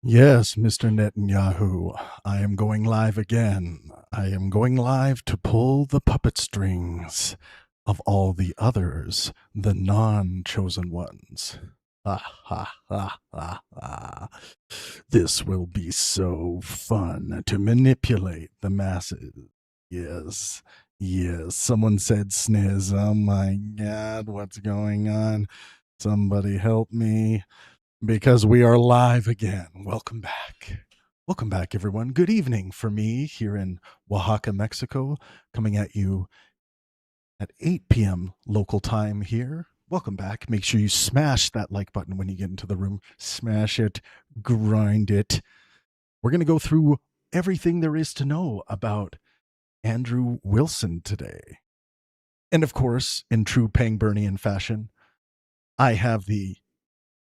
Yes, Mr. Netanyahu, I am going live again. I am going live to pull the puppet strings of all the others, the non chosen ones. Ah. This will be so fun to manipulate the masses. Yes, yes. Someone said sniz. Oh my God, what's going on? Somebody help me because we are live again. Welcome back. Welcome back, everyone. Good evening for me here in Oaxaca, Mexico, coming at you at 8 p.m. local time here. Welcome back. Make sure you smash that like button when you get into the room. Smash it, grind it. We're going to go through everything there is to know about Andrew Wilson today. And of course, in true Pangburnian fashion, I have the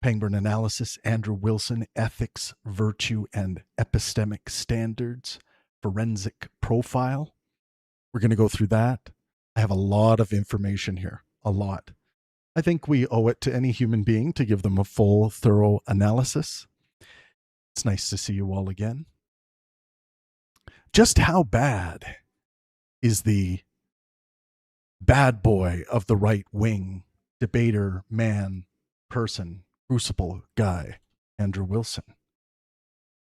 Pangburn Analysis, Andrew Wilson, Ethics, Virtue, and Epistemic Standards, Forensic Profile. We're going to go through that. I have a lot of information here, a lot. I think we owe it to any human being to give them a full, thorough analysis. It's nice to see you all again. Just how bad is the bad boy of the right wing, debater, man, person, crucible guy, Andrew Wilson?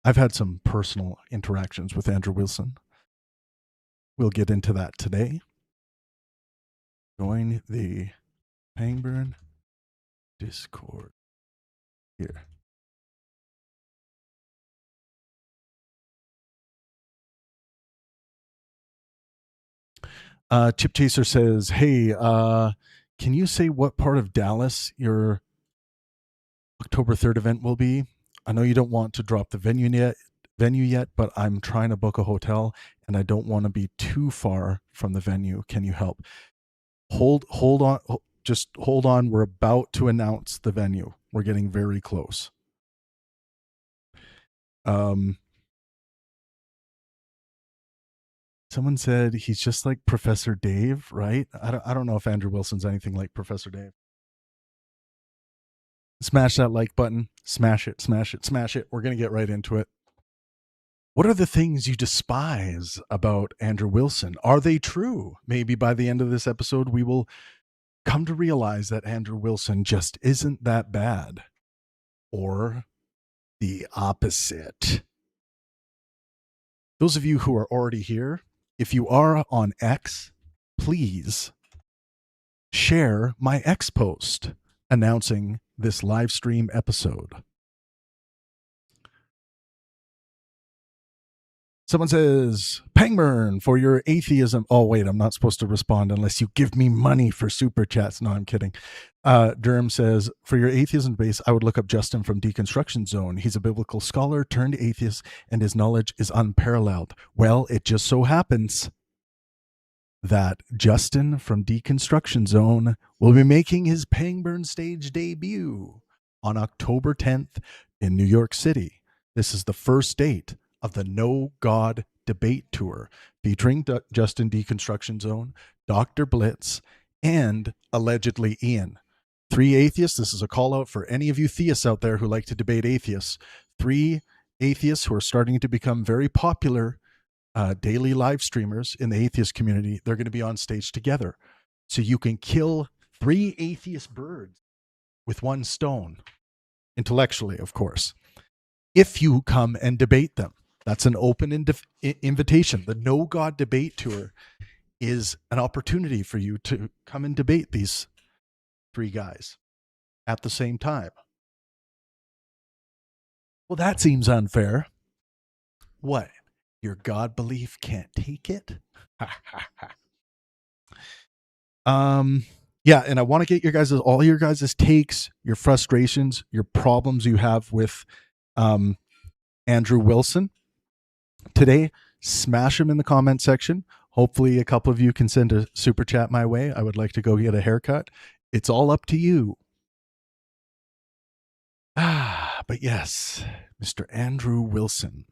I've had some personal interactions with Andrew Wilson. We'll get into that today. Join the Pangburn Discord here. Chip Chaser says, hey, can you say what part of Dallas your October 3rd event will be? I know you don't want to drop the venue yet, but I'm trying to book a hotel and I don't want to be too far from the venue. Can you help? Hold on. Just hold on. We're about to announce the venue. We're getting very close. Someone said he's just like Professor Dave, right? I don't know if Andrew Wilson's anything like Professor Dave. Smash that like button. Smash it, smash it, smash it. We're going to get right into it. What are the things you despise about Andrew Wilson? Are they true? Maybe by the end of this episode, we will come to realize that Andrew Wilson just isn't that bad. Or the opposite. Those of you who are already here, if you are on X, please share my X post announcing this live stream episode. Someone says, Pangburn, for your atheism. Oh, wait, I'm not supposed to respond unless you give me money for super chats. No, I'm kidding. Durham says, for your atheism base, I would look up Justin from Deconstruction Zone. He's a biblical scholar turned atheist, and his knowledge is unparalleled. Well, it just so happens that Justin from Deconstruction Zone will be making his Pangburn stage debut on October 10th in New York City. This is the first date of the No God Debate Tour featuring Justin Deconstruction Zone, Dr. Blitz, and allegedly Ian. 3 atheists. This is a call out for any of you theists out there who like to debate atheists. 3 atheists who are starting to become very popular daily live streamers in the atheist community. They're going to be on stage together. So you can kill 3 atheist birds with one stone, intellectually, of course, if you come and debate them. That's an open invitation. The No God Debate Tour is an opportunity for you to come and debate these 3 guys at the same time. Well, that seems unfair. What? Your God belief can't take it? Yeah, and I want to get all your guys' takes, your frustrations, your problems you have with Andrew Wilson today. Smash them in the comment section. Hopefully a couple of you can send a super chat my way. I would like to go get a haircut. It's all up to you. But yes, Mr. Andrew Wilson.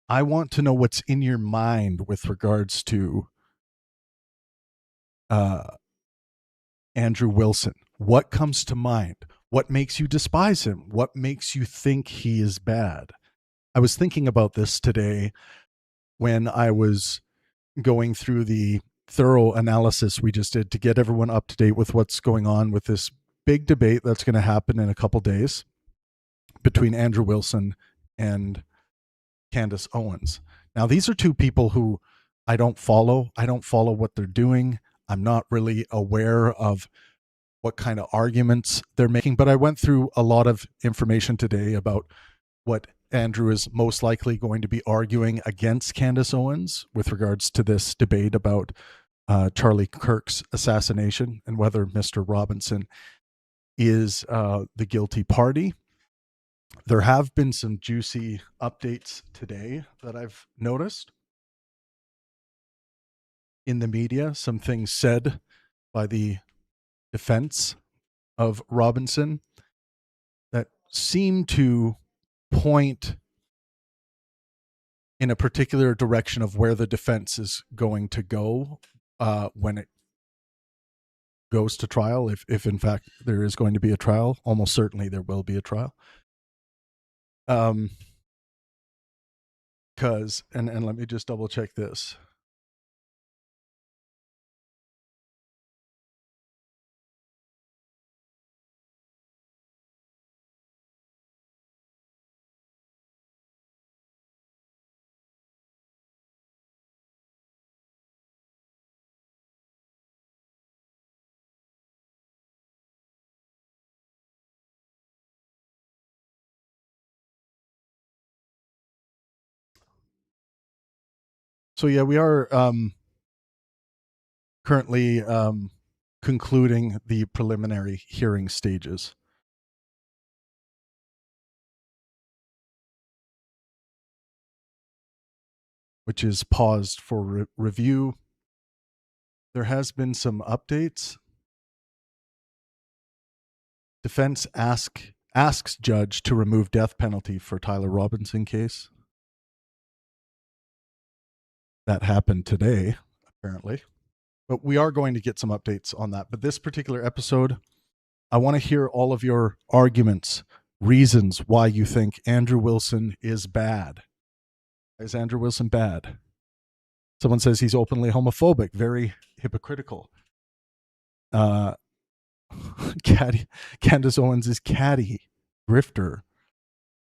I want to know what's in your mind with regards to Andrew Wilson. What comes to mind? What makes you despise him? What makes you think he is bad? I was thinking about this today when I was going through the thorough analysis we just did to get everyone up to date with what's going on with this big debate that's going to happen in a couple days between Andrew Wilson and Candace Owens. Now, these are two people who I don't follow. I don't follow what they're doing. I'm not really aware of what kind of arguments they're making, but I went through a lot of information today about what Andrew is most likely going to be arguing against Candace Owens with regards to this debate about Charlie Kirk's assassination and whether Mr. Robinson is the guilty party. There have been some juicy updates today that I've noticed in the media, some things said by the defense of Robinson that seem to point in a particular direction of where the defense is going to go when it goes to trial, if in fact there is going to be a trial. Almost certainly there will be a trial. Because, and let me just double check this. So yeah, we are currently concluding the preliminary hearing stages. Which is paused for review. There has been some updates. Defense asks judge to remove death penalty for Tyler Robinson case. That happened today, apparently. But we are going to get some updates on that. But this particular episode, I want to hear all of your arguments, reasons why you think Andrew Wilson is bad. Is Andrew Wilson bad? Someone says he's openly homophobic, very hypocritical. Candace Owens is catty, grifter.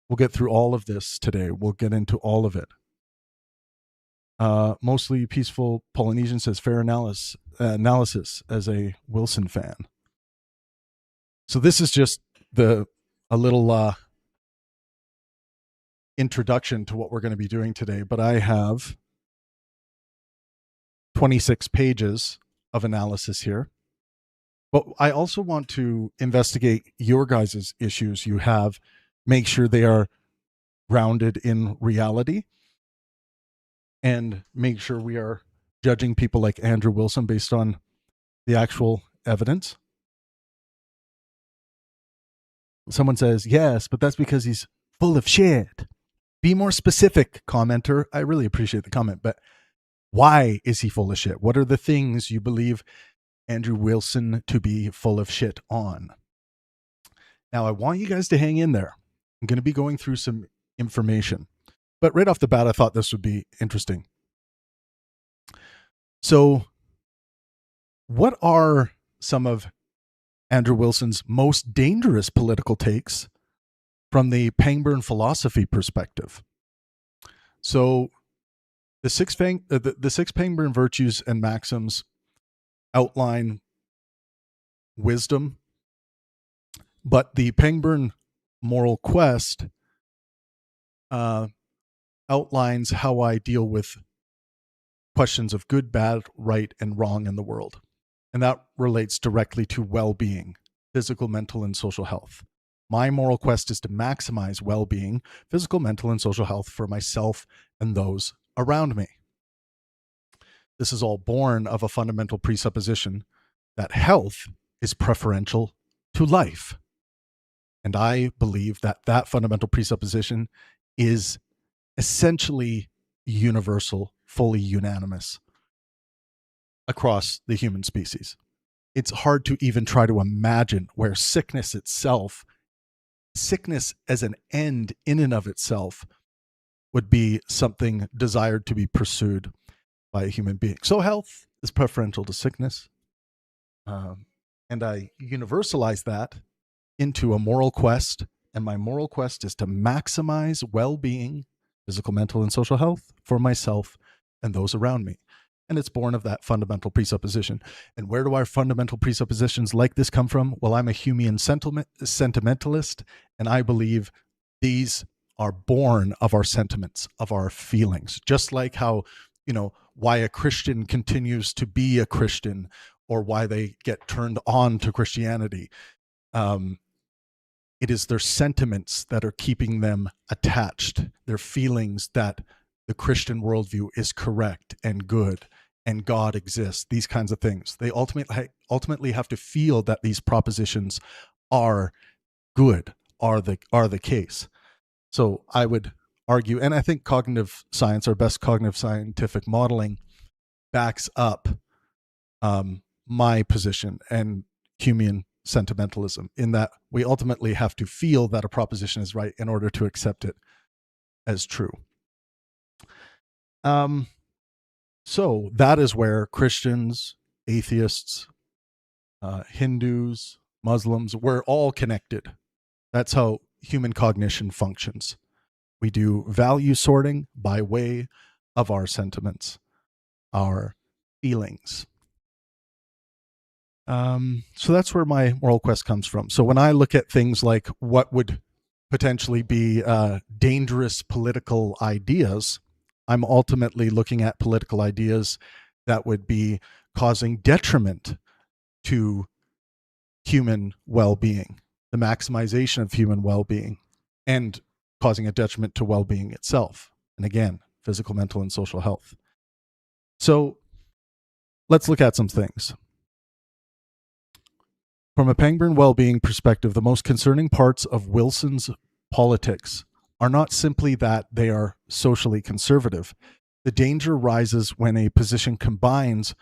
We'll get through all of this today. We'll get into all of it. Mostly peaceful Polynesian says fair analysis as a Wilson fan. So this is just a little introduction to what we're going to be doing today, but I have 26 pages of analysis here. But I also want to investigate your guys' issues you have, make sure they are grounded in reality, and make sure we are judging people like Andrew Wilson based on the actual evidence. Someone says, yes, but that's because he's full of shit. Be more specific, commenter. I really appreciate the comment, but why is he full of shit? What are the things you believe Andrew Wilson to be full of shit on? Now, I want you guys to hang in there. I'm going to be going through some information. But right off the bat, I thought this would be interesting. So, what are some of Andrew Wilson's most dangerous political takes from the Pangburn philosophy perspective? So, the six Pangburn virtues and maxims outline wisdom, but the Pangburn moral quest outlines how I deal with questions of good, bad, right, and wrong in the world. And that relates directly to well-being, physical, mental, and social health. My moral quest is to maximize well-being, physical, mental, and social health for myself and those around me. This is all born of a fundamental presupposition that health is preferential to life. And I believe that that fundamental presupposition is essentially universal, fully unanimous across the human species. It's hard to even try to imagine where sickness itself, sickness as an end in and of itself, would be something desired to be pursued by a human being. So health is preferential to sickness. And I universalize that into a moral quest. And my moral quest is to maximize well-being, physical, mental, and social health for myself and those around me. And it's born of that fundamental presupposition. And where do our fundamental presuppositions like this come from? Well, I'm a Humean sentimentalist, and I believe these are born of our sentiments, of our feelings. Just like how, why a Christian continues to be a Christian, or why they get turned on to Christianity. It is their sentiments that are keeping them attached, their feelings that the Christian worldview is correct and good and God exists, these kinds of things. They ultimately have to feel that these propositions are good, are the case. So I would argue, and I think cognitive science, our best cognitive scientific modeling, backs up my position and Humean sentimentalism, in that we ultimately have to feel that a proposition is right in order to accept it as true. So that is where Christians, atheists, Hindus, Muslims, we're all connected. That's how human cognition functions. We do value sorting by way of our sentiments, our feelings. So that's where my moral quest comes from. So when I look at things like what would potentially be dangerous political ideas, I'm ultimately looking at political ideas that would be causing detriment to human well-being, the maximization of human well-being, and causing a detriment to well-being itself. And again, physical, mental, and social health. So let's look at some things. From a Pangburn well-being perspective, the most concerning parts of Wilson's politics are not simply that they are socially conservative. The danger rises when a position combines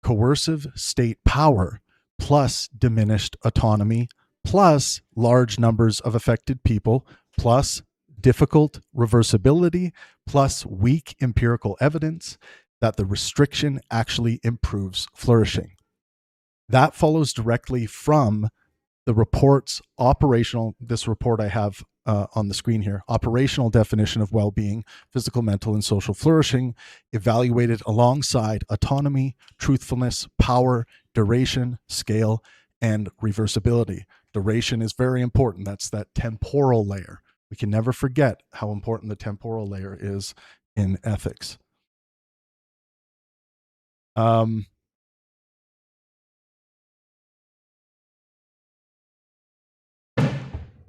coercive state power plus diminished autonomy plus large numbers of affected people plus difficult reversibility plus weak empirical evidence that the restriction actually improves flourishing. That follows directly from the report's this report I have on the screen here, operational definition of well-being, physical, mental, and social flourishing, evaluated alongside autonomy, truthfulness, power, duration, scale, and reversibility. Duration is very important. That's that temporal layer. We can never forget how important the temporal layer is in ethics.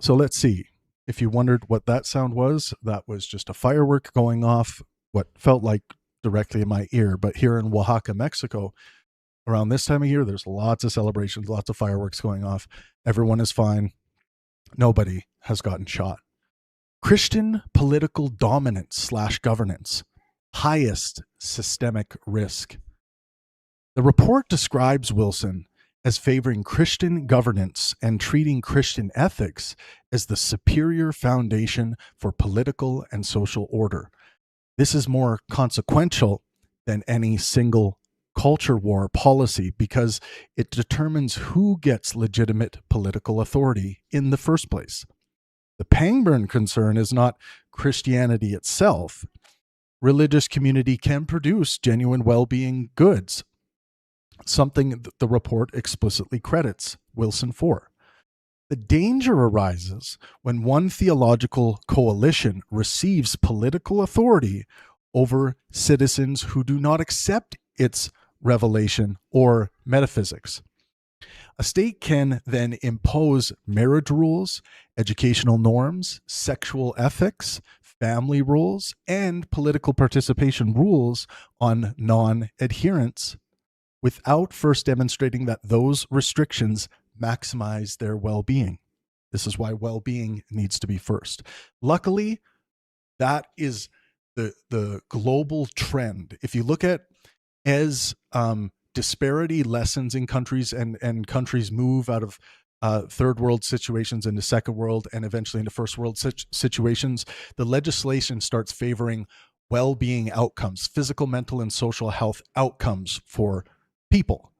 So let's see. If you wondered what that sound was, that was just a firework going off, what felt like directly in my ear. But here in Oaxaca, Mexico, around this time of year, there's lots of celebrations, lots of fireworks going off. Everyone is fine. Nobody has gotten shot. Christian political dominance / governance, highest systemic risk. The report describes Wilson as favoring Christian governance and treating Christian ethics as the superior foundation for political and social order. This is more consequential than any single culture war policy because it determines who gets legitimate political authority in the first place. The Pangburn concern is not Christianity itself. Religious community can produce genuine well-being goods, something that the report explicitly credits Wilson for. The danger arises when one theological coalition receives political authority over citizens who do not accept its revelation or metaphysics. A state can then impose marriage rules, educational norms, sexual ethics, family rules, and political participation rules on non-adherents without first demonstrating that those restrictions maximize their well-being. This is why well-being needs to be first. Luckily, that is the global trend, if you look at as disparity lessens in countries and countries move out of third world situations into second world and eventually into first world situations, the legislation starts favoring well-being outcomes, physical, mental, and social health outcomes for people.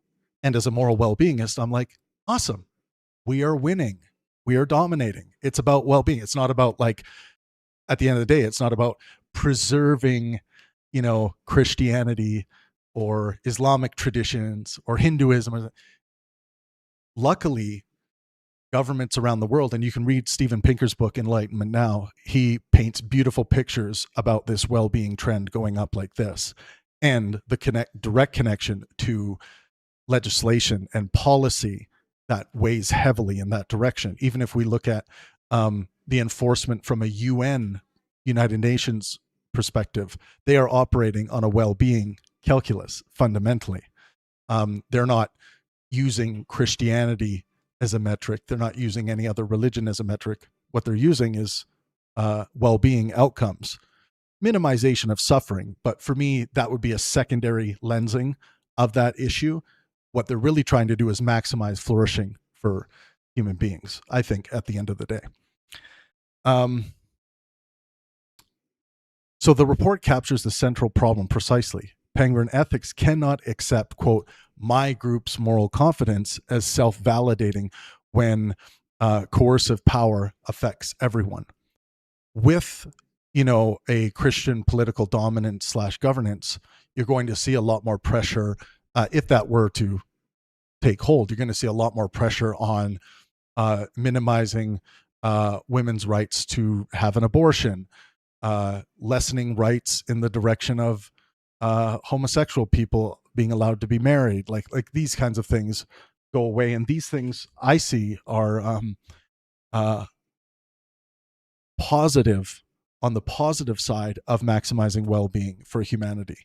And as a moral well-beingist, I'm like, awesome. We are winning. We are dominating. It's about well-being. It's not about, like, at the end of the day, it's not about preserving, Christianity or Islamic traditions or Hinduism. Luckily, governments around the world, and you can read Steven Pinker's book, Enlightenment Now, he paints beautiful pictures about this well-being trend going up like this, and the direct connection to legislation and policy that weighs heavily in that direction. Even if we look at the enforcement from a United Nations perspective, they are operating on a well-being calculus fundamentally. They're not using Christianity as a metric. They're not using any other religion as a metric. What they're using is well-being outcomes, minimization of suffering. But for me, that would be a secondary lensing of that issue. What they're really trying to do is maximize flourishing for human beings, I think, at the end of the day. So the report captures the central problem precisely. Penguin Ethics cannot accept, quote, my group's moral confidence as self-validating when coercive power affects everyone. With, a Christian political dominance / governance, you're going to see a lot more pressure. If that were to take hold, you're going to see a lot more pressure on minimizing women's rights to have an abortion, lessening rights in the direction of homosexual people being allowed to be married, like these kinds of things go away. And these things I see are positive, on the positive side of maximizing well-being for humanity.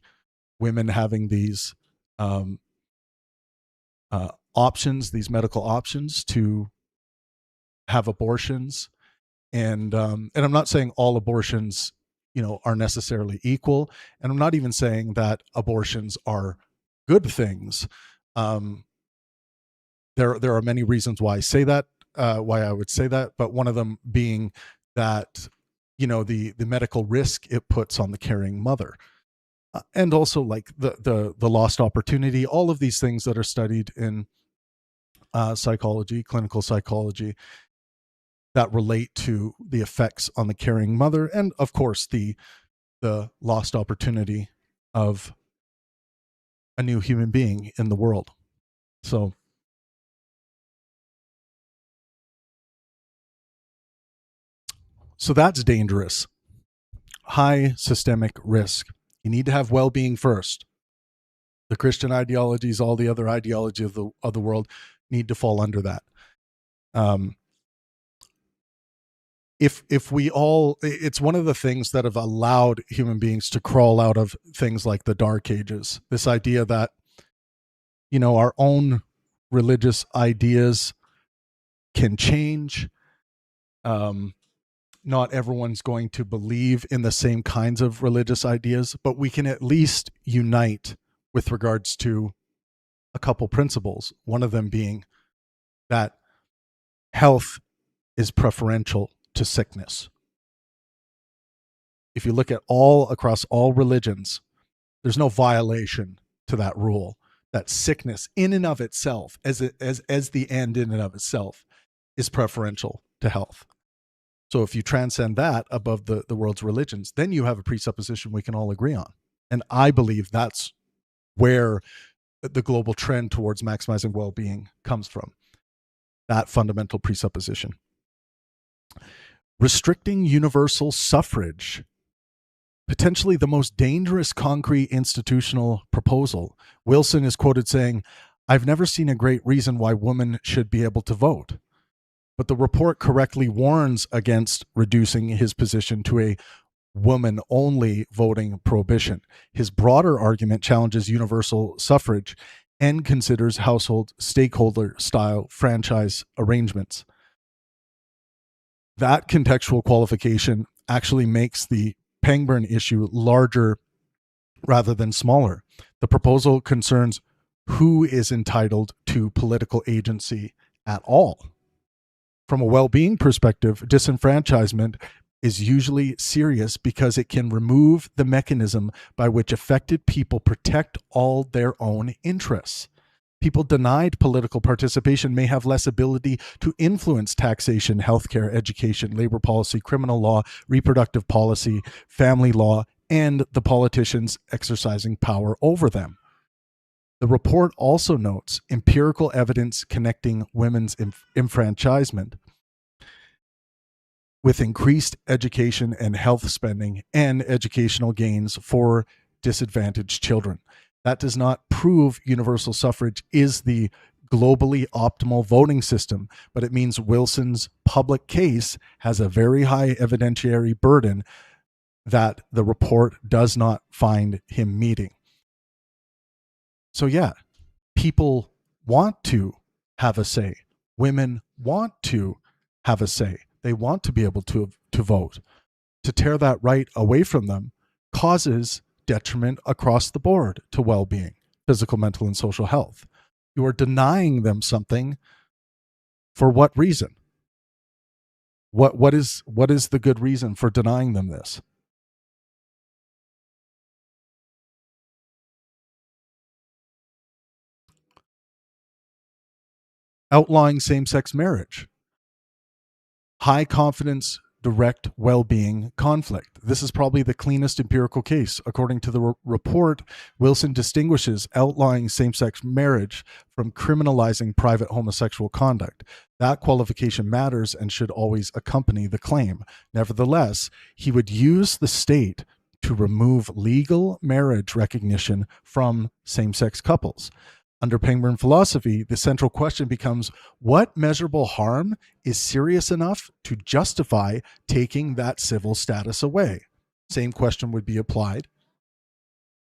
Women having these options, these medical options to have abortions, and I'm not saying all abortions are necessarily equal, and I'm not even saying that abortions are good things. There are many reasons why I say that, why I would say that, but one of them being that the medical risk it puts on the carrying mother, and also like the lost opportunity, all of these things that are studied in psychology, clinical psychology, that relate to the effects on the carrying mother, and of course the lost opportunity of a new human being in the world. So that's dangerous. High systemic risk. You need to have well-being first. The Christian ideologies, all the other ideology of the world need to fall under that. If we all, it's one of the things that have allowed human beings to crawl out of things like the Dark Ages. This idea that, our own religious ideas can change. Not everyone's going to believe in the same kinds of religious ideas, but we can at least unite with regards to a couple principles. One of them being that health is preferential to sickness. If you look at across all religions, there's no violation to that rule, that sickness in and of itself, as the end in and of itself, is preferential to health. So if you transcend that above the world's religions, then you have a presupposition we can all agree on. And I believe that's where the global trend towards maximizing well-being comes from, that fundamental presupposition. Restricting universal suffrage, potentially the most dangerous concrete institutional proposal. Wilson is quoted saying, "I've never seen a great reason why women should be able to vote." But the report correctly warns against reducing his position to a woman-only voting prohibition. His broader argument challenges universal suffrage and considers household stakeholder-style franchise arrangements. That contextual qualification actually makes the Pangburn issue larger rather than smaller. The proposal concerns who is entitled to political agency at all. From a well-being perspective, disenfranchisement is usually serious because it can remove the mechanism by which affected people protect all their own interests. People denied political participation may have less ability to influence taxation, healthcare, education, labor policy, criminal law, reproductive policy, family law, and the politicians exercising power over them. The report also notes empirical evidence connecting women's enfranchisement with increased education and health spending and educational gains for disadvantaged children. That does not prove universal suffrage is the globally optimal voting system, but it means Wilson's public case has a very high evidentiary burden that the report does not find him meeting. So yeah, people want to have a say. Women want to have a say. They want to be able to vote. To tear that right away from them causes detriment across the board to well-being, physical, mental, and social health. You are denying them something for what reason? What is the good reason for denying them this? Outlawing same-sex marriage. High confidence, direct well-being conflict. This is probably the cleanest empirical case. According to the report, Wilson distinguishes outlawing same-sex marriage from criminalizing private homosexual conduct. That qualification matters and should always accompany the claim. Nevertheless, he would use the state to remove legal marriage recognition from same-sex couples. Under Pangburn philosophy, the central question becomes what measurable harm is serious enough to justify taking that civil status away? Same question would be applied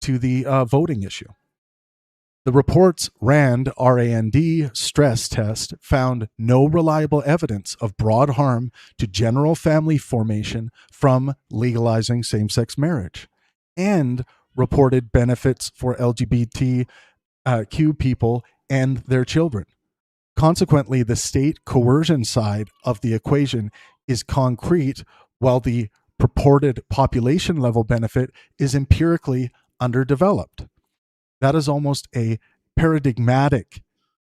to the voting issue. The report's RAND, R-A-N-D, stress test found no reliable evidence of broad harm to general family formation from legalizing same-sex marriage, and reported benefits for LGBTQ people and their children. Consequently, the state coercion side of the equation is concrete, while the purported population level benefit is empirically underdeveloped. That is almost a paradigmatic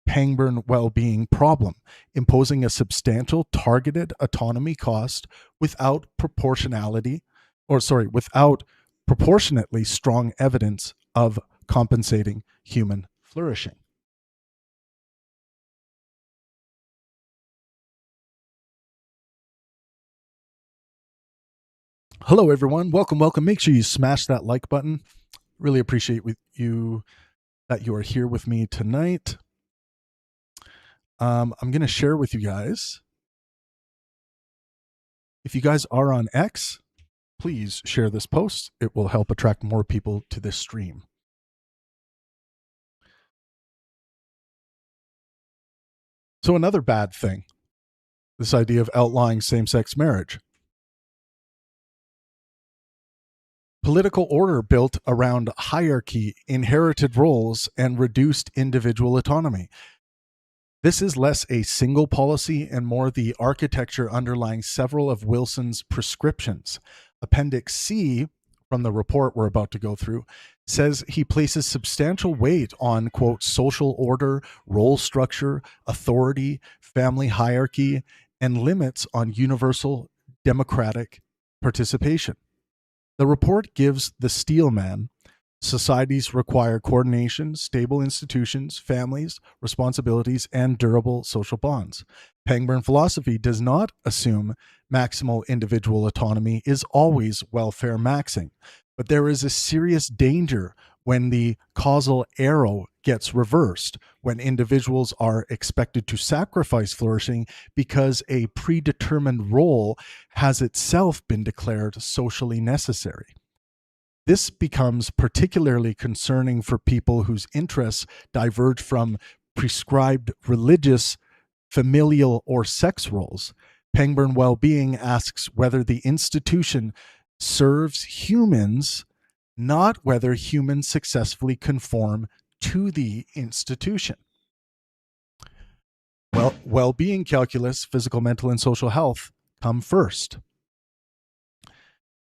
Pangburn well-being problem, imposing a substantial targeted autonomy cost without proportionately strong evidence of compensating human flourishing. Hello, everyone. Welcome. Make sure you smash that like button. Really appreciate that you are here with me tonight. I'm going to share with you guys. If you guys are on X, please share this post. It will help attract more people to this stream. So another bad thing, this idea of outlawing same-sex marriage. Political order built around hierarchy, inherited roles, and reduced individual autonomy. This is less a single policy and more the architecture underlying several of Wilson's prescriptions. Appendix C from the report we're about to go through says he places substantial weight on, quote, social order, role structure, authority, family hierarchy, and limits on universal democratic participation. The report gives the steel man. Societies require coordination, stable institutions, families, responsibilities, and durable social bonds. Pangburn philosophy does not assume maximal individual autonomy is always welfare maxing, but there is a serious danger when the causal arrow gets reversed, when individuals are expected to sacrifice flourishing because a predetermined role has itself been declared socially necessary. This becomes particularly concerning for people whose interests diverge from prescribed religious, familial, or sex roles. Pangburn well-being asks whether the institution serves humans, not whether humans successfully conform to the institution. Well-being calculus, physical, mental, and social health come first.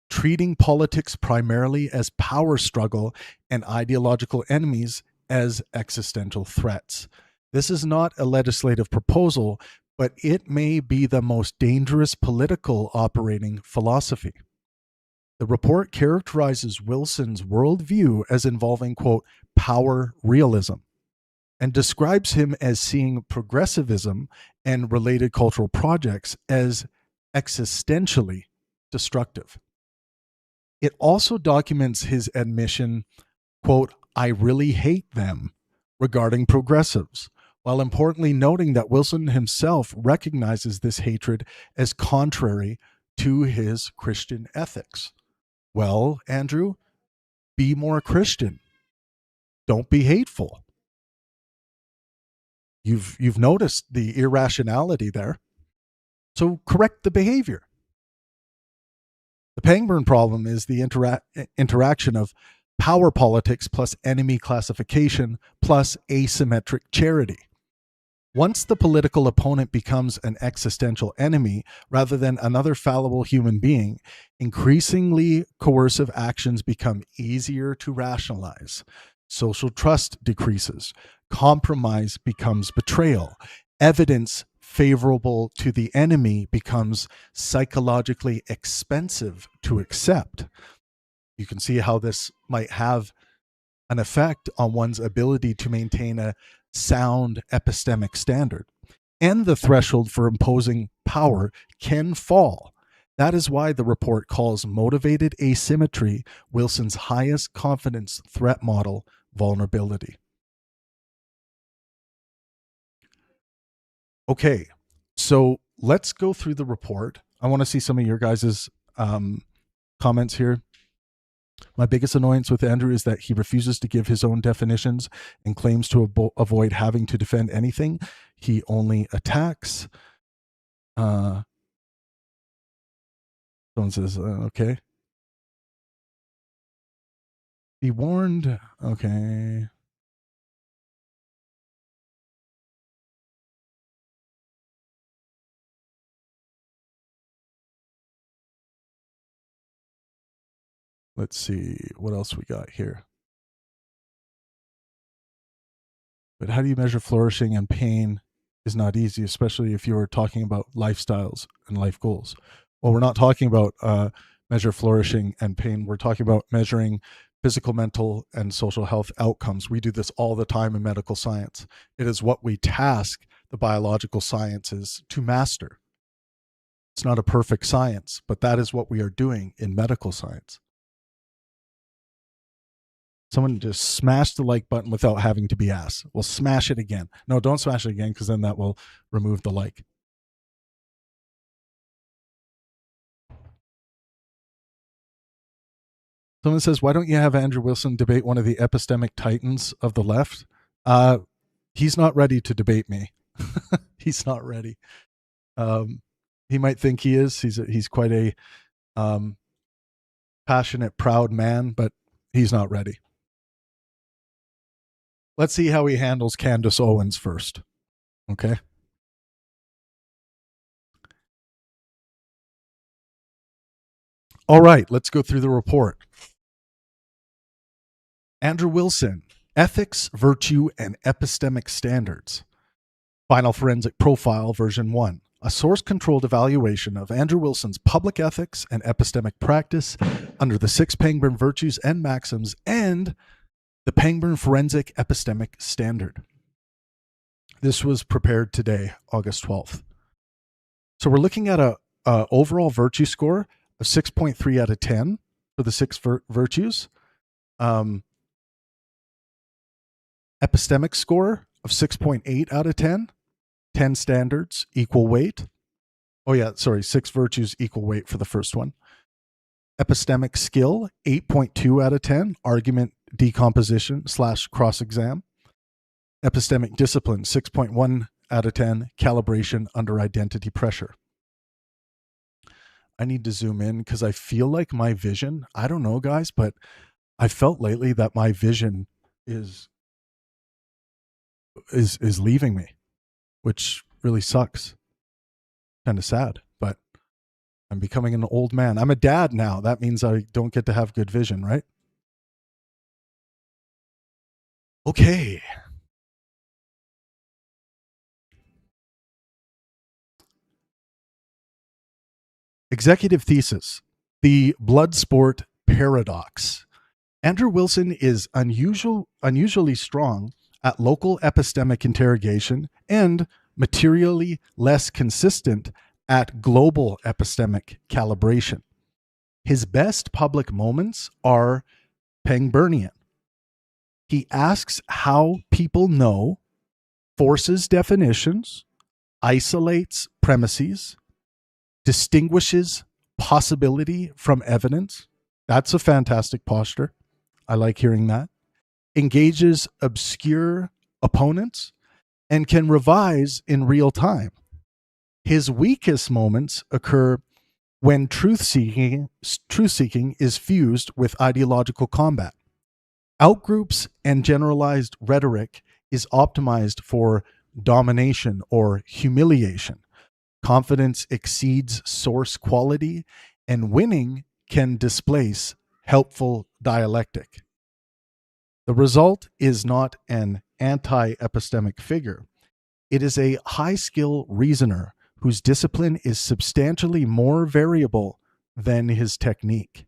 Treating politics primarily as power struggle and ideological enemies as existential threats. This is not a legislative proposal, but it may be the most dangerous political operating philosophy. The report characterizes Wilson's worldview as involving, quote, power realism, and describes him as seeing progressivism and related cultural projects as existentially destructive. It also documents his admission, quote, I really hate them, regarding progressives, while importantly noting that Wilson himself recognizes this hatred as contrary to his Christian ethics. Well, Andrew, be more Christian. Don't be hateful. You've noticed the irrationality there. So correct the behavior. The Pangburn problem is the interaction of power politics plus enemy classification plus asymmetric charity. Once the political opponent becomes an existential enemy rather than another fallible human being, increasingly coercive actions become easier to rationalize. Social trust decreases. Compromise becomes betrayal. Evidence favorable to the enemy becomes psychologically expensive to accept. You can see how this might have an effect on one's ability to maintain a sound epistemic standard. And the threshold for imposing power can fall. That is why the report calls motivated asymmetry Wilson's highest confidence threat model vulnerability. Okay, so let's go through the report. I want to see some of your guys' comments here. My biggest annoyance with Andrew is that he refuses to give his own definitions and claims to avoid having to defend anything. He only attacks. Someone says, okay. Be warned. Okay. Let's see what else we got here. But how do you measure flourishing and pain is not easy, especially if you're talking about lifestyles and life goals. Well, we're not talking about measure flourishing and pain. We're talking about measuring physical, mental, and social health outcomes. We do this all the time in medical science. It is what we task the biological sciences to master. It's not a perfect science, but that is what we are doing in medical science. Someone just smash the like button without having to be asked. Well, smash it again. No, don't smash it again, because then that will remove the like. Someone says, why don't you have Andrew Wilson debate one of the epistemic titans of the left? He's not ready to debate me. He's not ready. He might think he is. He's quite a passionate, proud man, but he's not ready. Let's see how he handles Candace Owens first. Okay. All right, let's go through the report. Andrew Wilson, Ethics, Virtue, and Epistemic Standards. Final Forensic Profile, version 1. A source-controlled evaluation of Andrew Wilson's public ethics and epistemic practice under the 6 Pangburn virtues and maxims and the Pangburn Forensic Epistemic Standard. This was prepared today, August 12th. So we're looking at a overall virtue score of 6.3 out of 10 for the 6 virtues. Epistemic score of 6.8 out of 10. 10 standards, equal weight. Oh yeah, sorry, 6 virtues, equal weight for the first one. Epistemic skill, 8.2 out of 10, argument decomposition / cross-exam. Epistemic discipline, 6.1 out of 10, calibration under identity pressure. I need to zoom in because I feel like my vision, I don't know, guys, but I felt lately that my vision is leaving me, which really sucks. Kind of sad, but I'm becoming an old man. I'm a dad now. That means I don't get to have good vision, right? Okay. Executive thesis: the blood sport paradox. Andrew Wilson is unusually strong at local epistemic interrogation and materially less consistent at global epistemic calibration. His best public moments are Pangburnian. He asks how people know, forces definitions, isolates premises, distinguishes possibility from evidence. That's a fantastic posture. I like hearing that. Engages obscure opponents and can revise in real time. His weakest moments occur when truth seeking is fused with ideological combat. Outgroups and generalized rhetoric is optimized for domination or humiliation. Confidence exceeds source quality, and winning can displace helpful dialectic. The result is not an anti-epistemic figure. It is a high-skill reasoner whose discipline is substantially more variable than his technique.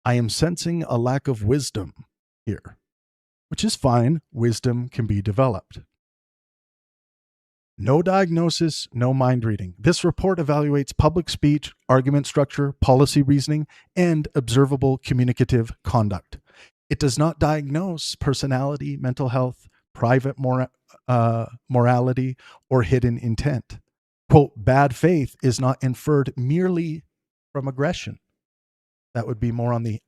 I am sensing a lack of wisdom here, which is fine. Wisdom can be developed. No diagnosis, no mind reading. This report evaluates public speech, argument structure, policy reasoning, and observable communicative conduct. It does not diagnose personality, mental health, private morality, or hidden intent. Quote, bad faith is not inferred merely from aggression. That would be more on the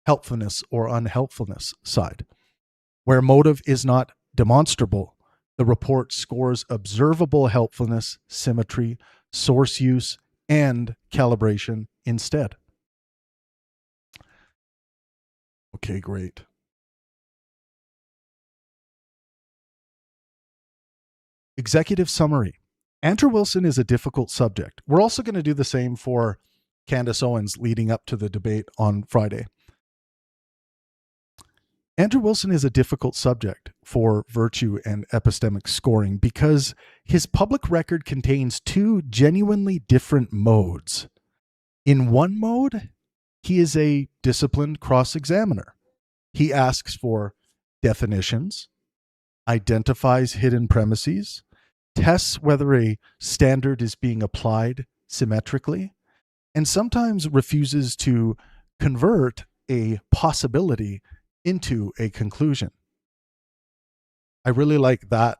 helpfulness or unhelpfulness side. Where motive is not demonstrable, the report scores observable helpfulness, symmetry, source use, and calibration instead. Okay, great. Executive summary. Andrew Wilson is a difficult subject. We're also going to do the same for Candace Owens leading up to the debate on Friday. Andrew Wilson is a difficult subject for virtue and epistemic scoring because his public record contains two genuinely different modes. In one mode, he is a disciplined cross-examiner. He asks for definitions, identifies hidden premises, tests whether a standard is being applied symmetrically, and sometimes refuses to convert a possibility into a conclusion. I really like that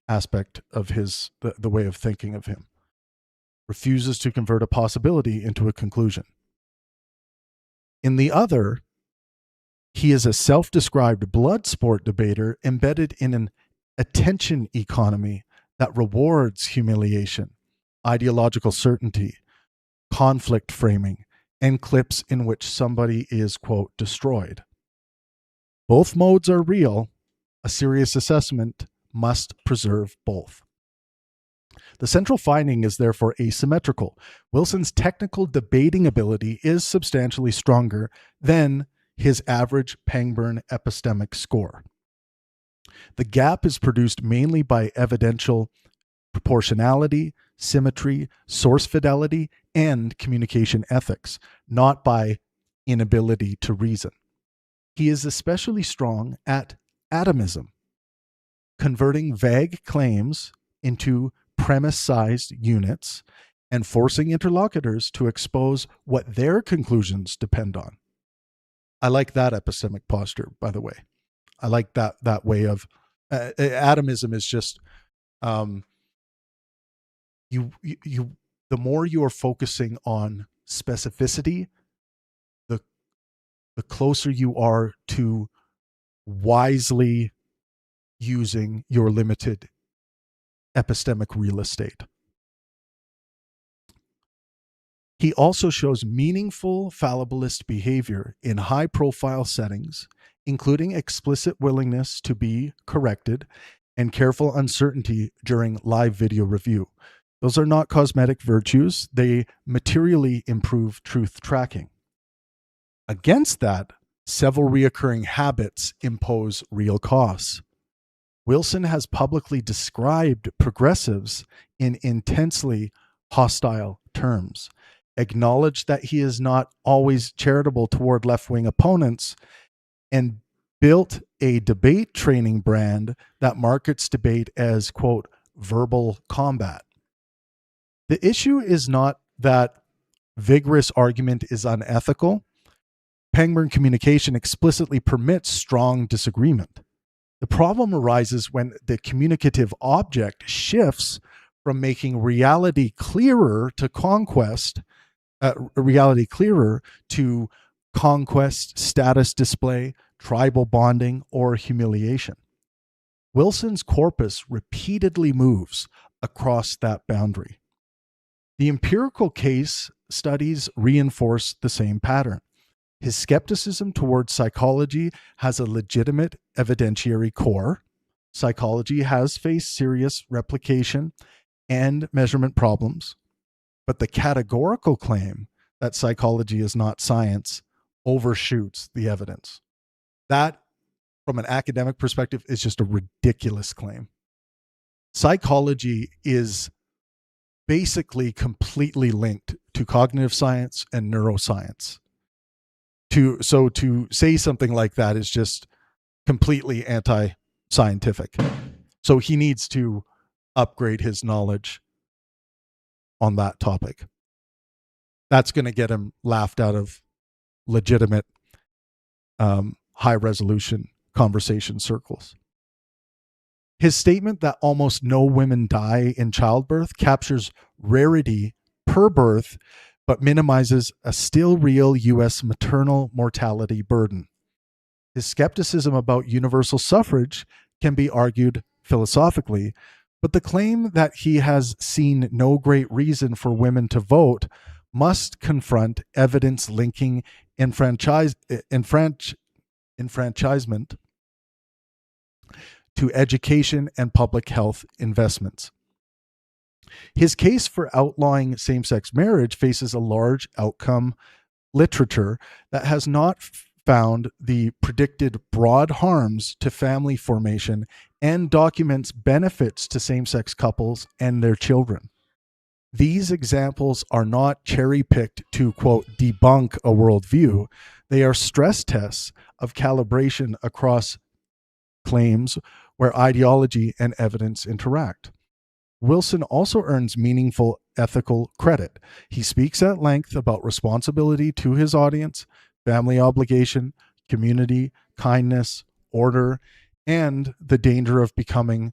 aspect of the way of thinking of him. Refuses to convert a possibility into a conclusion. In the other, he is a self-described blood sport debater embedded in an attention economy that rewards humiliation, ideological certainty, conflict framing, and clips in which somebody is, quote, destroyed. Both modes are real. A serious assessment must preserve both. The central finding is therefore asymmetrical. Wilson's technical debating ability is substantially stronger than his average Pangburn epistemic score. The gap is produced mainly by evidential proportionality, symmetry, source fidelity, and communication ethics, not by inability to reason. He is especially strong at atomism, converting vague claims into premise-sized units and forcing interlocutors to expose what their conclusions depend on. I like that epistemic posture, by the way. I like that way of atomism is just you the more you are focusing on specificity, the closer you are to wisely using your limited epistemic real estate. He also shows meaningful fallibilist behavior in high-profile settings, including explicit willingness to be corrected and careful uncertainty during live video review. Those are not cosmetic virtues. They materially improve truth tracking. Against that, several reoccurring habits impose real costs. Wilson has publicly described progressives in intensely hostile terms, acknowledged that he is not always charitable toward left-wing opponents, and built a debate training brand that markets debate as, quote, verbal combat. The issue is not that vigorous argument is unethical. Pangburn communication explicitly permits strong disagreement. The problem arises when the communicative object shifts from making reality clearer to conquest, status display, tribal bonding, or humiliation. Wilson's corpus repeatedly moves across that boundary. The empirical case studies reinforce the same pattern. His skepticism towards psychology has a legitimate evidentiary core. Psychology has faced serious replication and measurement problems, but the categorical claim that psychology is not science overshoots the evidence. That, from an academic perspective, is just a ridiculous claim. Psychology is basically completely linked to cognitive science and neuroscience. So to say something like that is just completely anti-scientific. So he needs to upgrade his knowledge on that topic. That's going to get him laughed out of legitimate high-resolution conversation circles. His statement that almost no women die in childbirth captures rarity per birth, but minimizes a still real U.S. maternal mortality burden. His skepticism about universal suffrage can be argued philosophically, but the claim that he has seen no great reason for women to vote must confront evidence linking enfranchisement to education and public health investments. His case for outlawing same-sex marriage faces a large outcome literature that has not found the predicted broad harms to family formation and documents benefits to same-sex couples and their children. These examples are not cherry-picked to, quote, debunk a worldview. They are stress tests of calibration across claims where ideology and evidence interact. Wilson also earns meaningful ethical credit. He speaks at length about responsibility to his audience, family obligation, community, kindness, order, and the danger of becoming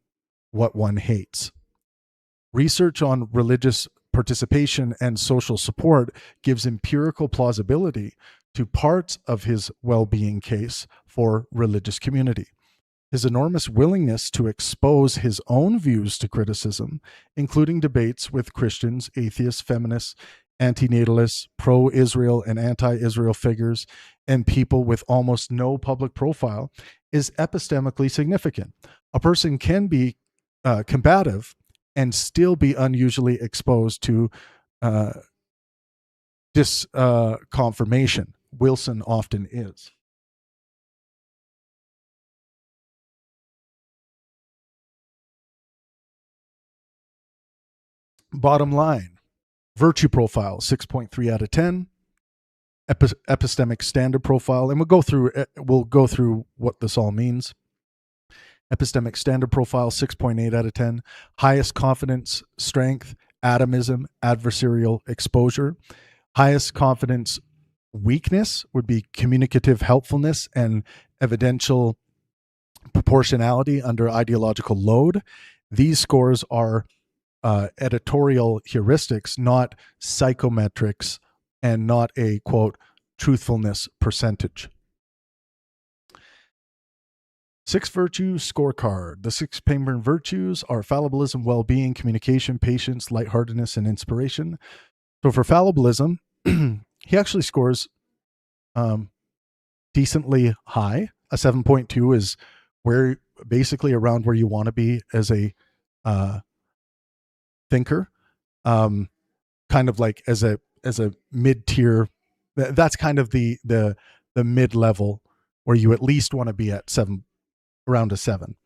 what one hates. Research on religious participation and social support gives empirical plausibility to parts of his well-being case for religious community. His enormous willingness to expose his own views to criticism, including debates with Christians, atheists, feminists, antinatalists, pro-Israel and anti-Israel figures, and people with almost no public profile, is epistemically significant. A person can be combative and still be unusually exposed to disconfirmation. Wilson often is. Bottom line, virtue profile, 6.3 out of 10. Epistemic standard profile, and we'll go through what this all means. Epistemic standard profile, 6.8 out of 10. Highest confidence strength, atomism, adversarial exposure. Highest confidence weakness would be communicative helpfulness and evidential proportionality under ideological load. These scores are editorial heuristics, not psychometrics, and not a, quote, truthfulness percentage. 6 virtue scorecard. The 6 Pangburn virtues are fallibilism, well-being, communication, patience, lightheartedness, and inspiration. So for fallibilism, he actually scores decently high. A 7.2 is where basically around where you want to be as a thinker, kind of like as a mid-tier. That's kind of the mid-level where you at least want to be at 7, around a 7.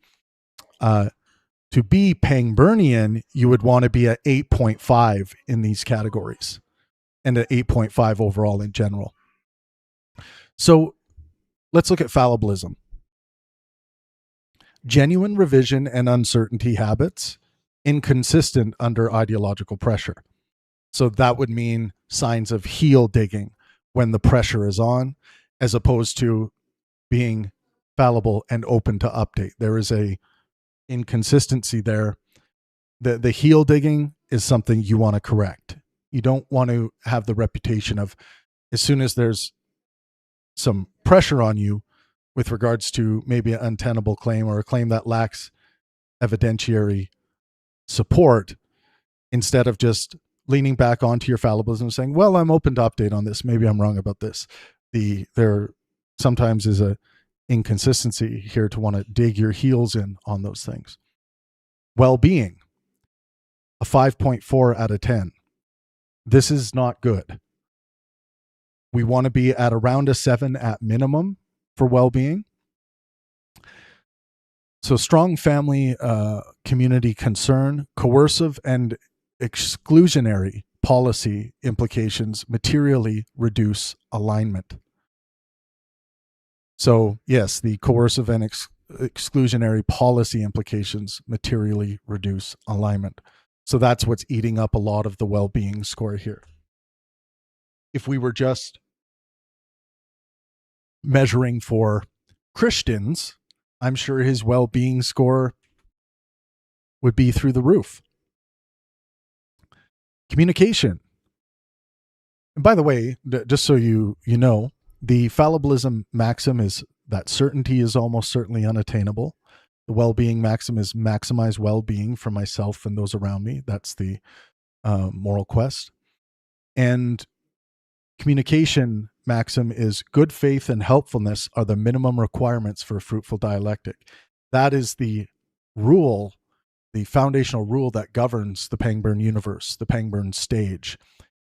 To be Pangburnian, you would want to be at 8.5 in these categories, and at 8.5 overall in general. So let's look at fallibilism. Genuine revision and uncertainty habits, inconsistent under ideological pressure. So that would mean signs of heel digging when the pressure is on, as opposed to being fallible and open to update. There is a inconsistency there. The heel digging is something you want to correct. You don't want to have the reputation of, as soon as there's some pressure on you with regards to maybe an untenable claim or a claim that lacks evidentiary support, instead of just leaning back onto your fallibilism and saying, well, I'm open to update on this. Maybe I'm wrong about this. There sometimes is a inconsistency here to want to dig your heels in on those things. Well-being, a 5.4 out of 10. This is not good. We want to be at around a 7 at minimum for well-being. So strong family community concern, coercive and exclusionary policy implications materially reduce alignment. So yes, the coercive and exclusionary policy implications materially reduce alignment. So that's what's eating up a lot of the well-being score here. If we were just measuring for Christians, I'm sure his well-being score would be through the roof. Communication. And by the way, just so you know, the fallibilism maxim is that certainty is almost certainly unattainable. The well-being maxim is maximize well-being for myself and those around me. That's the moral quest. And communication maxim is good faith and helpfulness are the minimum requirements for a fruitful dialectic. That is the rule, the foundational rule that governs the Pangburn universe, the Pangburn stage.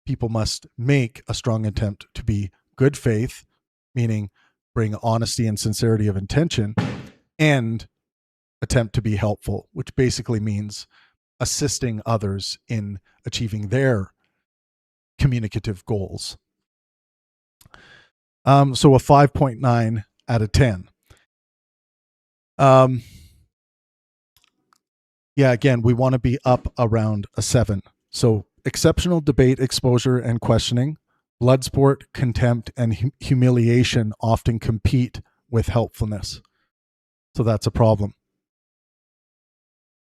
People must make a strong attempt to be good faith, meaning bring honesty and sincerity of intention, and attempt to be helpful, which basically means assisting others in achieving their communicative goals. So a 5.9 out of 10. Yeah, again, we want to be up around a 7. So exceptional debate, exposure, and questioning. Bloodsport, contempt, and humiliation often compete with helpfulness. So that's a problem.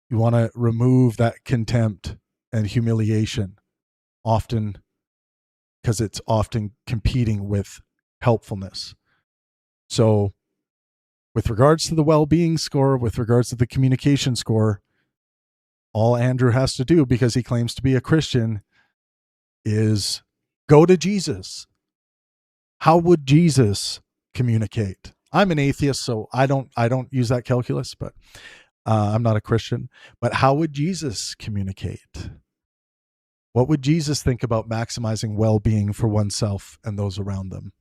You want to remove that contempt and humiliation, often because it's often competing with helpfulness. So with regards to the well-being score, with regards to the communication score, all Andrew has to do, because he claims to be a Christian, is go to Jesus. How would Jesus communicate? I'm an atheist, so I don't use that calculus, but I'm not a Christian. But how would Jesus communicate? What would Jesus think about maximizing well-being for oneself and those around them?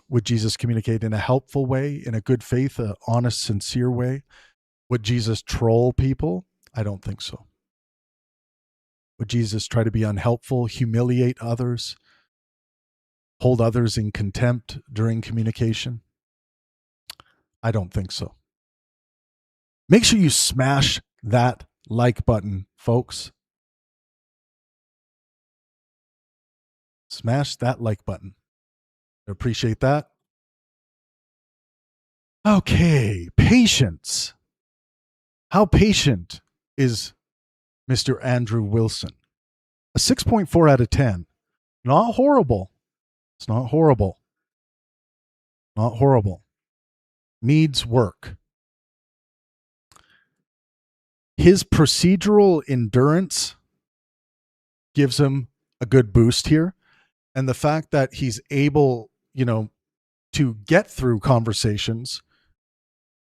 Would Jesus communicate in a helpful way, in a good faith, an honest, sincere way? Would Jesus troll people? I don't think so. Would Jesus try to be unhelpful, humiliate others, hold others in contempt during communication? I don't think so. Make sure you smash that like button, folks. Smash that like button. I appreciate that. Okay, patience. How patient is Mr. Andrew Wilson? A 6.4 out of 10. Not horrible. It's not horrible. Not horrible. Needs work. His procedural endurance gives him a good boost here. And the fact that he's able, to get through conversations,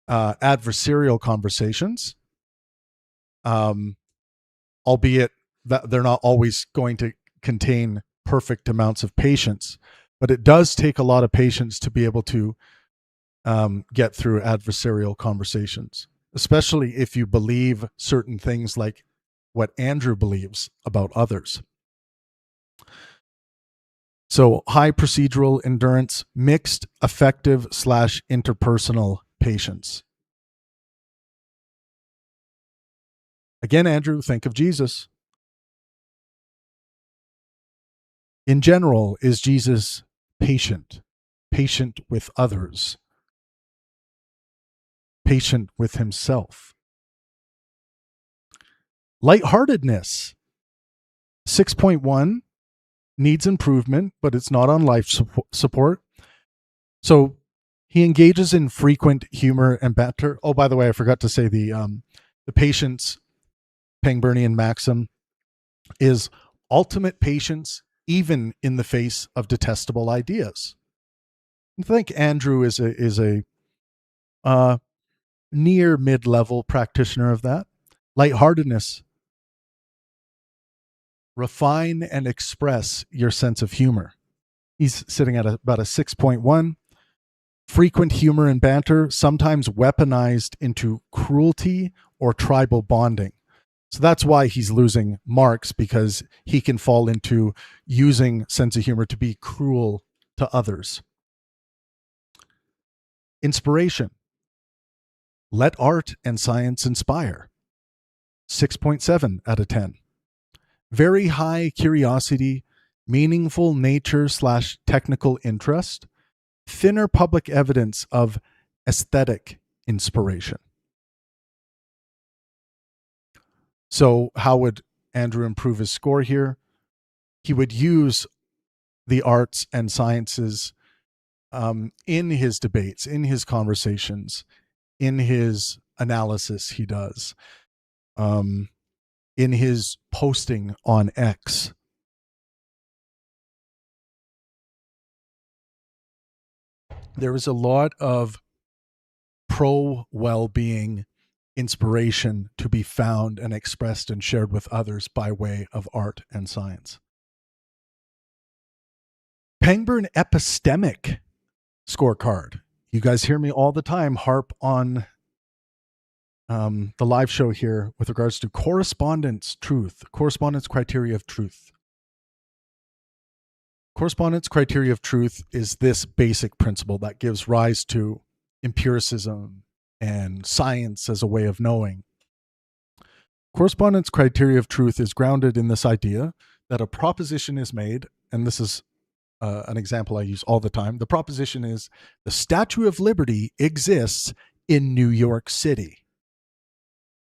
adversarial conversations, albeit that they're not always going to contain perfect amounts of patience, but it does take a lot of patience to be able to get through adversarial conversations, especially if you believe certain things like what Andrew believes about others. So high procedural endurance, mixed affective / interpersonal patience. Again, Andrew, think of Jesus. In general, is Jesus patient? Patient with others? Patient with himself? Lightheartedness. 6.1 needs improvement, but it's not on life support. So he engages in frequent humor and banter. Oh, by the way, I forgot to say the patience Pangburnian maxim is ultimate patience even in the face of detestable ideas. I think Andrew is a near mid-level practitioner of that. Lightheartedness. Refine and express your sense of humor. He's sitting at about a 6.1. Frequent humor and banter, sometimes weaponized into cruelty or tribal bonding. So that's why he's losing marks, because he can fall into using sense of humor to be cruel to others. Inspiration. Let art and science inspire. 6.7 out of 10. Very high curiosity, meaningful nature / technical interest, thinner public evidence of aesthetic inspiration. So how would Andrew improve his score here? He would use the arts and sciences in his debates, in his conversations, in his analysis he does, in his posting on X. There is a lot of pro-well-being inspiration to be found and expressed and shared with others by way of art and science. Pangburn epistemic scorecard. You guys hear me all the time harp on the live show here with regards to correspondence criteria of truth. Correspondence criteria of truth is this basic principle that gives rise to empiricism and science as a way of knowing. Correspondence criteria of truth is grounded in this idea that a proposition is made, and this is an example I use all the time. The proposition is the Statue of Liberty exists in New York City.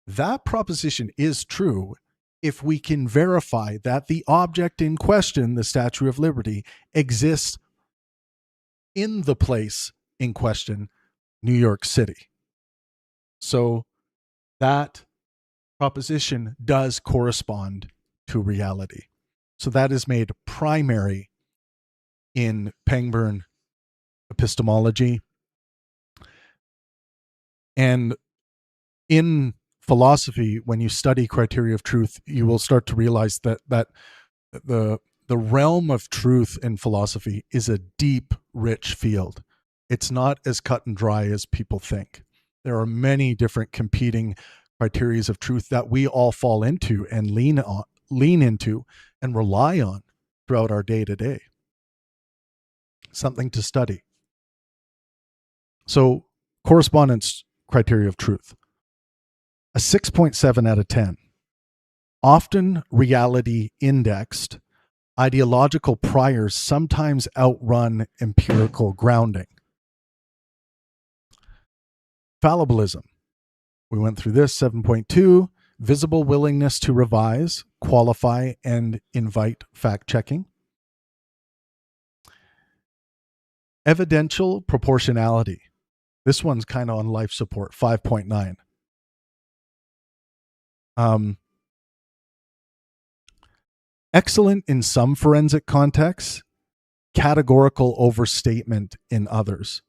That proposition is true if we can verify that the object in question, the Statue of Liberty, exists in the place in question, New York City. So that proposition does correspond to reality. So that is made primary in Pangburn epistemology. And in philosophy, when you study criteria of truth, you will start to realize that the realm of truth in philosophy is a deep, rich field. It's not as cut and dry as people think. There are many different competing criteria of truth that we all fall into and lean into and rely on throughout our day-to-day. Something to study. So, correspondence criteria of truth. A 6.7 out of 10. Often reality indexed, ideological priors sometimes outrun empirical grounding. Fallibilism. We went through this. 7.2. Visible willingness to revise, qualify, and invite fact-checking. Evidential proportionality. This one's kind of on life support. 5.9. Excellent in some forensic contexts, categorical overstatement in others.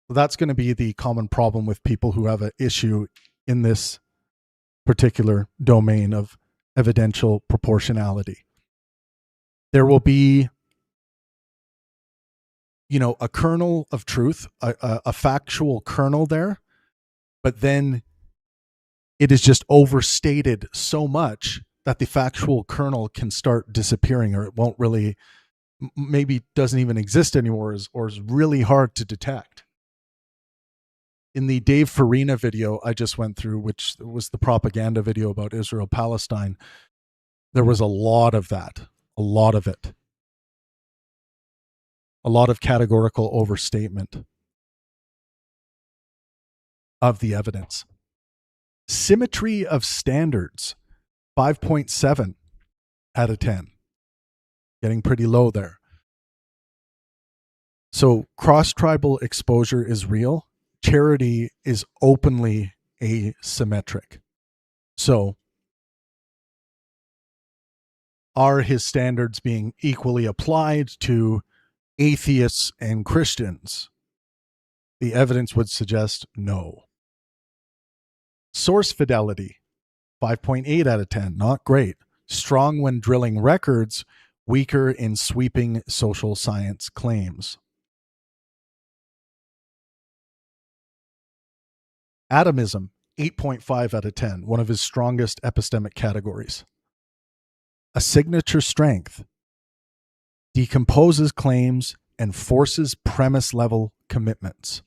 So that's going to be the common problem with people who have an issue in this particular domain of evidential proportionality. There will be, a kernel of truth, a factual kernel there, but then it is just overstated so much that the factual kernel can start disappearing, or it won't really, maybe doesn't even exist anymore, or is really hard to detect. In the Dave Farina video I just went through, which was the propaganda video about Israel-Palestine, there was a lot of that, a lot of it. A lot of categorical overstatement of the evidence. Symmetry of standards, 5.7 out of 10. Getting pretty low there. So cross-tribal exposure is real. Charity is openly asymmetric. So are his standards being equally applied to atheists and Christians? The evidence would suggest no. Source fidelity, 5.8 out of 10. Not great. Strong when drilling records, weaker in sweeping social science claims. Atomism, 8.5 out of 10. One of his strongest epistemic categories. A signature strength, decomposes claims and forces premise level commitments.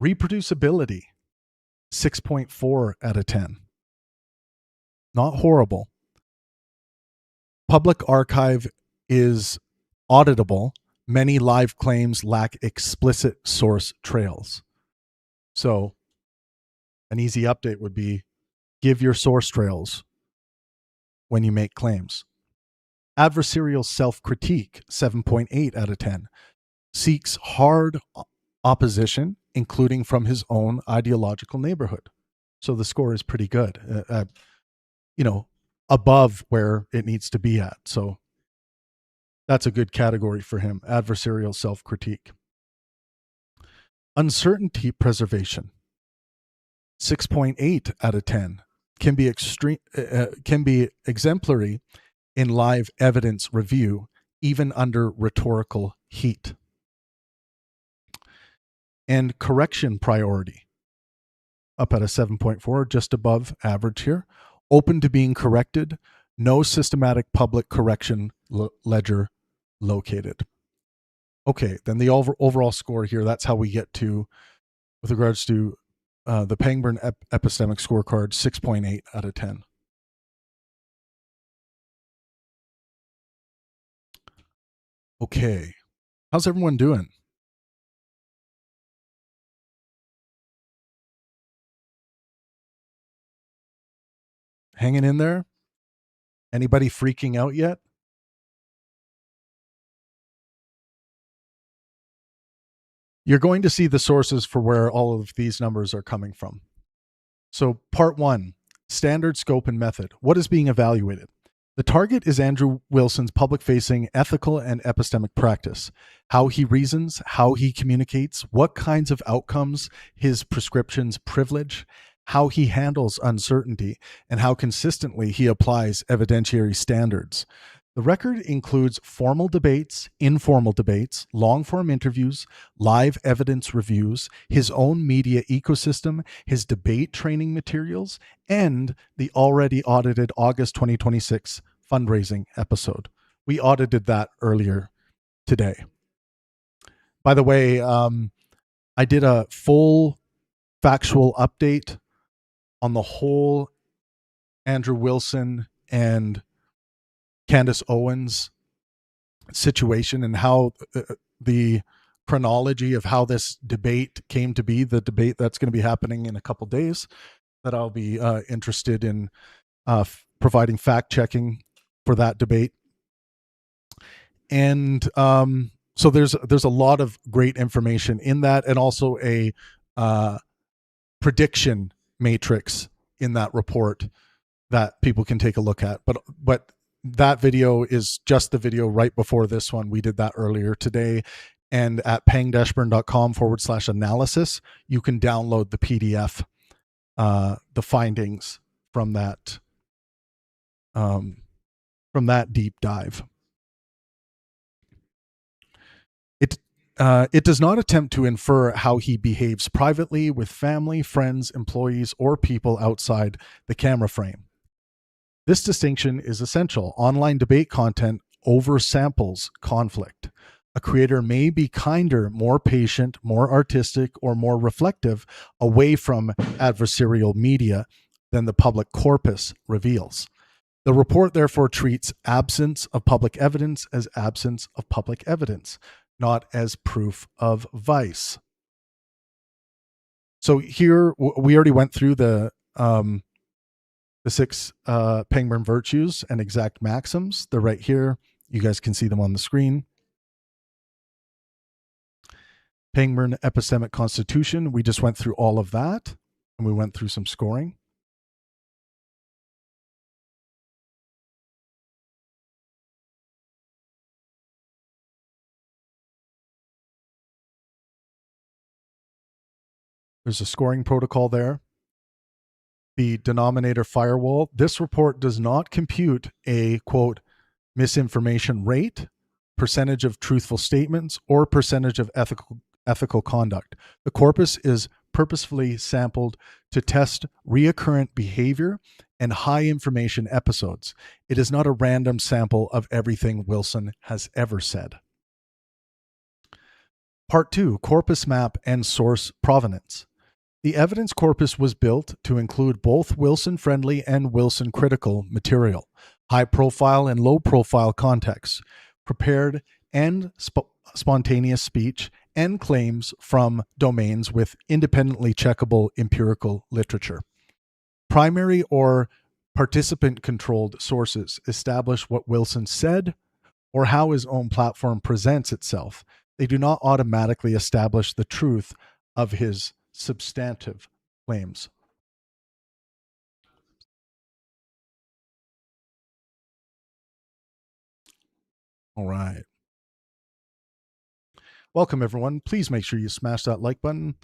Reproducibility, 6.4 out of 10. Not horrible. Public archive is auditable. Many live claims lack explicit source trails. So an easy update would be give your source trails when you make claims. Adversarial self-critique, 7.8 out of 10. Seeks hard opposition, including from his own ideological neighborhood. So the score is pretty good, above where it needs to be at. So that's a good category for him, adversarial self-critique. Uncertainty preservation, 6.8 out of 10. Can be exemplary in live evidence review, even under rhetorical heat. And correction priority, up at a 7.4, just above average here. Open to being corrected, no systematic public correction ledger located. Okay, then the overall score here, that's how we get to, with regards to the Pangburn epistemic scorecard, 6.8 out of 10. Okay, how's everyone doing? Hanging in there? Anybody freaking out yet? You're going to see the sources for where all of these numbers are coming from. So part 1, standard scope and method. What is being evaluated? The target is Andrew Wilson's public-facing ethical and epistemic practice, how he reasons, how he communicates, what kinds of outcomes his prescriptions privilege, how he handles uncertainty, and how consistently he applies evidentiary standards. The record includes formal debates, informal debates, long-form interviews, live evidence reviews, his own media ecosystem, his debate training materials, and the already audited August 2026 fundraising episode. We audited that earlier today. By the way, I did a full factual update on the whole Andrew Wilson and Candace Owens situation and how the chronology of how this debate came to be, the debate that's going to be happening in a couple days, that I'll be interested in providing fact checking for that debate. And so there's a lot of great information in that, and also a prediction matrix in that report that people can take a look at. But that video is just the video right before this one. We did that earlier today. And at paying-burn.com/analysis, you can download the PDF, the findings from that deep dive. It does not attempt to infer how he behaves privately with family, friends, employees, or people outside the camera frame. This distinction is essential. Online debate content oversamples conflict. A creator may be kinder, more patient, more artistic, or more reflective away from adversarial media than the public corpus reveals. The report therefore treats absence of public evidence as absence of public evidence, not as proof of vice. So here we already went through the 6 Pangburn virtues and exact maxims. They're right here. You guys can see them on the screen. Pangburn epistemic constitution. We just went through all of that, and we went through some scoring. There's a scoring protocol there. The denominator firewall. This report does not compute a, quote, misinformation rate, percentage of truthful statements, or percentage of ethical conduct. The corpus is purposefully sampled to test reoccurrent behavior and high information episodes. It is not a random sample of everything Wilson has ever said. Part 2, corpus map and source provenance. The evidence corpus was built to include both Wilson-friendly and Wilson-critical material, high-profile and low-profile contexts, prepared and spontaneous speech, and claims from domains with independently checkable empirical literature. Primary or participant-controlled sources establish what Wilson said or how his own platform presents itself. They do not automatically establish the truth of his substantive claims. All right. Welcome, everyone. Please make sure you smash that like button.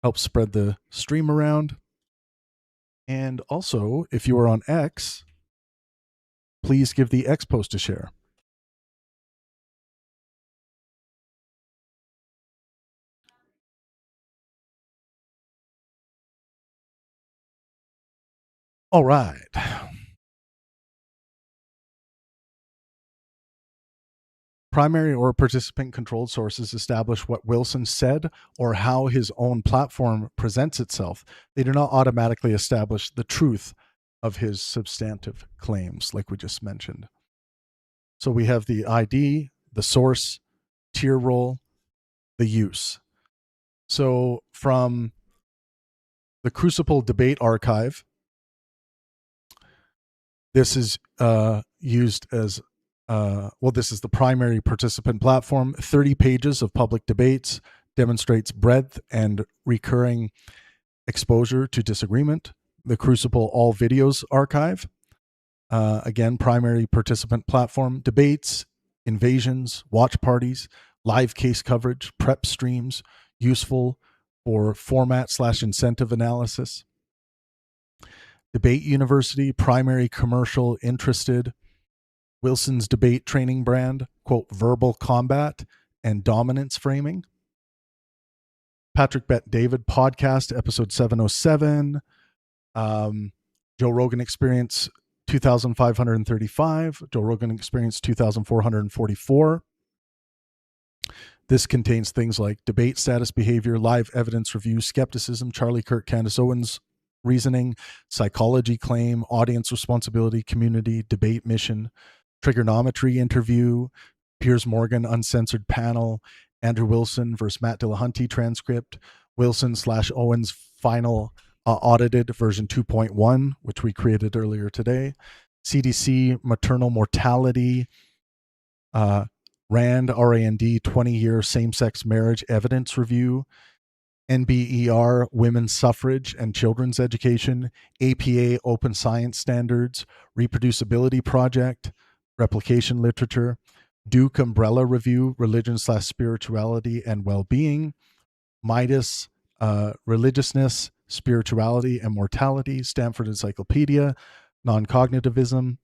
Help spread the stream around. And also, if you are on X, please give the X post a share. All right. Primary or participant-controlled sources establish what Wilson said or how his own platform presents itself. They do not automatically establish the truth of his substantive claims, like we just mentioned. So we have the ID, the source, tier role, the use. So from the Crucible Debate Archive, this is used as this is the primary participant platform. 30 pages of public debates, demonstrates breadth and recurring exposure to disagreement. The Crucible All Videos Archive, again, primary participant platform. Debates, invasions, watch parties, live case coverage, prep streams, useful for format/incentive analysis. Debate University, primary commercial interested. Wilson's debate training brand, quote, verbal combat and dominance framing. Patrick Bet David podcast, episode 707. Joe Rogan Experience 2,535. Joe Rogan Experience 2,444. This contains things like debate status behavior, live evidence review, skepticism, Charlie Kirk, Candace Owens reasoning, psychology claim, audience responsibility, community, debate mission, trigonometry interview, Piers Morgan uncensored panel, Andrew Wilson versus Matt Dillahunty transcript, Wilson/Owens final audited version 2.1, which we created earlier today, CDC maternal mortality, RAND 20-year same-sex marriage evidence review, NBER, women's suffrage and children's education, APA, open science standards, reproducibility project, replication literature, Duke umbrella review, religion/spirituality and well-being, Midas, religiousness, spirituality and mortality, Stanford Encyclopedia, non-cognitivism,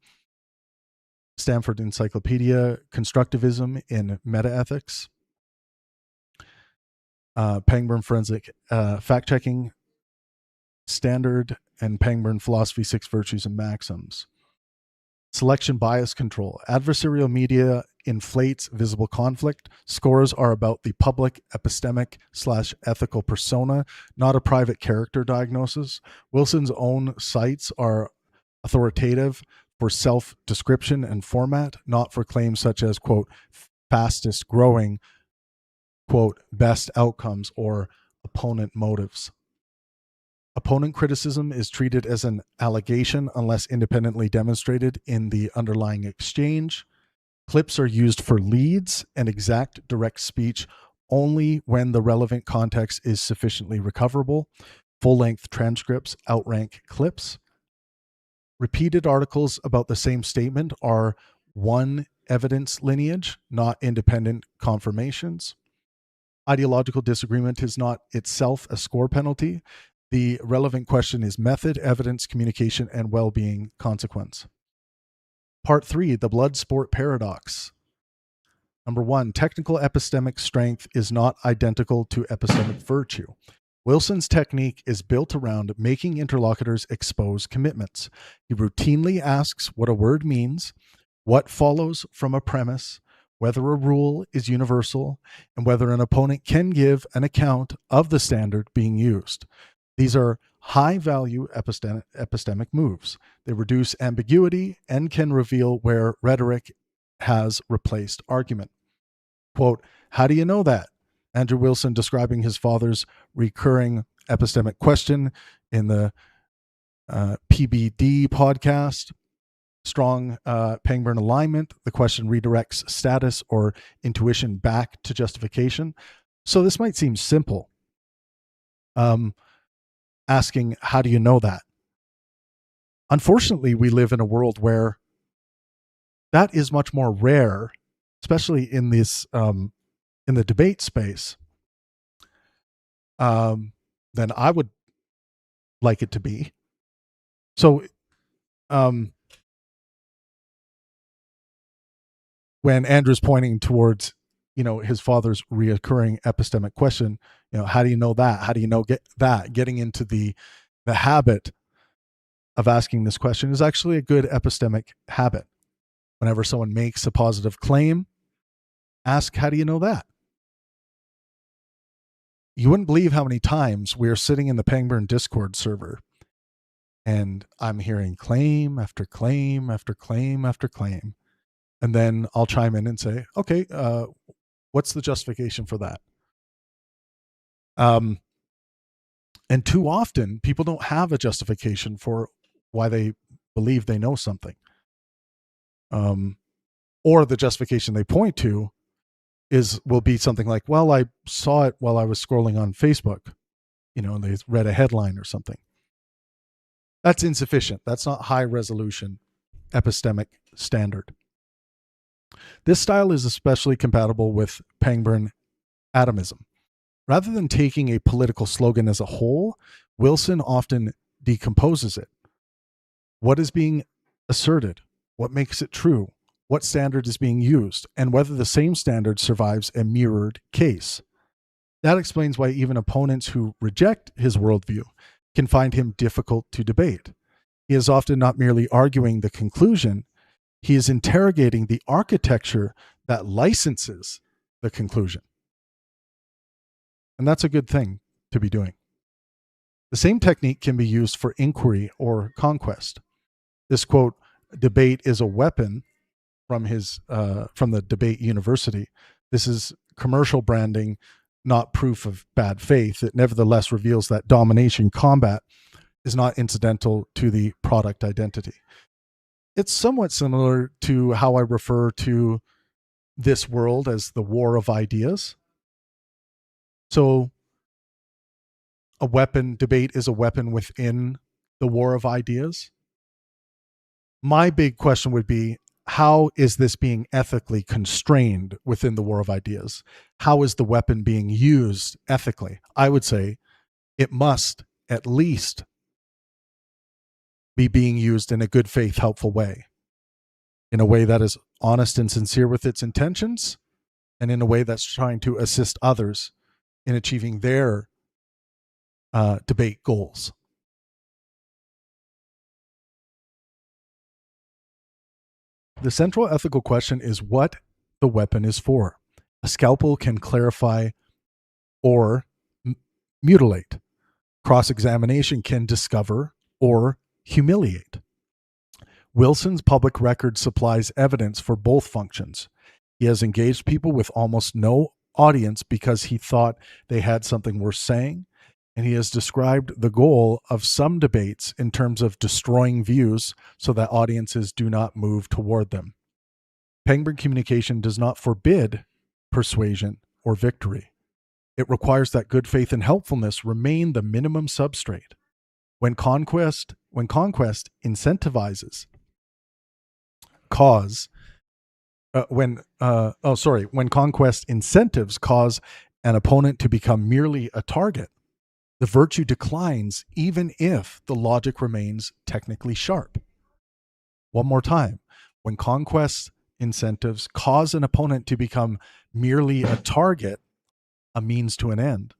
Stanford Encyclopedia, constructivism in metaethics, Pangburn Forensic Fact-Checking Standard, and Pangburn Philosophy, Six Virtues and Maxims. Selection bias control. Adversarial media inflates visible conflict. Scores are about the public epistemic/ethical persona, not a private character diagnosis. Wilson's own sites are authoritative for self-description and format, not for claims such as, quote, fastest growing, quote, best outcomes, or opponent motives. Opponent criticism is treated as an allegation unless independently demonstrated in the underlying exchange. Clips are used for leads and exact direct speech only when the relevant context is sufficiently recoverable. Full-length transcripts outrank clips. Repeated articles about the same statement are one evidence lineage, not independent confirmations. Ideological disagreement is not itself a score penalty. The relevant question is method, evidence, communication, and well-being consequence. Part 3, the blood sport paradox. Number 1, technical epistemic strength is not identical to epistemic virtue. Wilson's technique is built around making interlocutors expose commitments. He routinely asks what a word means, what follows from a premise, whether a rule is universal, and whether an opponent can give an account of the standard being used. These are high-value epistemic moves. They reduce ambiguity and can reveal where rhetoric has replaced argument. Quote, how do you know that? Andrew Wilson describing his father's recurring epistemic question in the PBD podcast. Strong Pangburn alignment. The question redirects status or intuition back to justification. So this might seem simple. Asking, how do you know that? Unfortunately, we live in a world where that is much more rare, especially in this in the debate space, than I would like it to be. So when Andrew's pointing towards, his father's reoccurring epistemic question, how do you know that? How do you know getting into the habit of asking this question is actually a good epistemic habit. Whenever someone makes a positive claim, ask, how do you know that? You wouldn't believe how many times we're sitting in the Pangburn Discord server and I'm hearing claim after claim after claim after claim. And then I'll chime in and say, okay, what's the justification for that? And too often, people don't have a justification for why they believe they know something. Or the justification they point to will be something like, well, I saw it while I was scrolling on Facebook, and they read a headline or something. That's insufficient. That's not high resolution epistemic standard. This style is especially compatible with Pangburn atomism. Rather than taking a political slogan as a whole, Wilson often decomposes it. What is being asserted? What makes it true? What standard is being used? And whether the same standard survives a mirrored case. That explains why even opponents who reject his worldview can find him difficult to debate. He is often not merely arguing the conclusion, he is interrogating the architecture that licenses the conclusion. And that's a good thing to be doing. The same technique can be used for inquiry or conquest. This quote, debate is a weapon, from the Debate University. This is commercial branding, not proof of bad faith. It nevertheless reveals that domination combat is not incidental to the product identity. It's somewhat similar to how I refer to this world as the war of ideas. So a weapon, debate is a weapon within the war of ideas. My big question would be, how is this being ethically constrained within the war of ideas? How is the weapon being used ethically? I would say it must at least be being used in a good faith, helpful way, in a way that is honest and sincere with its intentions, and in a way that's trying to assist others in achieving their debate goals. The central ethical question is what the weapon is for. A scalpel can clarify or mutilate. Cross-examination can discover or humiliate. Wilson's public record supplies evidence for both functions. He has engaged people with almost no audience because he thought they had something worth saying, and he has described the goal of some debates in terms of destroying views so that audiences do not move toward them. Pangburn communication does not forbid persuasion or victory. It requires that good faith and helpfulness remain the minimum substrate. When conquest incentivizes when conquest incentives cause an opponent to become merely a target, the virtue declines even if the logic remains technically sharp. One more time. When conquest incentives cause an opponent to become merely a target, a means to an end,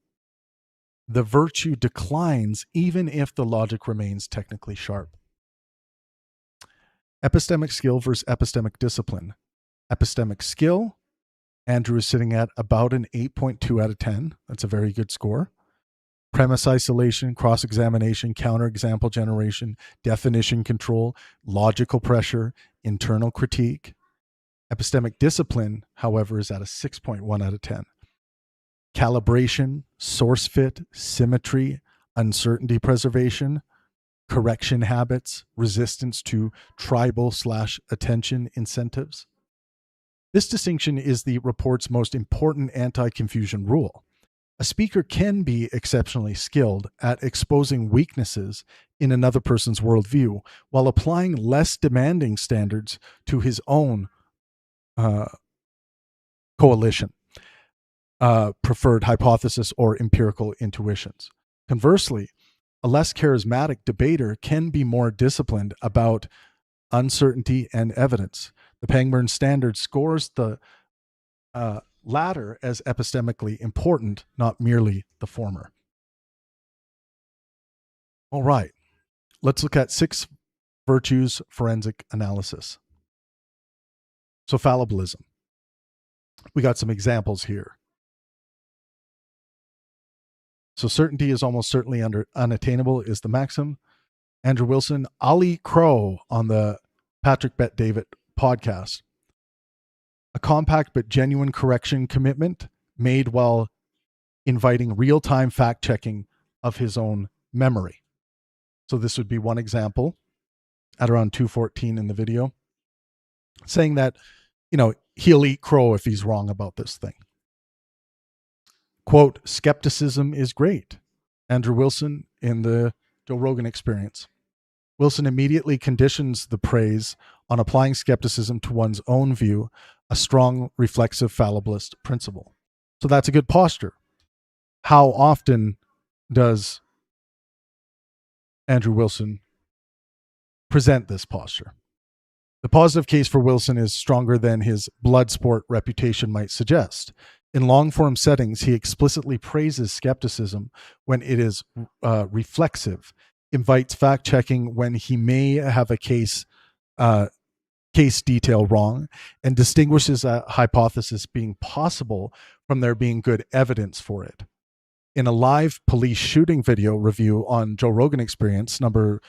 the virtue declines even if the logic remains technically sharp. Epistemic skill versus epistemic discipline. Epistemic skill, Andrew is sitting at about an 8.2 out of 10. That's a very good score. Premise isolation, cross-examination, counter-example generation, definition control, logical pressure, internal critique. Epistemic discipline, however, is at a 6.1 out of 10. Calibration, source fit, symmetry, uncertainty preservation, correction habits, resistance to tribal/attention incentives. This distinction is the report's most important anti-confusion rule. A speaker can be exceptionally skilled at exposing weaknesses in another person's worldview while applying less demanding standards to his own coalition, preferred hypothesis, or empirical intuitions. Conversely, a less charismatic debater can be more disciplined about uncertainty and evidence. The Pangburn standard scores the latter as epistemically important, not merely the former. All right, let's look at 6 virtues forensic analysis. So fallibilism. We got some examples here. So certainty is almost certainly unattainable is the maxim. Andrew Wilson, Ali Crow on the Patrick Bet-David podcast. A compact but genuine correction commitment made while inviting real-time fact-checking of his own memory. So this would be one example at around 2:14 in the video, saying that, he'll eat crow if he's wrong about this thing. Quote, skepticism is great. Andrew Wilson in the Joe Rogan Experience. Wilson immediately conditions the praise on applying skepticism to one's own view, a strong reflexive fallibilist principle. So that's a good posture. How often does Andrew Wilson present this posture? The positive case for Wilson is stronger than his blood sport reputation might suggest. In long-form settings, he explicitly praises skepticism when it is reflexive, invites fact-checking when he may have a case detail wrong, and distinguishes a hypothesis being possible from there being good evidence for it. In a live police shooting video review on Joe Rogan Experience, number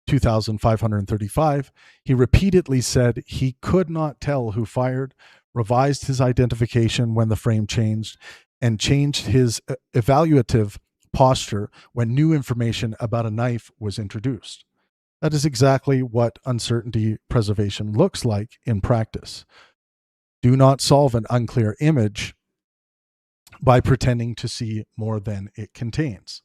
2535, he repeatedly said he could not tell who fired, revised his identification when the frame changed, and changed his evaluative posture when new information about a knife was introduced. That is exactly what uncertainty preservation looks like in practice. Do not solve an unclear image by pretending to see more than it contains.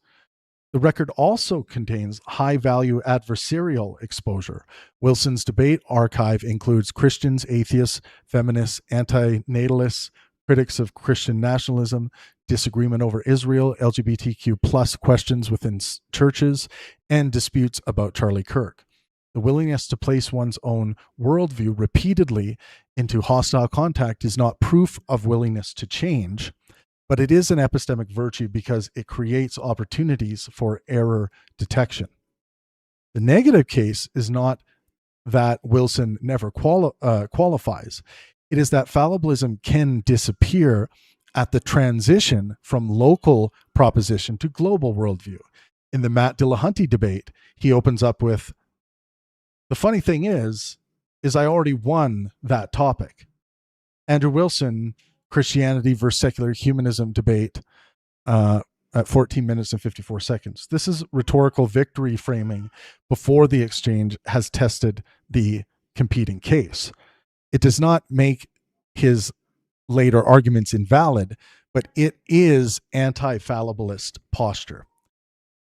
The record also contains high-value adversarial exposure. Wilson's debate archive includes Christians, atheists, feminists, anti-natalists, critics of Christian nationalism, disagreement over Israel, LGBTQ plus questions within churches, and disputes about Charlie Kirk. The willingness to place one's own worldview repeatedly into hostile contact is not proof of willingness to change, but it is an epistemic virtue because it creates opportunities for error detection. The negative case is not that Wilson never qualifies. It is that fallibilism can disappear at the transition from local proposition to global worldview. In the Matt Dillahunty debate, he opens up with, the funny thing is I already won that topic. Andrew Wilson, Christianity versus secular humanism debate at 14 minutes and 54 seconds. This is rhetorical victory framing before the exchange has tested the competing case. It does not make his later arguments invalid, but it is anti-fallibilist posture.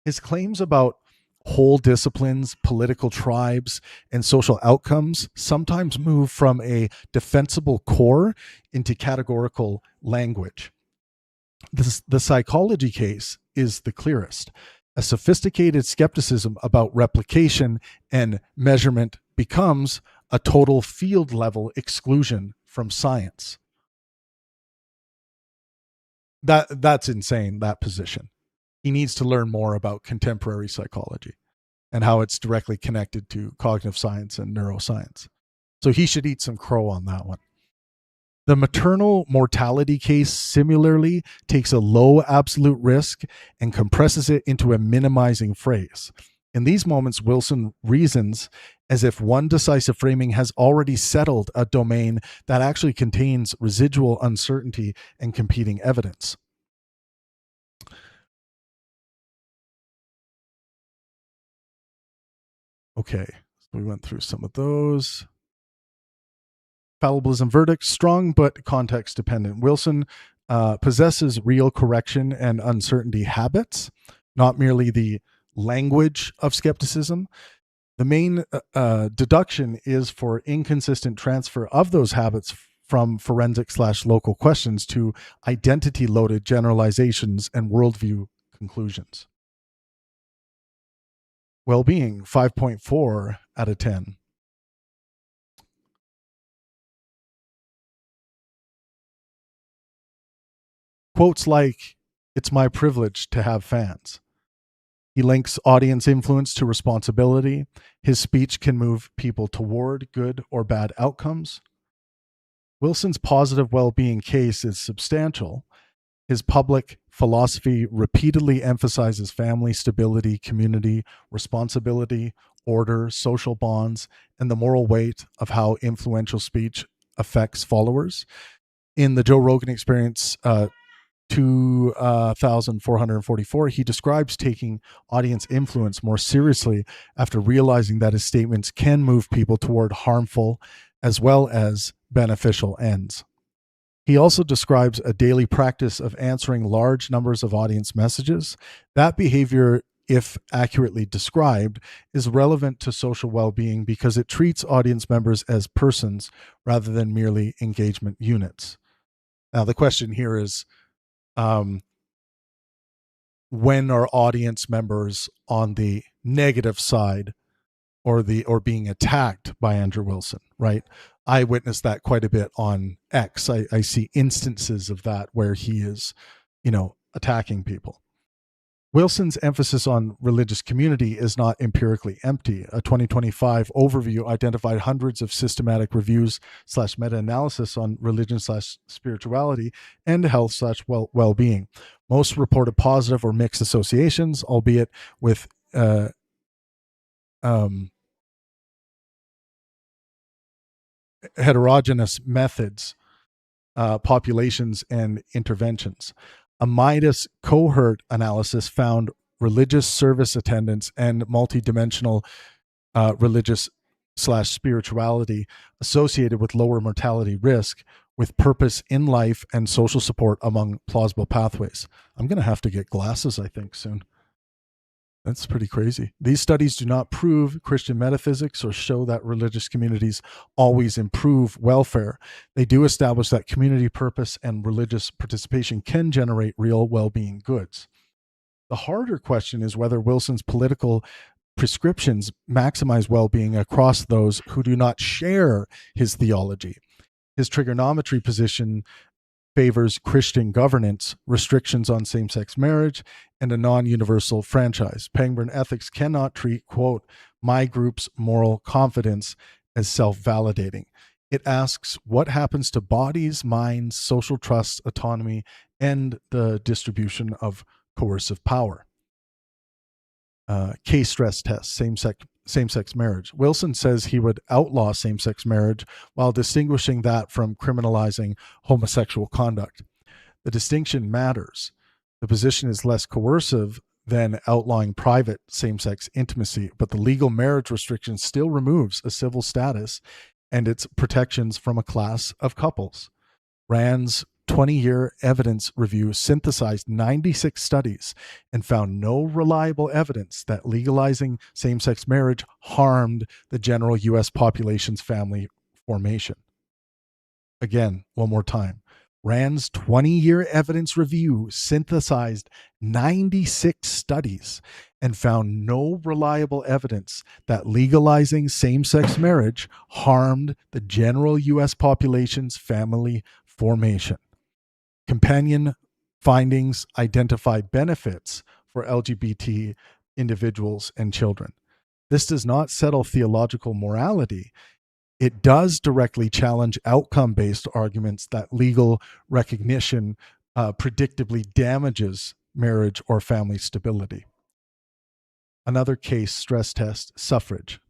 His claims about whole disciplines, political tribes, and social outcomes sometimes move from a defensible core into categorical language. The psychology case is the clearest. A sophisticated skepticism about replication and measurement becomes a total field level exclusion from science. That's insane, that position. He needs to learn more about contemporary psychology and how it's directly connected to cognitive science and neuroscience. So he should eat some crow on that one. The maternal mortality case similarly takes a low absolute risk and compresses it into a minimizing phrase. In these moments, Wilson reasons as if one decisive framing has already settled a domain that actually contains residual uncertainty and competing evidence. Okay, so we went through some of those. Fallibilism verdict, strong but context dependent. Wilson possesses real correction and uncertainty habits, not merely the language of skepticism. The main deduction is for inconsistent transfer of those habits from forensic/local questions to identity-loaded generalizations and worldview conclusions. Well-being, 5.4 out of 10. Quotes like, "It's my privilege to have fans." He links audience influence to responsibility. His speech can move people toward good or bad outcomes. Wilson's positive well-being case is substantial. His public philosophy repeatedly emphasizes family, stability, community, responsibility, order, social bonds, and the moral weight of how influential speech affects followers. In the Joe Rogan Experience 2444, he describes taking audience influence more seriously after realizing that his statements can move people toward harmful as well as beneficial ends. He also describes a daily practice of answering large numbers of audience messages. That behavior, if accurately described, is relevant to social well-being because it treats audience members as persons rather than merely engagement units. Now, the question here is, when are audience members on the negative side or being attacked by Andrew Wilson, right? I witnessed that quite a bit on X. I see instances of that where he is, attacking people. Wilson's emphasis on religious community is not empirically empty. A 2025 overview identified hundreds of systematic reviews / meta-analysis on religion / spirituality and health / well-being. Most reported positive or mixed associations, albeit with heterogeneous methods, populations, and interventions. A Midas cohort analysis found religious service attendance and multidimensional religious / spirituality associated with lower mortality risk, with purpose in life and social support among plausible pathways. I'm going to have to get glasses, I think, soon. That's pretty crazy. These studies do not prove Christian metaphysics or show that religious communities always improve welfare. They do establish that community purpose and religious participation can generate real well-being goods. The harder question is whether Wilson's political prescriptions maximize well-being across those who do not share his theology. His trigonometry position favors Christian governance, restrictions on same-sex marriage, and a non-universal franchise. Pangburn ethics cannot treat, quote, my group's moral confidence as self-validating. It asks what happens to bodies, minds, social trust, autonomy, and the distribution of coercive power. Case stress test, same-sex marriage. Wilson says he would outlaw same-sex marriage while distinguishing that from criminalizing homosexual conduct. The distinction matters. The position is less coercive than outlawing private same-sex intimacy, but the legal marriage restriction still removes a civil status and its protections from a class of couples. Rand's 20-year evidence review synthesized 96 studies and found no reliable evidence that legalizing same-sex marriage harmed the general U.S. population's family formation. Again, one more time. Rand's 20-year evidence review synthesized 96 studies and found no reliable evidence that legalizing same-sex marriage harmed the general U.S. population's family formation. Companion findings identify benefits for LGBT individuals and children. This does not settle theological morality. It does directly challenge outcome-based arguments that legal recognition predictably damages marriage or family stability. Another case stress test, suffrage.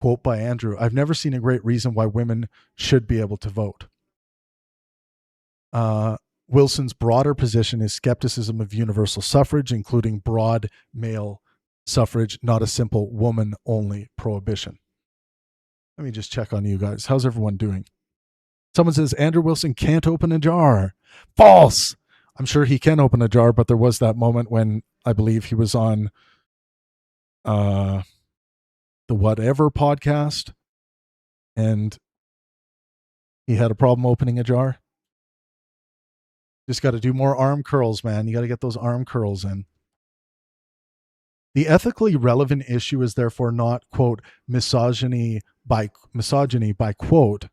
Quote by Andrew, I've never seen a great reason why women should be able to vote. Wilson's broader position is skepticism of universal suffrage, including broad male suffrage, not a simple woman-only prohibition. Let me just check on you guys. How's everyone doing? Someone says Andrew Wilson can't open a jar. False! I'm sure he can open a jar, but there was that moment when I believe he was on the Whatever podcast, and he had a problem opening a jar. Just got to do more arm curls, man. You got to get those arm curls in. The ethically relevant issue is therefore not, quote, misogyny by quote.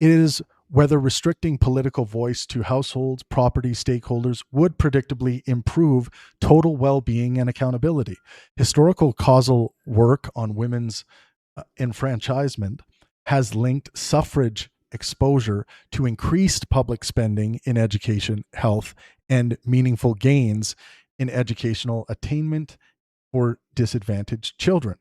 It is whether restricting political voice to households, property, stakeholders would predictably improve total well-being and accountability. Historical causal work on women's enfranchisement has linked suffrage exposure to increased public spending in education, health, and meaningful gains in educational attainment for disadvantaged children.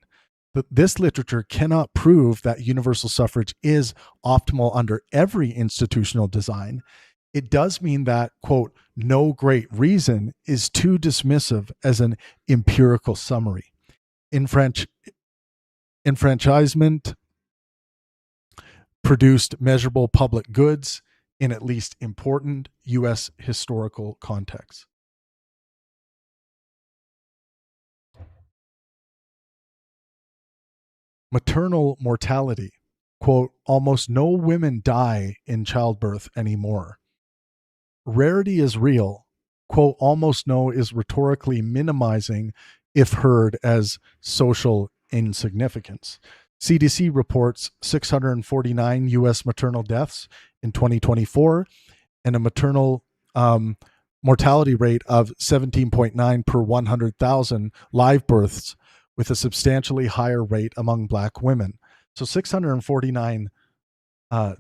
But this literature cannot prove that universal suffrage is optimal under every institutional design. It does mean that, quote, no great reason is too dismissive as an empirical summary. Enfranchisement produced measurable public goods in at least important U.S. historical contexts. Maternal mortality, quote, almost no women die in childbirth anymore. Rarity is real, quote, almost no is rhetorically minimizing if heard as social insignificance. CDC reports 649 U.S. maternal deaths in 2024 and a maternal mortality rate of 17.9 per 100,000 live births, with a substantially higher rate among Black women. So 649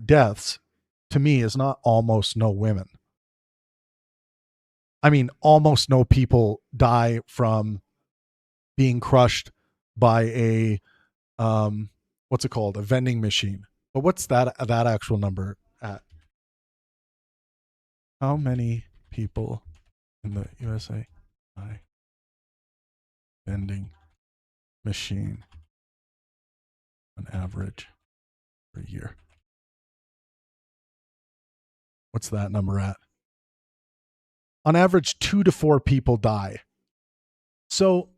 deaths, to me, is not almost no women. I mean, almost no people die from being crushed by a what's it called? A vending machine. But what's that actual number at? How many people in the USA die vending machine on average per year? What's that number at? On average, 2 to 4 people die. So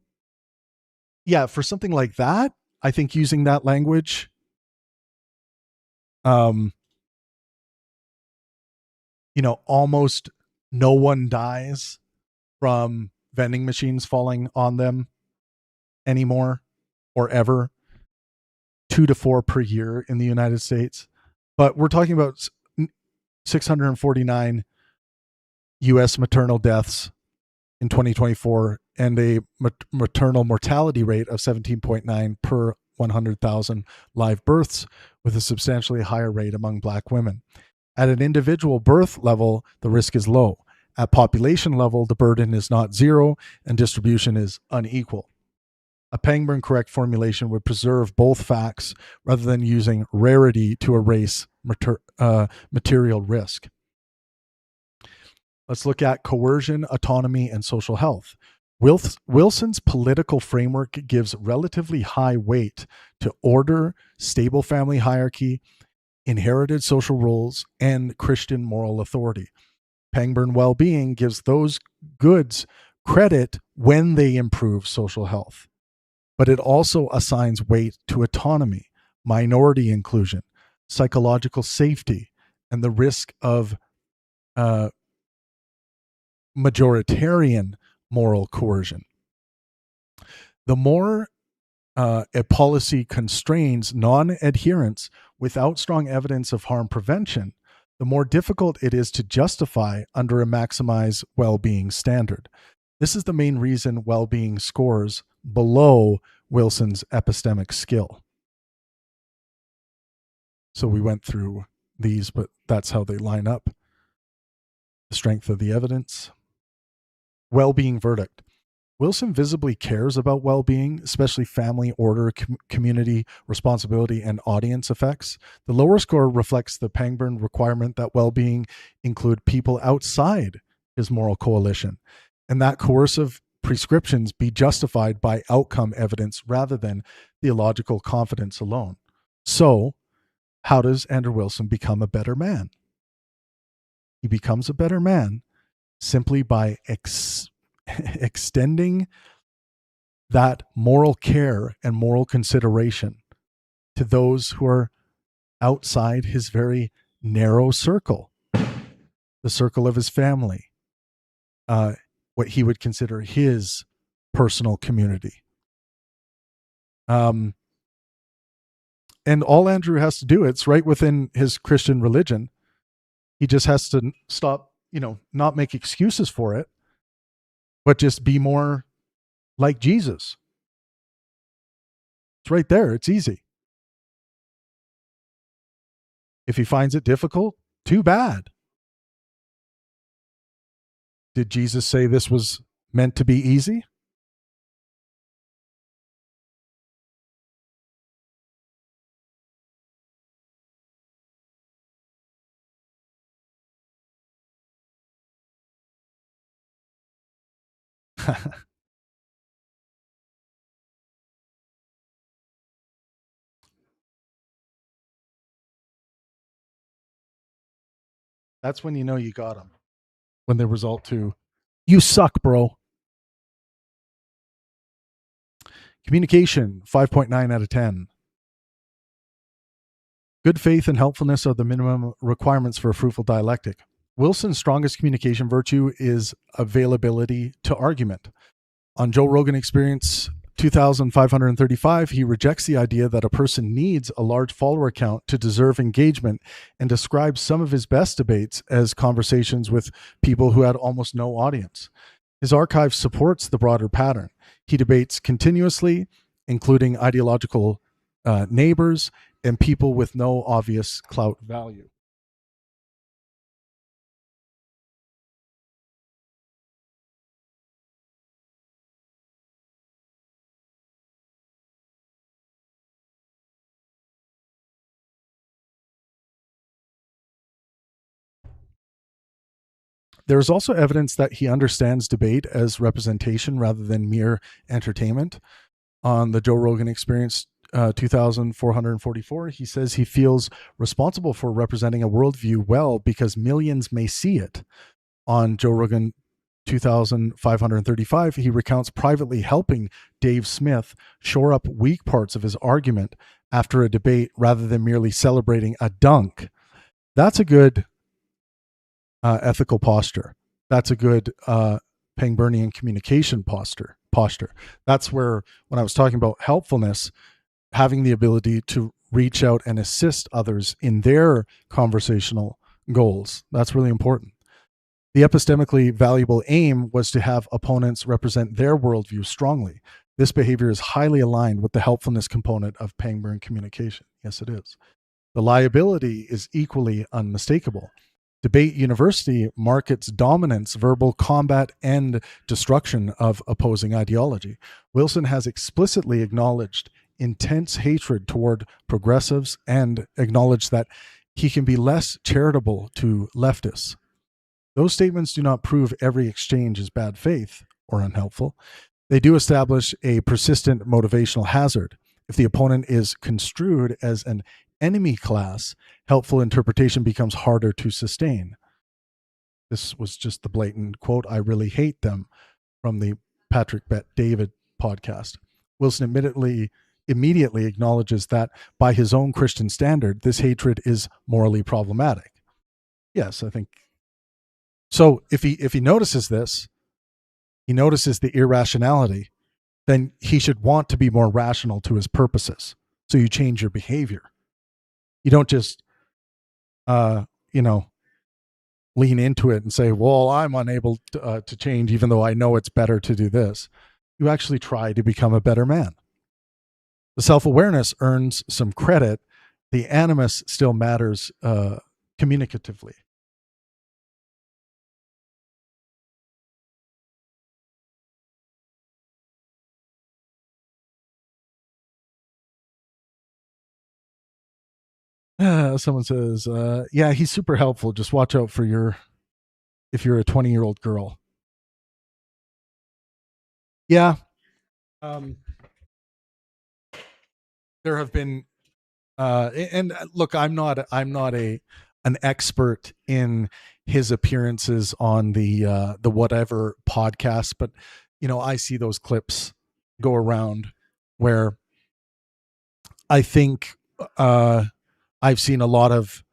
Yeah, for something like that, I think using that language, um, almost no one dies from vending machines falling on them anymore or ever. 2 to 4 per year in the United States. But we're talking about 649 US maternal deaths in 2024 and a maternal mortality rate of 17.9 per 100,000 live births, with a substantially higher rate among Black women. At an individual birth level, the risk is low. At population level, the burden is not zero and distribution is unequal. A Pangburn correct formulation would preserve both facts rather than using rarity to erase material risk. Let's look at coercion, autonomy, and social health. Wilson's political framework gives relatively high weight to order, stable family hierarchy, inherited social roles, and Christian moral authority. Pangburn well-being gives those goods credit when they improve social health, but it also assigns weight to autonomy, minority inclusion, psychological safety, and the risk of majoritarian moral coercion. The more a policy constrains non-adherence without strong evidence of harm prevention, the more difficult it is to justify under a maximize well-being standard. This is the main reason well-being scores below Wilson's epistemic skill. So we went through these, but that's how they line up. The strength of the evidence. Well-being verdict. Wilson visibly cares about well-being, especially family, order, community, responsibility, and audience effects. The lower score reflects the Pangburn requirement that well-being include people outside his moral coalition, and that coercive prescriptions be justified by outcome evidence rather than theological confidence alone. So, how does Andrew Wilson become a better man? He becomes a better man simply by extending that moral care and moral consideration to those who are outside his very narrow circle, the circle of his family, what he would consider his personal community. And all Andrew has to do, it's right within his Christian religion. He just has to stop, not make excuses for it, but just be more like Jesus. It's right there. It's easy. If he finds it difficult, too bad. Did Jesus say this was meant to be easy? That's when you know you got them. When they result to, you suck, bro. Communication, 5.9 out of 10. Good faith and helpfulness are the minimum requirements for a fruitful dialectic. Wilson's strongest communication virtue is availability to argument. On Joe Rogan Experience 2535, he rejects the idea that a person needs a large follower count to deserve engagement and describes some of his best debates as conversations with people who had almost no audience. His archive supports the broader pattern. He debates continuously, including ideological neighbors and people with no obvious clout value. There's also evidence that he understands debate as representation rather than mere entertainment. On the Joe Rogan Experience 2444, he says he feels responsible for representing a worldview well because millions may see it. On Joe Rogan 2535, he recounts privately helping Dave Smith shore up weak parts of his argument after a debate rather than merely celebrating a dunk. That's a good ethical posture. That's a good Pangburnian communication posture. That's where, when I was talking about helpfulness, having the ability to reach out and assist others in their conversational goals, that's really important. The epistemically valuable aim was to have opponents represent their worldview strongly. This behavior is highly aligned with the helpfulness component of Pangburn communication. Yes, it is. The liability is equally unmistakable. Debate University markets dominance, verbal combat, and destruction of opposing ideology. Wilson has explicitly acknowledged intense hatred toward progressives and acknowledged that he can be less charitable to leftists. Those statements do not prove every exchange is bad faith or unhelpful. They do establish a persistent motivational hazard. If the opponent is construed as an enemy class, helpful interpretation becomes harder to sustain. This was just the blatant quote, "I really hate them," from the Patrick Bet-David podcast. Wilson immediately acknowledges that by his own Christian standard, this hatred is morally problematic. Yes, I think so. If he notices this, he notices the irrationality, then he should want to be more rational to his purposes. So you change your behavior. You don't just, lean into it and say, well, I'm unable to change, even though I know it's better to do this. You actually try to become a better man. The self-awareness earns some credit. The animus still matters communicatively. Someone says, yeah, he's super helpful. Just watch out for if you're a 20-year-old girl. Yeah. There have been, and look, I'm not an expert in his appearances on the whatever podcast, but I see those clips go around where I think I've seen a lot of,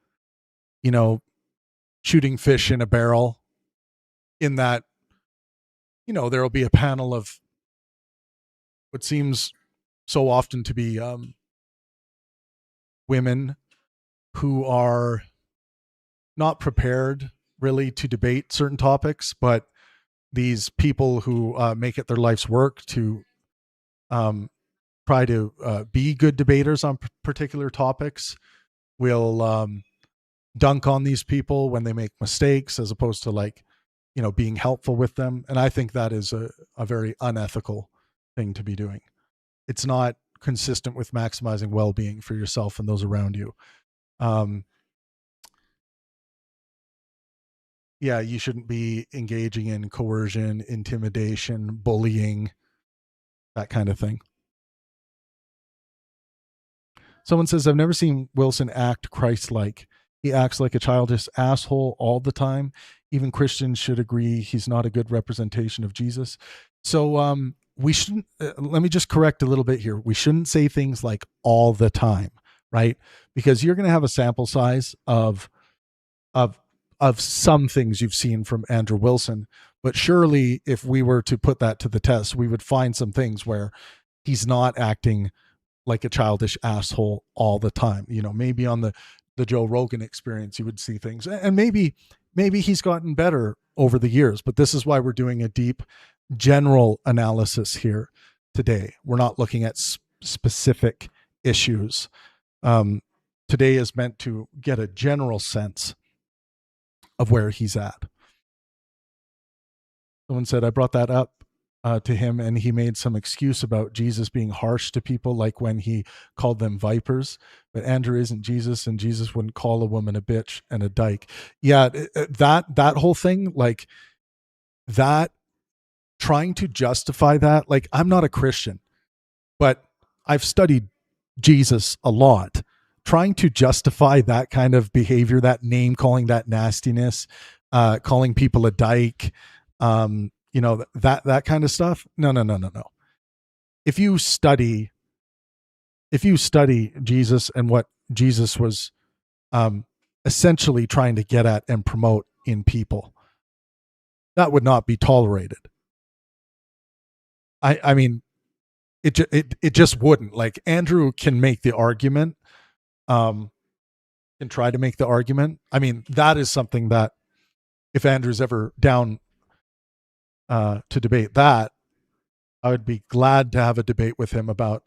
shooting fish in a barrel, in that, there'll be a panel of what seems so often to be women who are not prepared really to debate certain topics, but these people who make it their life's work to try to be good debaters on particular topics will dunk on these people when they make mistakes, as opposed to being helpful with them. And I think that is a very unethical thing to be doing. It's not consistent with maximizing well-being for yourself and those around you. Yeah, you shouldn't be engaging in coercion, intimidation, bullying, that kind of thing. Someone says, I've never seen Wilson act Christ-like. He acts like a childish asshole all the time. Even Christians should agree he's not a good representation of Jesus. So we shouldn't, let me just correct a little bit here. We shouldn't say things like all the time, right? Because you're going to have a sample size of some things you've seen from Andrew Wilson. But surely if we were to put that to the test, we would find some things where he's not acting like a childish asshole all the time. Maybe on the Joe Rogan Experience, you would see things, and maybe he's gotten better over the years, but this is why we're doing a deep general analysis here today. We're not looking at specific issues. Today is meant to get a general sense of where he's at. Someone said, I brought that up to him, and he made some excuse about Jesus being harsh to people, like when he called them vipers. But Andrew isn't Jesus, and Jesus wouldn't call a woman a bitch and a dyke. Yeah, that whole thing, like that, trying to justify that, like, I'm not a Christian, but I've studied Jesus a lot. Trying to justify that kind of behavior, that name calling, that nastiness, calling people a dyke, that kind of stuff. No. If you study Jesus and what Jesus was essentially trying to get at and promote in people, that would not be tolerated. I mean, it just wouldn't. Like, Andrew can make the argument, can try to make the argument. I mean, that is something that if Andrew's ever down to debate that, I would be glad to have a debate with him about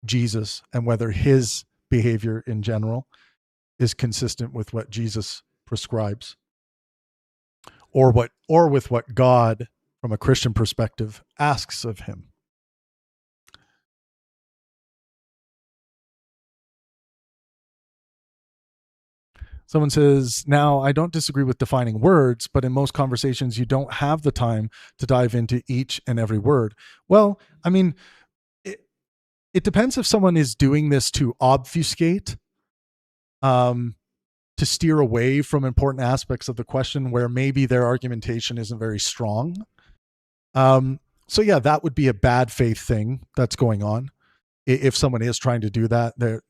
Jesus and whether his behavior in general is consistent with what Jesus prescribes, or with what God, from a Christian perspective, asks of him. Someone says, now, I don't disagree with defining words, but in most conversations, you don't have the time to dive into each and every word. Well, I mean, it depends if someone is doing this to obfuscate, to steer away from important aspects of the question where maybe their argumentation isn't very strong. So yeah, that would be a bad faith thing that's going on. If someone is trying to do that, that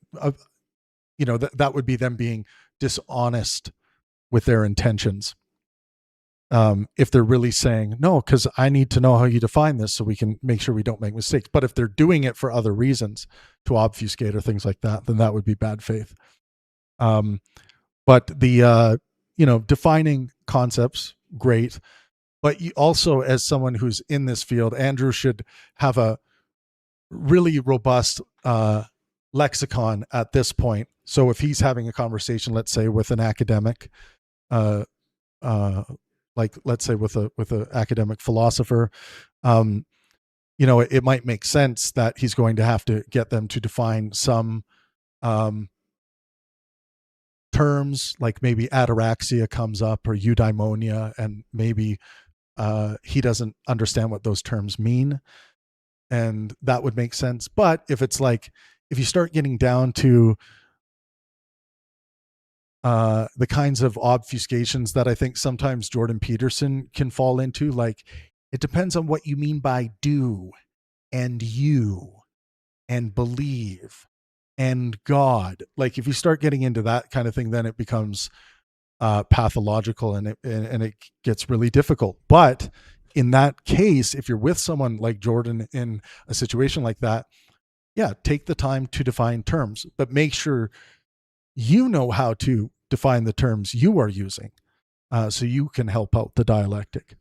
would be them being dishonest with their intentions. If they're really saying, no, because I need to know how you define this so we can make sure we don't make mistakes. But if they're doing it for other reasons, to obfuscate or things like that, then that would be bad faith. But the, defining concepts, great. But you also, as someone who's in this field, Andrew should have a really robust lexicon at this point. So if he's having a conversation, let's say with an academic, like let's say with a academic philosopher, it might make sense that he's going to have to get them to define some terms, like maybe ataraxia comes up, or eudaimonia, and maybe he doesn't understand what those terms mean, and that would make sense. But if it's like, if you start getting down to the kinds of obfuscations that I think sometimes Jordan Peterson can fall into, like, it depends on what you mean by do and you and believe and God. Like, if you start getting into that kind of thing, then it becomes pathological, and it gets really difficult. But in that case, if you're with someone like Jordan in a situation like that, yeah, take the time to define terms, but make sure you know how to define the terms you are using, so you can help out the dialectic.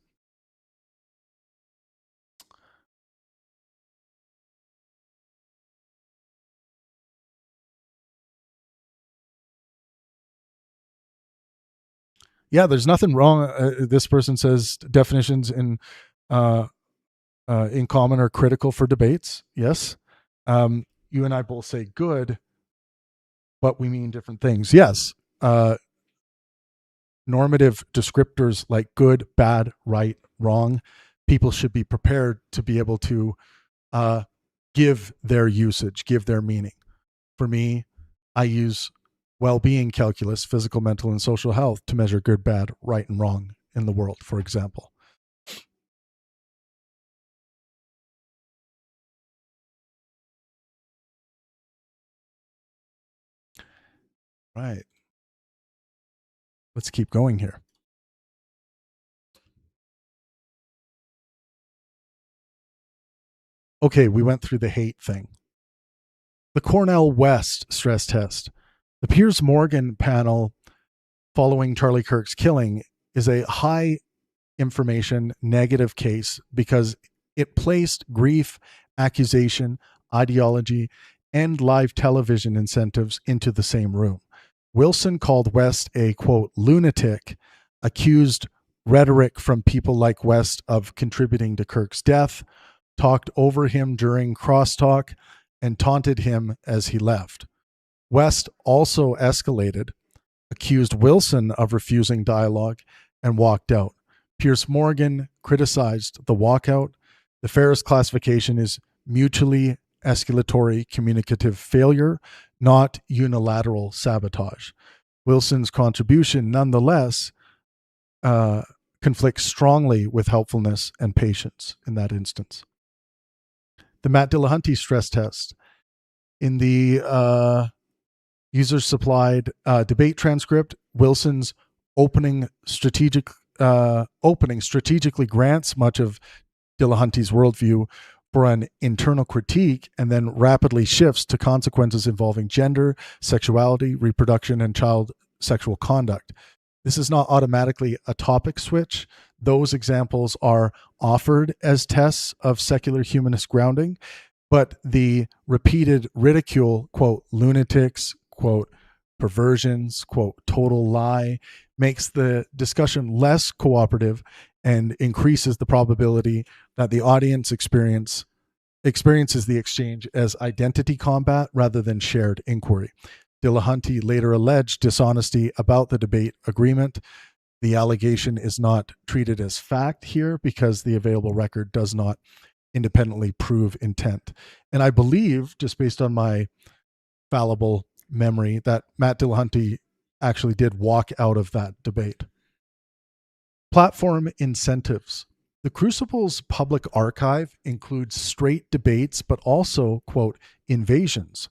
Yeah, there's nothing wrong. This person says definitions in common are critical for debates. Yes. You and I both say good, but we mean different things. Yes. Normative descriptors like good, bad, right, wrong, people should be prepared to be able to give their usage, give their meaning. For me, I use well-being calculus, physical, mental, and social health to measure good, bad, right, and wrong in the world, for example. Right. Let's keep going here. Okay, we went through the hate thing. The Cornell West stress test. The Piers Morgan panel following Charlie Kirk's killing is a high information negative case because it placed grief, accusation, ideology, and live television incentives into the same room. Wilson called West a, quote, lunatic, accused rhetoric from people like West of contributing to Kirk's death, talked over him during crosstalk, and taunted him as he left. West also escalated, accused Wilson of refusing dialogue, and walked out. Piers Morgan criticized the walkout. The Ferris classification is mutually escalatory communicative failure, not unilateral sabotage. Wilson's contribution, nonetheless, conflicts strongly with helpfulness and patience in that instance. The Matt Dillahunty stress test. In the user-supplied debate transcript, Wilson's opening strategically grants much of Dillahunty's worldview for an internal critique and then rapidly shifts to consequences involving gender, sexuality, reproduction, and child sexual conduct. This is not automatically a topic switch. Those examples are offered as tests of secular humanist grounding, but the repeated ridicule, quote, lunatics, quote, perversions, quote, total lie, makes the discussion less cooperative and increases the probability that the audience experiences the exchange as identity combat rather than shared inquiry. Dillahunty later alleged dishonesty about the debate agreement. The allegation is not treated as fact here because the available record does not independently prove intent. And I believe, just based on my fallible memory, that Matt Dillahunty actually did walk out of that debate. Platform incentives. The Crucible's public archive includes straight debates, but also, quote, invasions,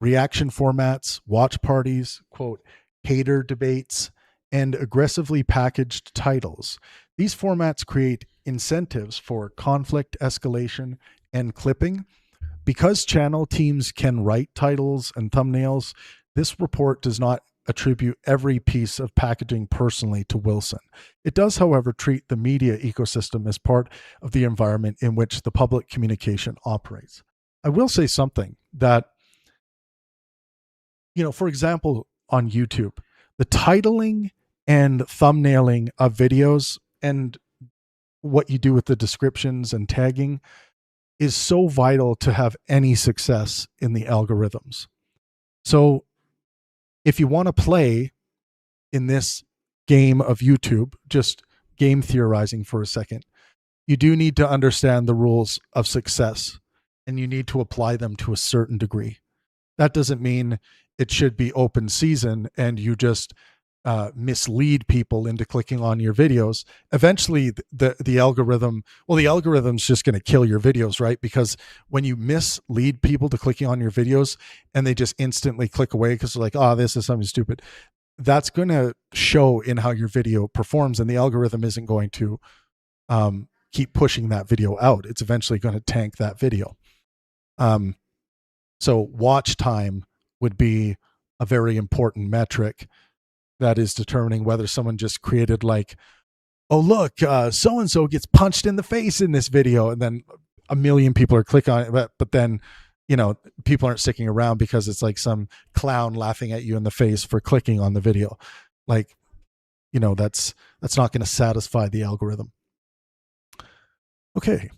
reaction formats, watch parties, quote, hater debates, and aggressively packaged titles. These formats create incentives for conflict escalation and clipping. Because channel teams can write titles and thumbnails, this report does not attribute every piece of packaging personally to Wilson. It does, however, treat the media ecosystem as part of the environment in which the public communication operates. I will say something that, for example, on YouTube, the titling and thumbnailing of videos and what you do with the descriptions and tagging is so vital to have any success in the algorithms. So if you want to play in this game of YouTube, just game theorizing for a second, you do need to understand the rules of success and you need to apply them to a certain degree. That doesn't mean it should be open season and you just mislead people into clicking on your videos. Eventually the algorithm's just going to kill your videos, right? Because when you mislead people to clicking on your videos and they just instantly click away because they're like, oh, this is something stupid, that's going to show in how your video performs, and the algorithm isn't going to keep pushing that video out. It's eventually going to tank that video. So watch time would be a very important metric that is determining whether someone just created like, oh, look, so-and-so gets punched in the face in this video. And then a million people are clicking on it. But then, people aren't sticking around because it's like some clown laughing at you in the face for clicking on the video. Like, that's not going to satisfy the algorithm. Okay.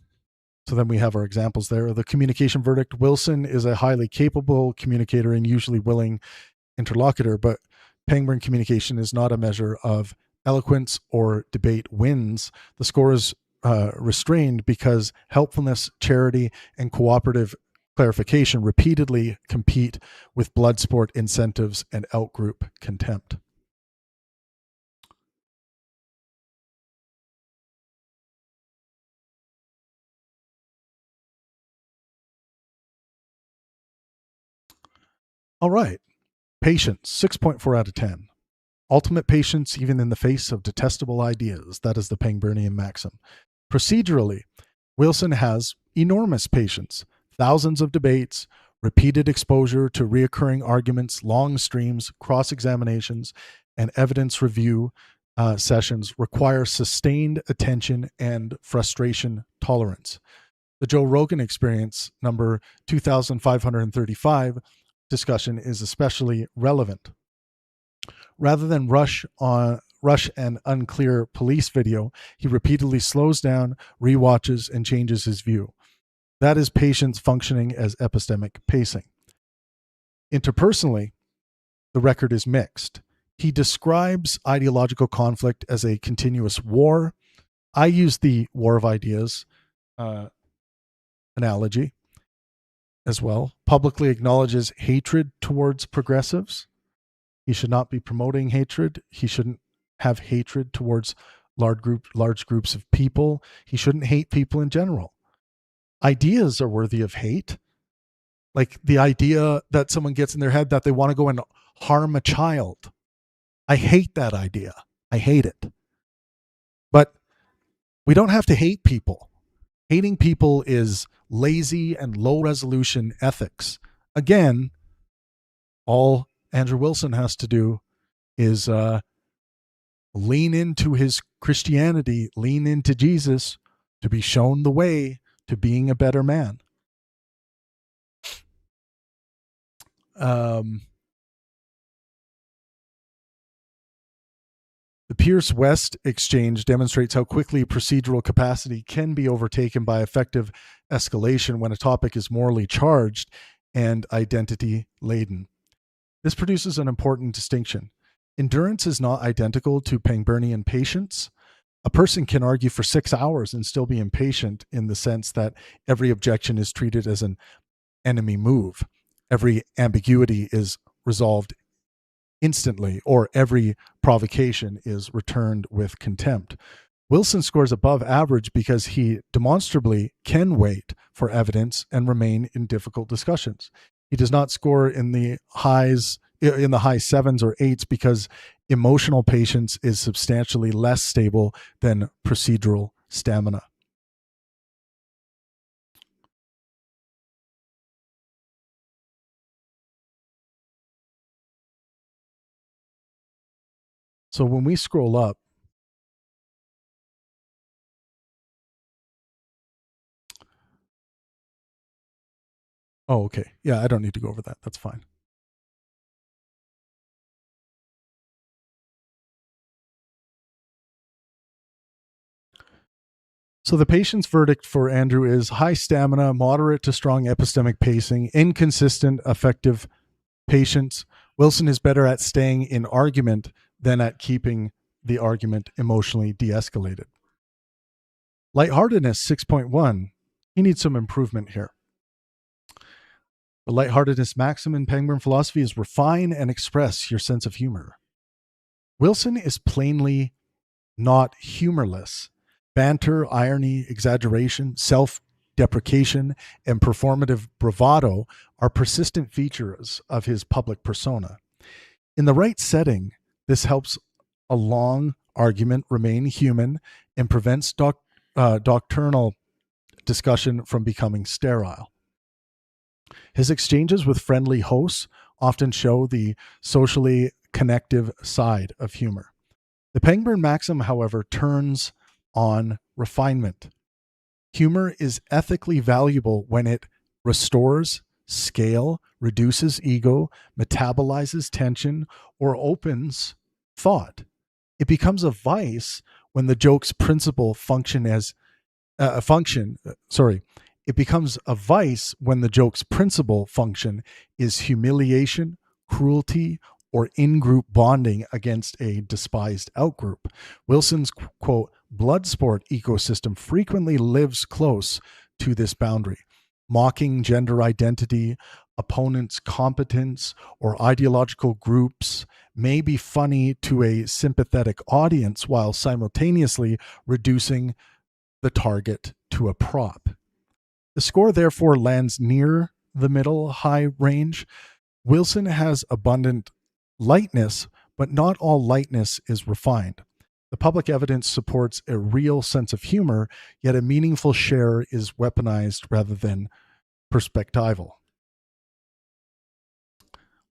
So then we have our examples there. The communication verdict. Wilson is a highly capable communicator and usually willing interlocutor, but Pangburn communication is not a measure of eloquence or debate wins. The score is restrained because helpfulness, charity, and cooperative clarification repeatedly compete with blood sport incentives and outgroup contempt. All right. Patience, 6.4 out of 10. Ultimate patience even in the face of detestable ideas. That is the Pangburnian maxim. Procedurally, Wilson has enormous patience. Thousands of debates, repeated exposure to reoccurring arguments, long streams, cross-examinations, and evidence review sessions require sustained attention and frustration tolerance. The Joe Rogan Experience, number 2535, discussion is especially relevant. Rather than rush and unclear police video, he repeatedly slows down, rewatches, and changes his view. That is patience functioning as epistemic pacing. Interpersonally, the record is mixed. He describes ideological conflict as a continuous war. I use the war of ideas analogy as well. Publicly acknowledges hatred towards progressives. He should not be promoting hatred. He shouldn't have hatred towards large groups of people. He shouldn't hate people in general. Ideas are worthy of hate. Like the idea that someone gets in their head that they want to go and harm a child. I hate that idea. I hate it. But we don't have to hate people. Hating people is lazy and low resolution ethics. Again, all Andrew Wilson has to do is lean into his Christianity, lean into Jesus to be shown the way to being a better man. The Pierce-West exchange demonstrates how quickly procedural capacity can be overtaken by effective escalation when a topic is morally charged and identity-laden. This produces an important distinction. Endurance is not identical to Pangburnian patience. A person can argue for 6 hours and still be impatient in the sense that every objection is treated as an enemy move. Every ambiguity is resolved instantly, or every provocation is returned with contempt. Wilson scores above average because he demonstrably can wait for evidence and remain in difficult discussions. He does not score in the high 7s or 8s because emotional patience is substantially less stable than procedural stamina. So when we scroll up, oh, okay. Yeah, I don't need to go over that. That's fine. So the patient's verdict for Andrew is high stamina, moderate to strong epistemic pacing, inconsistent, effective patience. Wilson is better at staying in argument than at keeping the argument emotionally de-escalated. Lightheartedness, 6.1. He needs some improvement here. The lightheartedness maxim in Pangburn philosophy is refine and express your sense of humor. Wilson is plainly not humorless. Banter, irony, exaggeration, self-deprecation, and performative bravado are persistent features of his public persona. In the right setting, this helps a long argument remain human and prevents doctrinal discussion from becoming sterile. His exchanges with friendly hosts often show the socially connective side of humor. The Pangburn maxim, however, turns on refinement. Humor is ethically valuable when it restores scale, reduces ego, metabolizes tension, or opens thought. It becomes a vice when the joke's principal it becomes a vice when the joke's principal function is humiliation, cruelty, or in-group bonding against a despised outgroup. Wilson's, quote, blood sport ecosystem frequently lives close to this boundary. Mocking gender identity, opponents' competence, or ideological groups may be funny to a sympathetic audience while simultaneously reducing the target to a prop. The score therefore lands near the middle high range. Wilson has abundant lightness, but not all lightness is refined. The public evidence supports a real sense of humor, yet a meaningful share is weaponized rather than perspectival.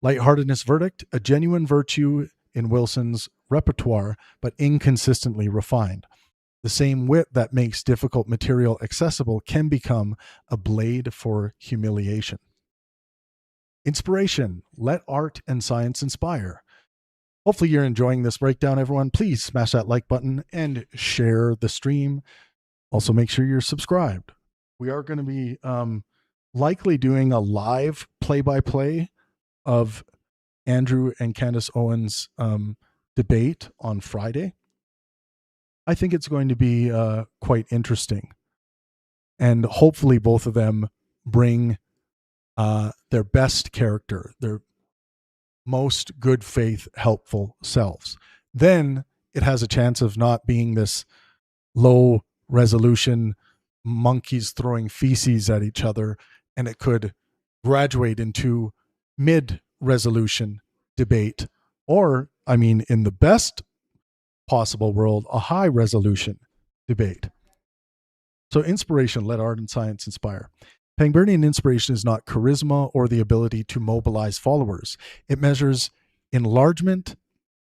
Lightheartedness verdict, a genuine virtue in Wilson's repertoire, but inconsistently refined. The same wit that makes difficult material accessible can become a blade for humiliation. Inspiration, let art and science inspire. Hopefully you're enjoying this breakdown, everyone. Please smash that like button and share the stream. Also, make sure you're subscribed. We are going to be likely doing a live play-by-play of Andrew and Candace Owens' debate on Friday. I think it's going to be quite interesting. And hopefully both of them bring their best character, their most good faith, helpful selves. Then it has a chance of not being this low resolution monkeys throwing feces at each other, and it could graduate into mid resolution debate, or, I mean, in the best possible world, a high resolution debate. So inspiration, let art and science inspire. Pangburnian inspiration is not charisma or the ability to mobilize followers. It measures enlargement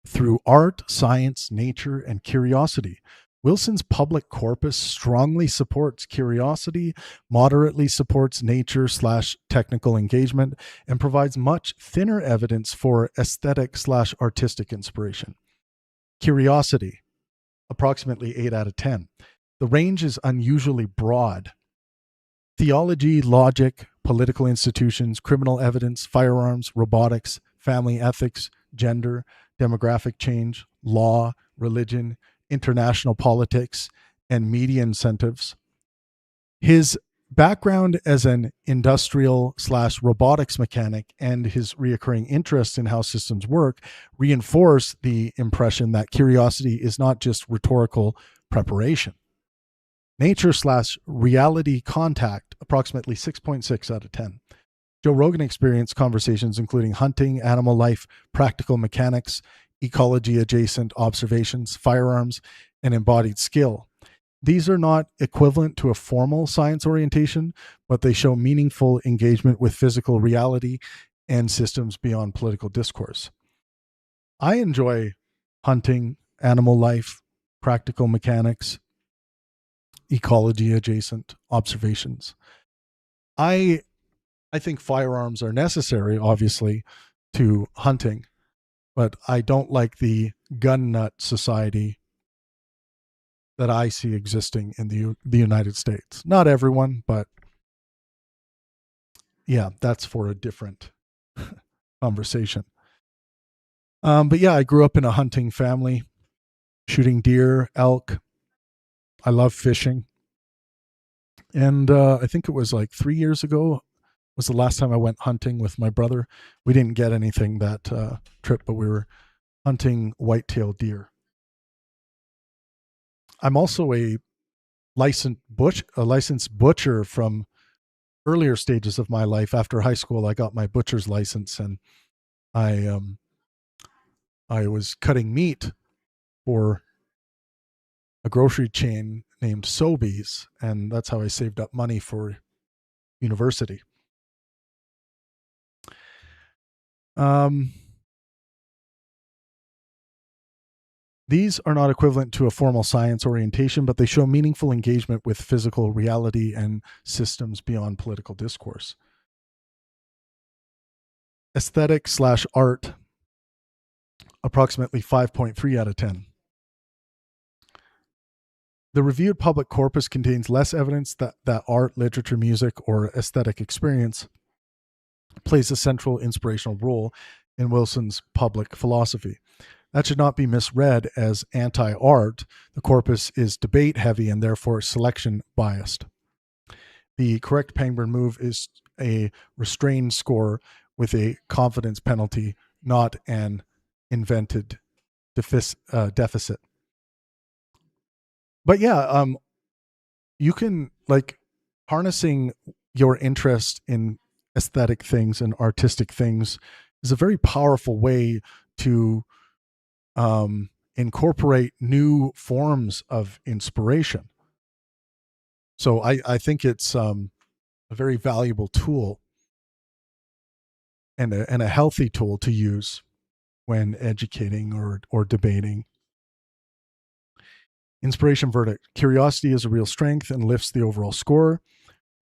through art, science, nature, and curiosity. Wilson's public corpus strongly supports curiosity, moderately supports nature/technical engagement, and provides much thinner evidence for aesthetic/artistic inspiration. Curiosity, approximately 8 out of 10. The range is unusually broad. Theology, logic, political institutions, criminal evidence, firearms, robotics, family ethics, gender, demographic change, law, religion, international politics, and media incentives. His background as an industrial/robotics mechanic and his reoccurring interest in how systems work reinforce the impression that curiosity is not just rhetorical preparation. Nature/reality contact, approximately 6.6 out of 10. Joe Rogan experienced conversations including hunting, animal life, practical mechanics, ecology adjacent observations, firearms, and embodied skill. These are not equivalent to a formal science orientation, but they show meaningful engagement with physical reality and systems beyond political discourse. I enjoy hunting, animal life, practical mechanics, ecology adjacent observations. I think firearms are necessary, obviously, to hunting, but I don't like the gun nut society that I see existing in the United States. Not everyone, but yeah, that's for a different conversation. But yeah, I grew up in a hunting family, shooting deer, elk. I love fishing. And I think it was like 3 years ago was the last time I went hunting with my brother. We didn't get anything that trip, but we were hunting whitetail deer. I'm also a licensed butcher from earlier stages of my life. After high school, I got my butcher's license, and I was cutting meat for a grocery chain named Sobeys, and that's how I saved up money for university. These are not equivalent to a formal science orientation, but they show meaningful engagement with physical reality and systems beyond political discourse. Aesthetic/art, approximately 5.3 out of 10. The reviewed public corpus contains less evidence that art, literature, music, or aesthetic experience plays a central inspirational role in Wilson's public philosophy. That should not be misread as anti-art. The corpus is debate-heavy and therefore selection-biased. The correct Pangburn move is a restrained score with a confidence penalty, not an invented deficit. But yeah, you can, like, harnessing your interest in aesthetic things and artistic things is a very powerful way to incorporate new forms of inspiration. So I think it's a very valuable tool and a healthy tool to use when educating or debating. Inspiration verdict. Curiosity is a real strength and lifts the overall score.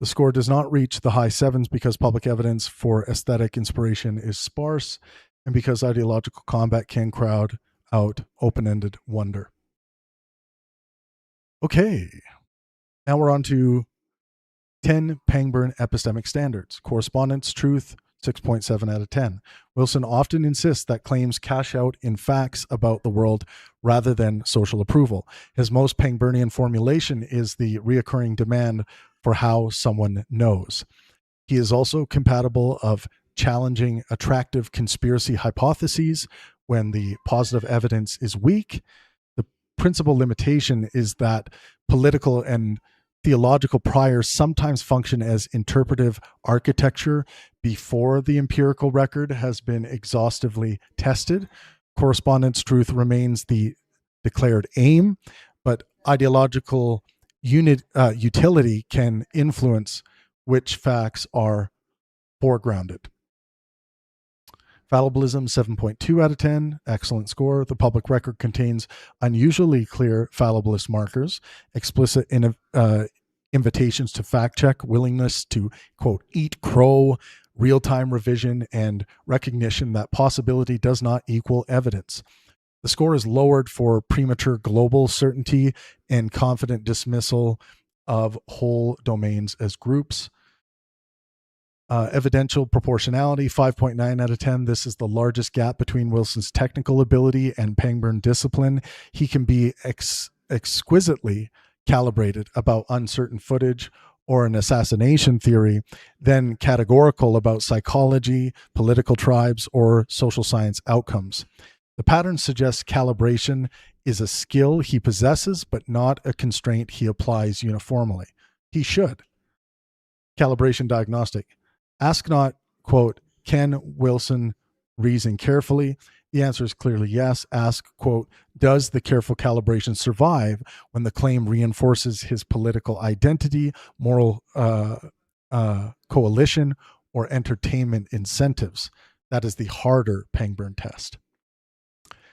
The score does not reach the high sevens because public evidence for aesthetic inspiration is sparse and because ideological combat can crowd out open-ended wonder. Okay, now we're on to 10 Pangburn epistemic standards. Correspondence, truth, 6.7 out of 10. Wilson often insists that claims cash out in facts about the world rather than social approval. His most Pangburnian formulation is the reoccurring demand for how someone knows. He is also compatible of challenging attractive conspiracy hypotheses when the positive evidence is weak. The principal limitation is that political and theological priors sometimes function as interpretive architecture before the empirical record has been exhaustively tested. Correspondence truth remains the declared aim, but ideological utility can influence which facts are foregrounded. Fallibilism, 7.2 out of 10. Excellent score. The public record contains unusually clear fallibilist markers, explicit invitations to fact check, willingness to, quote, eat crow, real-time revision, and recognition that possibility does not equal evidence. The score is lowered for premature global certainty and confident dismissal of whole domains as groups. Evidential proportionality, 5.9 out of 10. This is the largest gap between Wilson's technical ability and Pangburn discipline. He can be exquisitely calibrated about uncertain footage or an assassination theory, then categorical about psychology, political tribes, or social science outcomes. The pattern suggests calibration is a skill he possesses, but not a constraint he applies uniformly. He should. Calibration diagnostic. Ask not, quote, can Wilson reason carefully? The answer is clearly yes. Ask, quote, does the careful calibration survive when the claim reinforces his political identity, moral coalition, or entertainment incentives? That is the harder Pangburn test.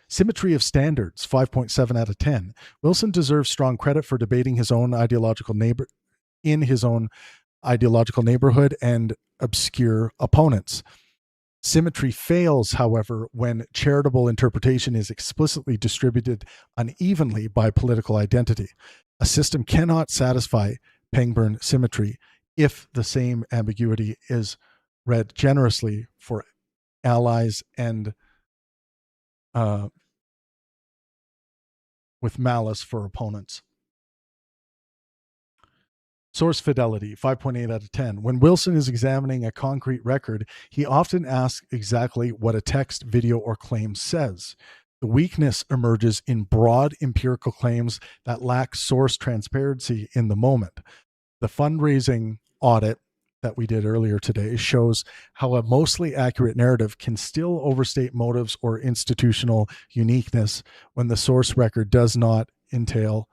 Symmetry of standards, 5.7 out of 10. Wilson deserves strong credit for debating his own ideological neighborhood and obscure opponents. Symmetry fails, however, when charitable interpretation is explicitly distributed unevenly by political identity. A system cannot satisfy Pangburn symmetry if the same ambiguity is read generously for allies and with malice for opponents. Source fidelity, 5.8 out of 10. When Wilson is examining a concrete record, he often asks exactly what a text, video, or claim says. The weakness emerges in broad empirical claims that lack source transparency in the moment. The fundraising audit that we did earlier today shows how a mostly accurate narrative can still overstate motives or institutional uniqueness when the source record does not entail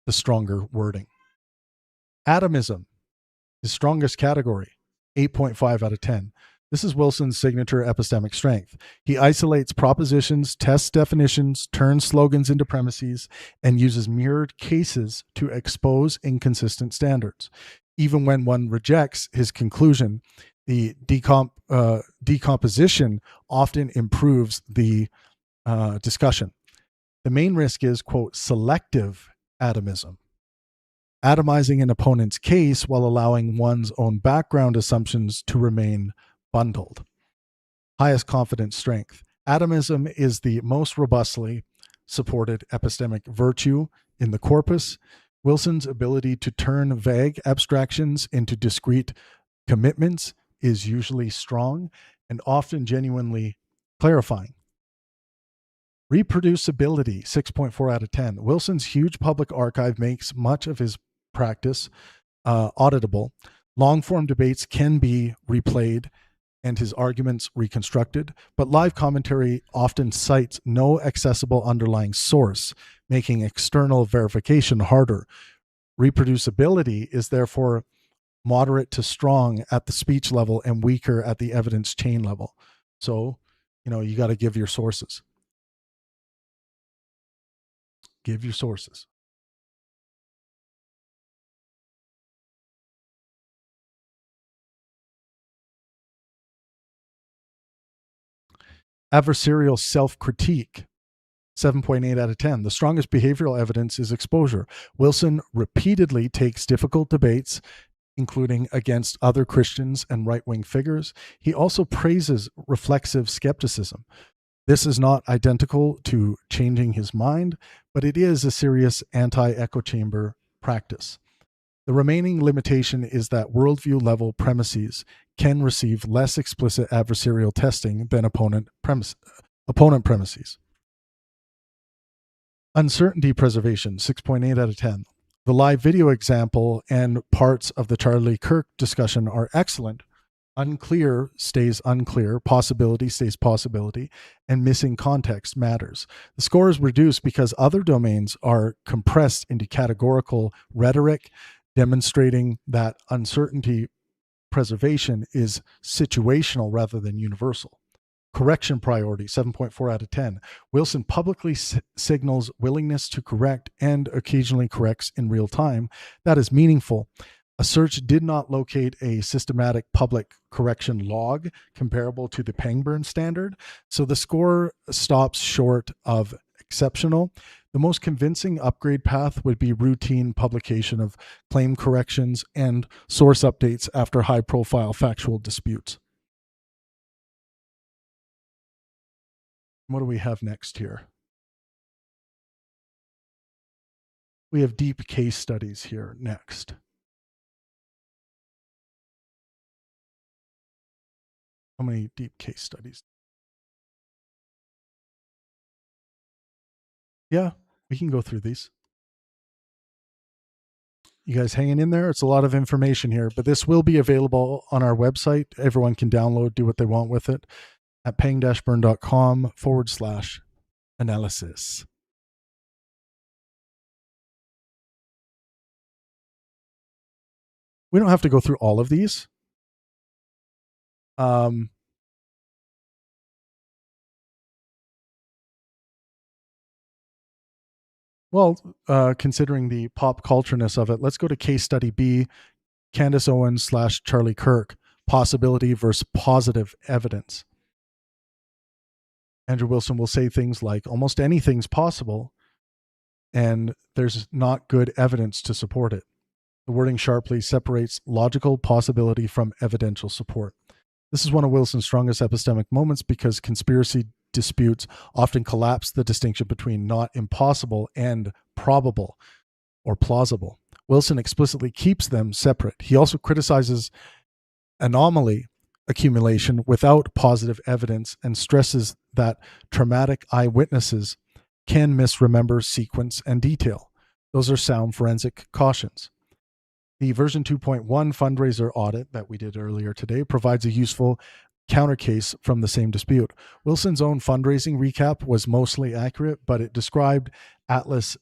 the stronger wording. Atomism, his strongest category, 8.5 out of 10. This is Wilson's signature epistemic strength. He isolates propositions, tests definitions, turns slogans into premises, and uses mirrored cases to expose inconsistent standards. Even when one rejects his conclusion, the decomposition often improves the discussion. The main risk is, quote, selective atomism, atomizing an opponent's case while allowing one's own background assumptions to remain bundled. Highest confidence strength. Atomism is the most robustly supported epistemic virtue in the corpus. Wilson's ability to turn vague abstractions into discrete commitments is usually strong and often genuinely clarifying. Reproducibility, 6.4 out of 10. Wilson's huge public archive makes much of his practice auditable. Long-form debates can be replayed and his arguments reconstructed, but live commentary often cites no accessible underlying source, making external verification harder. Reproducibility is therefore moderate to strong at the speech level and weaker at the evidence chain level. So, you got to give your sources. Give your sources. Adversarial self-critique, 7.8 out of 10. The strongest behavioral evidence is exposure. Wilson repeatedly takes difficult debates, including against other Christians and right-wing figures. He also praises reflexive skepticism. This is not identical to changing his mind, but it is a serious anti-echo chamber practice. The remaining limitation is that worldview-level premises can receive less explicit adversarial testing than opponent premises. Uncertainty preservation, 6.8 out of 10. The live video example and parts of the Charlie Kirk discussion are excellent. Unclear stays unclear, possibility stays possibility, and missing context matters. The score is reduced because other domains are compressed into categorical rhetoric, demonstrating that uncertainty preservation is situational rather than universal. Correction priority, 7.4 out of 10. Wilson publicly signals willingness to correct and occasionally corrects in real time. That is meaningful. A search did not locate a systematic public correction log comparable to the Pangburn standard, so the score stops short of exceptional. The most convincing upgrade path would be routine publication of claim corrections and source updates after high-profile factual disputes. What do we have next here? We have deep case studies here next. How many deep case studies? Yeah, we can go through these. You guys hanging in there? It's a lot of information here, but this will be available on our website. Everyone can download, do what they want with it at pang-burn.com/analysis. We don't have to go through all of these. Considering the pop cultureness of it, let's go to case study B, Candace Owens / Charlie Kirk, possibility versus positive evidence. Andrew Wilson will say things like, almost anything's possible, and there's not good evidence to support it. The wording sharply separates logical possibility from evidential support. This is one of Wilson's strongest epistemic moments because conspiracy disputes often collapse the distinction between not impossible and probable or plausible. Wilson explicitly keeps them separate. He also criticizes anomaly accumulation without positive evidence and stresses that traumatic eyewitnesses can misremember sequence and detail. Those are sound forensic cautions. The version 2.1 fundraiser audit that we did earlier today provides a useful counter case from the same dispute. Wilson's own fundraising recap was mostly accurate, but it described Atlas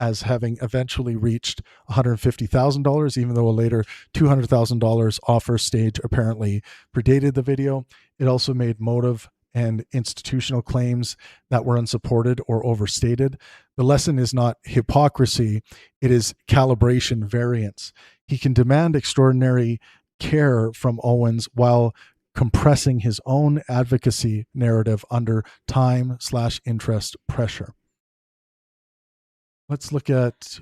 as having eventually reached $150,000, even though a later $200,000 offer stage apparently predated the video. It also made motive and institutional claims that were unsupported or overstated. The lesson is not hypocrisy, it is calibration variance. He can demand extraordinary care from Owens while compressing his own advocacy narrative under time/interest pressure. Let's look at,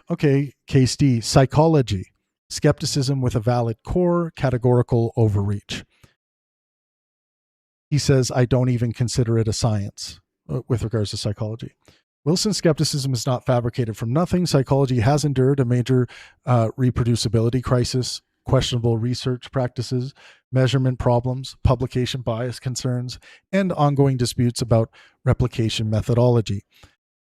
case D, psychology, skepticism with a valid core, categorical overreach. He says, I don't even consider it a science with regards to psychology. Wilson's skepticism is not fabricated from nothing. Psychology has endured a major reproducibility crisis, questionable research practices, measurement problems, publication bias concerns, and ongoing disputes about replication methodology.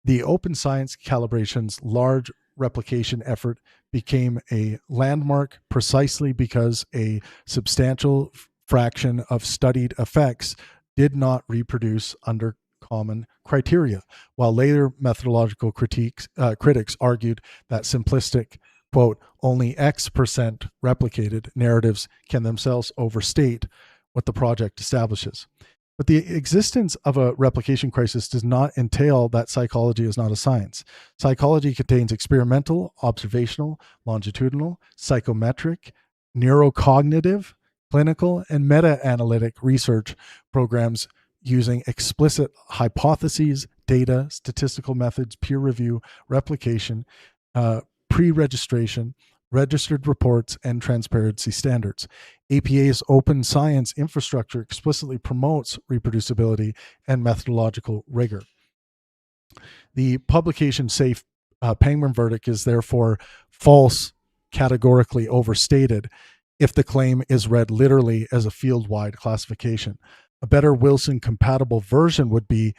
The Open Science Calibration's large replication effort became a landmark precisely because a substantial fraction of studied effects did not reproduce under common criteria, while later methodological critics argued that simplistic, quote, only X% replicated narratives can themselves overstate what the project establishes. But the existence of a replication crisis does not entail that psychology is not a science. Psychology contains experimental, observational, longitudinal, psychometric, neurocognitive, clinical, and meta-analytic research programs using explicit hypotheses, data, statistical methods, peer review, replication, pre-registration, registered reports, and transparency standards. APA's open science infrastructure explicitly promotes reproducibility and methodological rigor. The publication-safe Pangburn verdict is therefore false, categorically overstated, if the claim is read literally as a field-wide classification. A better Wilson-compatible version would be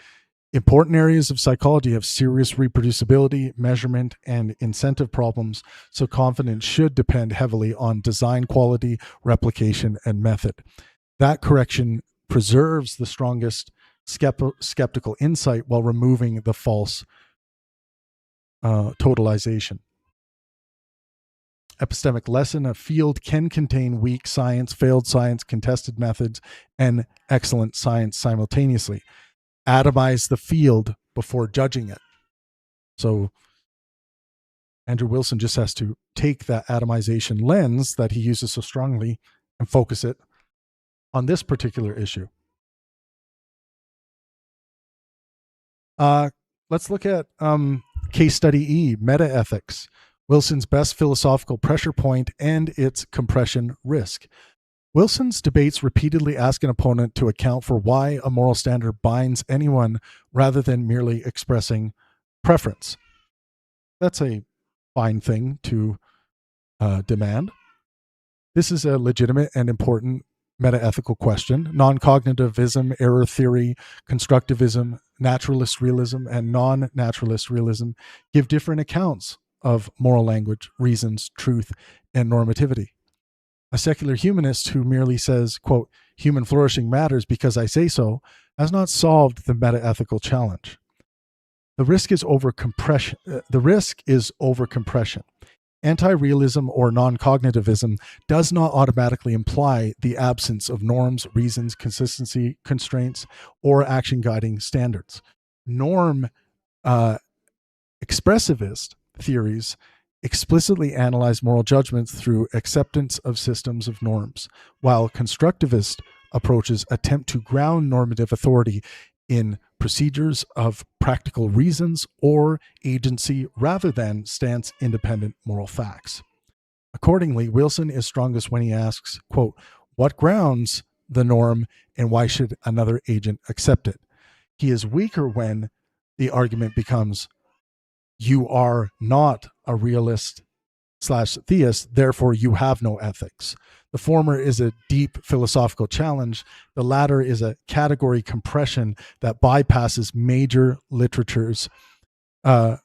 Important areas of psychology have serious reproducibility, measurement, and incentive problems, so confidence should depend heavily on design quality, replication, and method. That correction preserves the strongest skeptical insight while removing the false totalization. Epistemic lesson: a field can contain weak science, failed science, contested methods, and excellent science simultaneously. Atomize the field before judging it. So Andrew Wilson just has to take that atomization lens that he uses so strongly and focus it on this particular issue. Let's look at case study E, metaethics, Wilson's best philosophical pressure point and its compression risk. Wilson's debates repeatedly ask an opponent to account for why a moral standard binds anyone rather than merely expressing preference. That's a fine thing to demand. This is a legitimate and important metaethical question. Non-cognitivism, error theory, constructivism, naturalist realism, and non-naturalist realism give different accounts of moral language, reasons, truth, and normativity. A secular humanist who merely says, quote, human flourishing matters because I say so, has not solved the metaethical challenge. The risk is overcompression. Anti-realism or non-cognitivism does not automatically imply the absence of norms, reasons, consistency, constraints, or action-guiding standards. Norm expressivist theories explicitly analyze moral judgments through acceptance of systems of norms, while constructivist approaches attempt to ground normative authority in procedures of practical reasons or agency rather than stance-independent moral facts. Accordingly, Wilson is strongest when he asks, quote, what grounds the norm and why should another agent accept it? He is weaker when the argument becomes, you are not a realist / theist, therefore you have no ethics. The former is a deep philosophical challenge. The latter is a category compression that bypasses major literatures in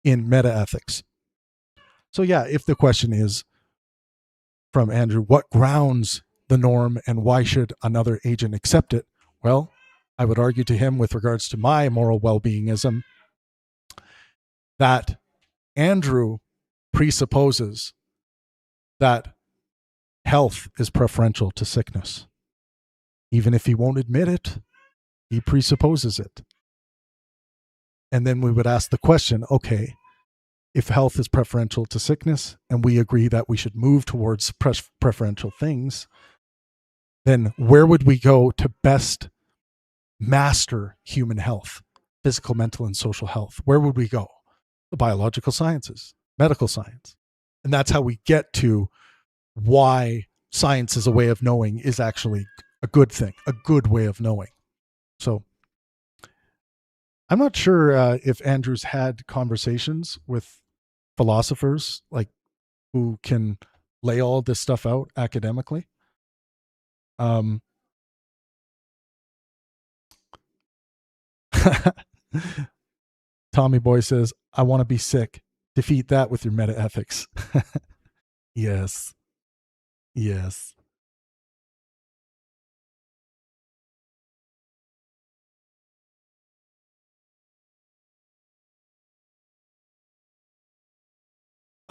metaethics. So yeah, if the question is from Andrew, what grounds the norm and why should another agent accept it? Well, I would argue to him with regards to my moral well-beingism that Andrew presupposes that health is preferential to sickness. Even if he won't admit it, he presupposes it. And then we would ask the question, okay, if health is preferential to sickness and we agree that we should move towards preferential things, then where would we go to best master human health, physical, mental, and social health? Where would we go? The biological sciences, medical science. And that's how we get to why science as a way of knowing is actually a good thing, a good way of knowing. So I'm not sure if Andrew's had conversations with philosophers like who can lay all this stuff out academically. Tommy Boy says, I want to be sick. Defeat that with your metaethics. Yes. Yes.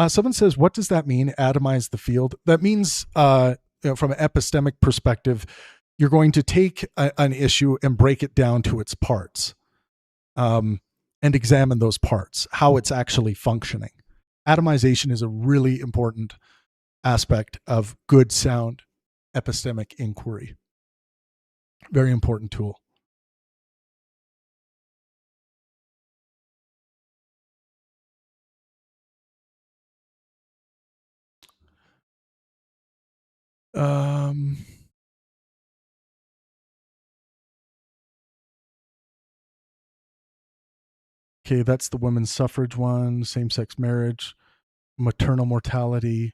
Someone says, what does that mean, atomize the field? That means, from an epistemic perspective, you're going to take an issue and break it down to its parts and examine those parts, how it's actually functioning. Atomization is a really important aspect of good, sound epistemic inquiry. Very important tool. Okay, that's the women's suffrage one, same-sex marriage, maternal mortality.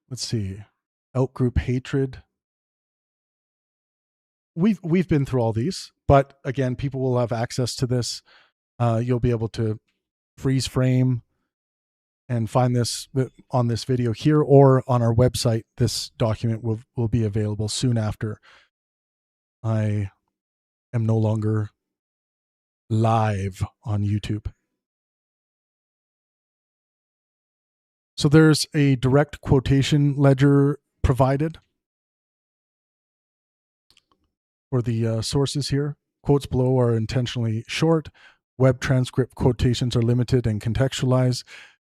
Let's see. Outgroup hatred. we've been through all these, but again, people will have access to this. You'll be able to freeze frame and find this on this video here or on our website. This document will be available soon after I am no longer live on YouTube. So there's a direct quotation ledger provided for the sources here. Quotes below are intentionally short. Web transcript quotations are limited and contextualized.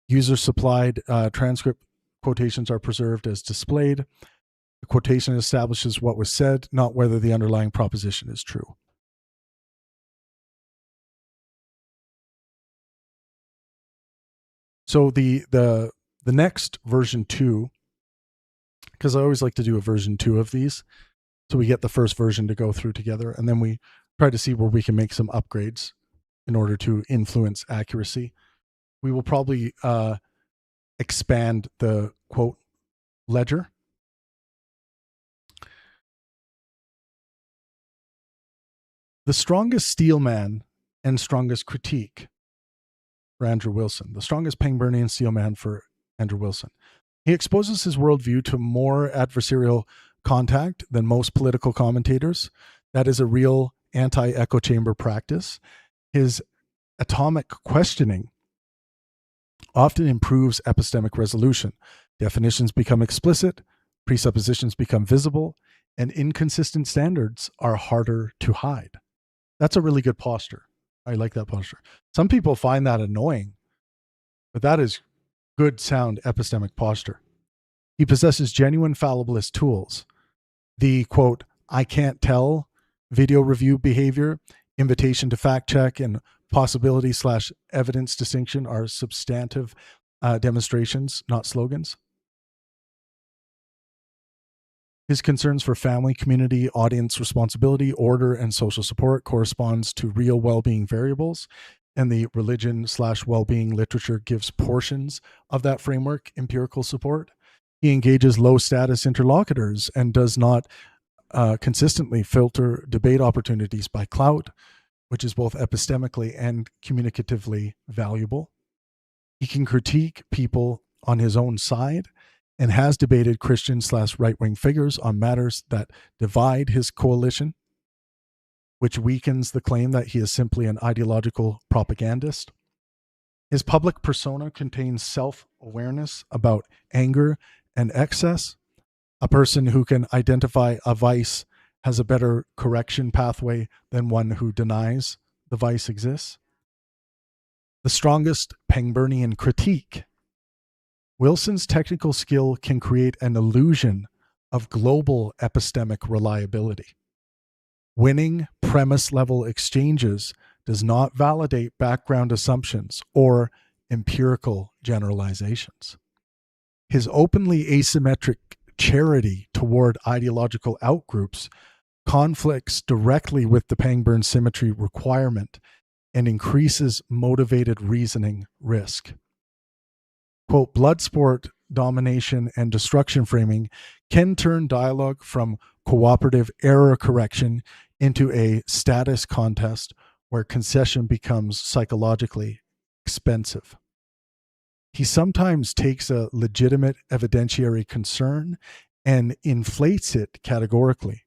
User-supplied transcript quotations are preserved as displayed. The quotation establishes what was said, not whether the underlying proposition is true. So the next version 2, because I always like to do a version 2 of these, so we get the first version to go through together, and then we try to see where we can make some upgrades in order to influence accuracy. We will probably expand the quote ledger. The strongest steelman and strongest critique for Andrew Wilson. The strongest Pangburnian steelman for Andrew Wilson. He exposes his worldview to more adversarial contact than most political commentators. That is a real anti-echo chamber practice. His atomic questioning often improves epistemic resolution. Definitions become explicit, presuppositions become visible, and inconsistent standards are harder to hide. That's a really good posture. I like that posture. Some people find that annoying, but that is good, sound epistemic posture. He possesses genuine fallibilist tools. The quote, I can't tell video review behavior, invitation to fact check, and possibility/evidence distinction are substantive demonstrations, not slogans. His concerns for family, community, audience responsibility, order, and social support corresponds to real well-being variables, and the religion/well-being literature gives portions of that framework empirical support. He engages low-status interlocutors and does not consistently filter debate opportunities by clout, which is both epistemically and communicatively valuable. He can critique people on his own side and has debated Christian/right-wing figures on matters that divide his coalition, which weakens the claim that he is simply an ideological propagandist. His public persona contains self-awareness about anger and excess. A person who can identify a vice has a better correction pathway than one who denies the vice exists. The strongest Pangburnian critique. Wilson's technical skill can create an illusion of global epistemic reliability. Winning premise-level exchanges does not validate background assumptions or empirical generalizations. His openly asymmetric charity toward ideological outgroups conflicts directly with the Pangburn symmetry requirement and increases motivated reasoning risk. Quote, bloodsport domination and destruction framing can turn dialogue from cooperative error correction into a status contest where concession becomes psychologically expensive. He sometimes takes a legitimate evidentiary concern and inflates it categorically.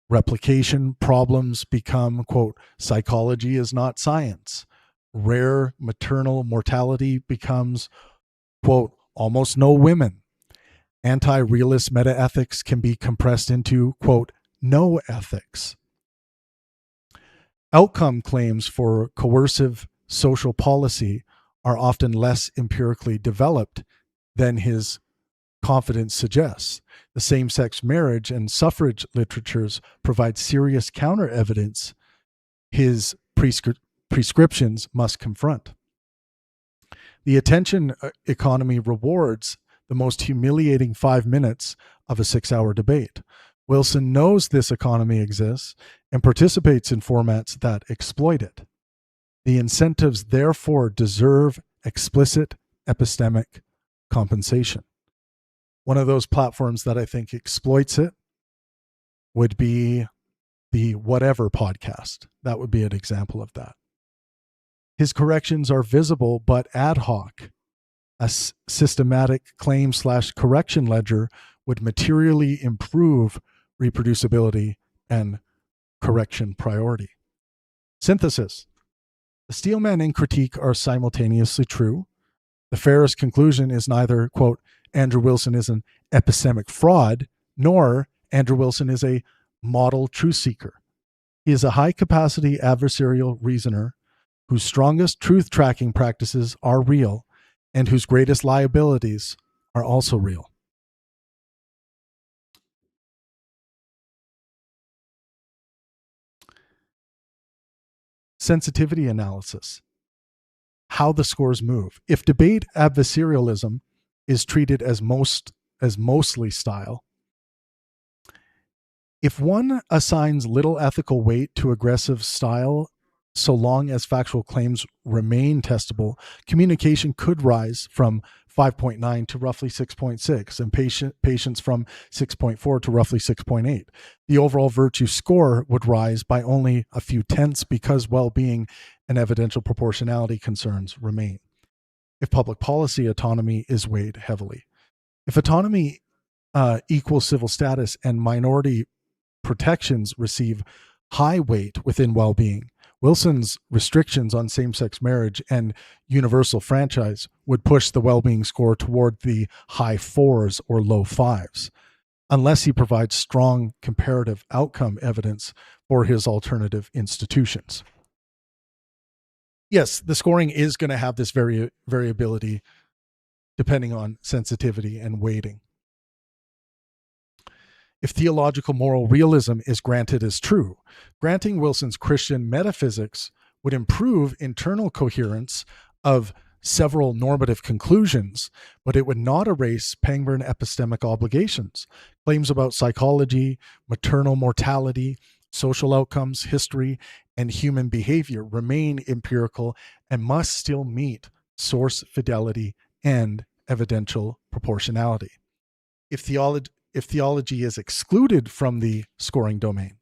Replication problems become, quote, psychology is not science. Rare maternal mortality becomes, quote, almost no women. Anti-realist metaethics can be compressed into, quote, no ethics. Outcome claims for coercive social policy are often less empirically developed than his confidence suggests. The same-sex marriage and suffrage literatures provide serious counter-evidence his prescriptions must confront. The attention economy rewards the most humiliating 5 minutes of a 6-hour debate. Wilson knows this economy exists and participates in formats that exploit it. The incentives therefore deserve explicit epistemic compensation. One of those platforms that I think exploits it would be the Whatever podcast. That would be an example of that. His corrections are visible but ad hoc. A systematic claim/correction ledger would materially improve reproducibility and correction priority. Synthesis. The Steelman and critique are simultaneously true. The fairest conclusion is neither, quote, Andrew Wilson is an epistemic fraud, nor Andrew Wilson is a model truth seeker. He is a high-capacity adversarial reasoner whose strongest truth-tracking practices are real and whose greatest liabilities are also real. Sensitivity analysis. How the scores move. If debate adversarialism is treated as mostly style, if one assigns little ethical weight to aggressive style, so long as factual claims remain testable, communication could rise from 5.9 to roughly 6.6 and patience from 6.4 to roughly 6.8. The overall virtue score would rise by only a few tenths because well-being and evidential proportionality concerns remain. If public policy autonomy is weighed heavily. If autonomy equals civil status and minority protections receive high weight within well-being, Wilson's restrictions on same-sex marriage and universal franchise would push the well-being score toward the high 4s or low 5s, unless he provides strong comparative outcome evidence for his alternative institutions. Yes, the scoring is going to have this variability depending on sensitivity and weighting. If theological moral realism is granted as true, granting Wilson's Christian metaphysics would improve internal coherence of several normative conclusions, but it would not erase Pangburn epistemic obligations. Claims about psychology, maternal mortality, social outcomes, history, and human behavior remain empirical and must still meet source fidelity and evidential proportionality. If theology is excluded from the scoring domain,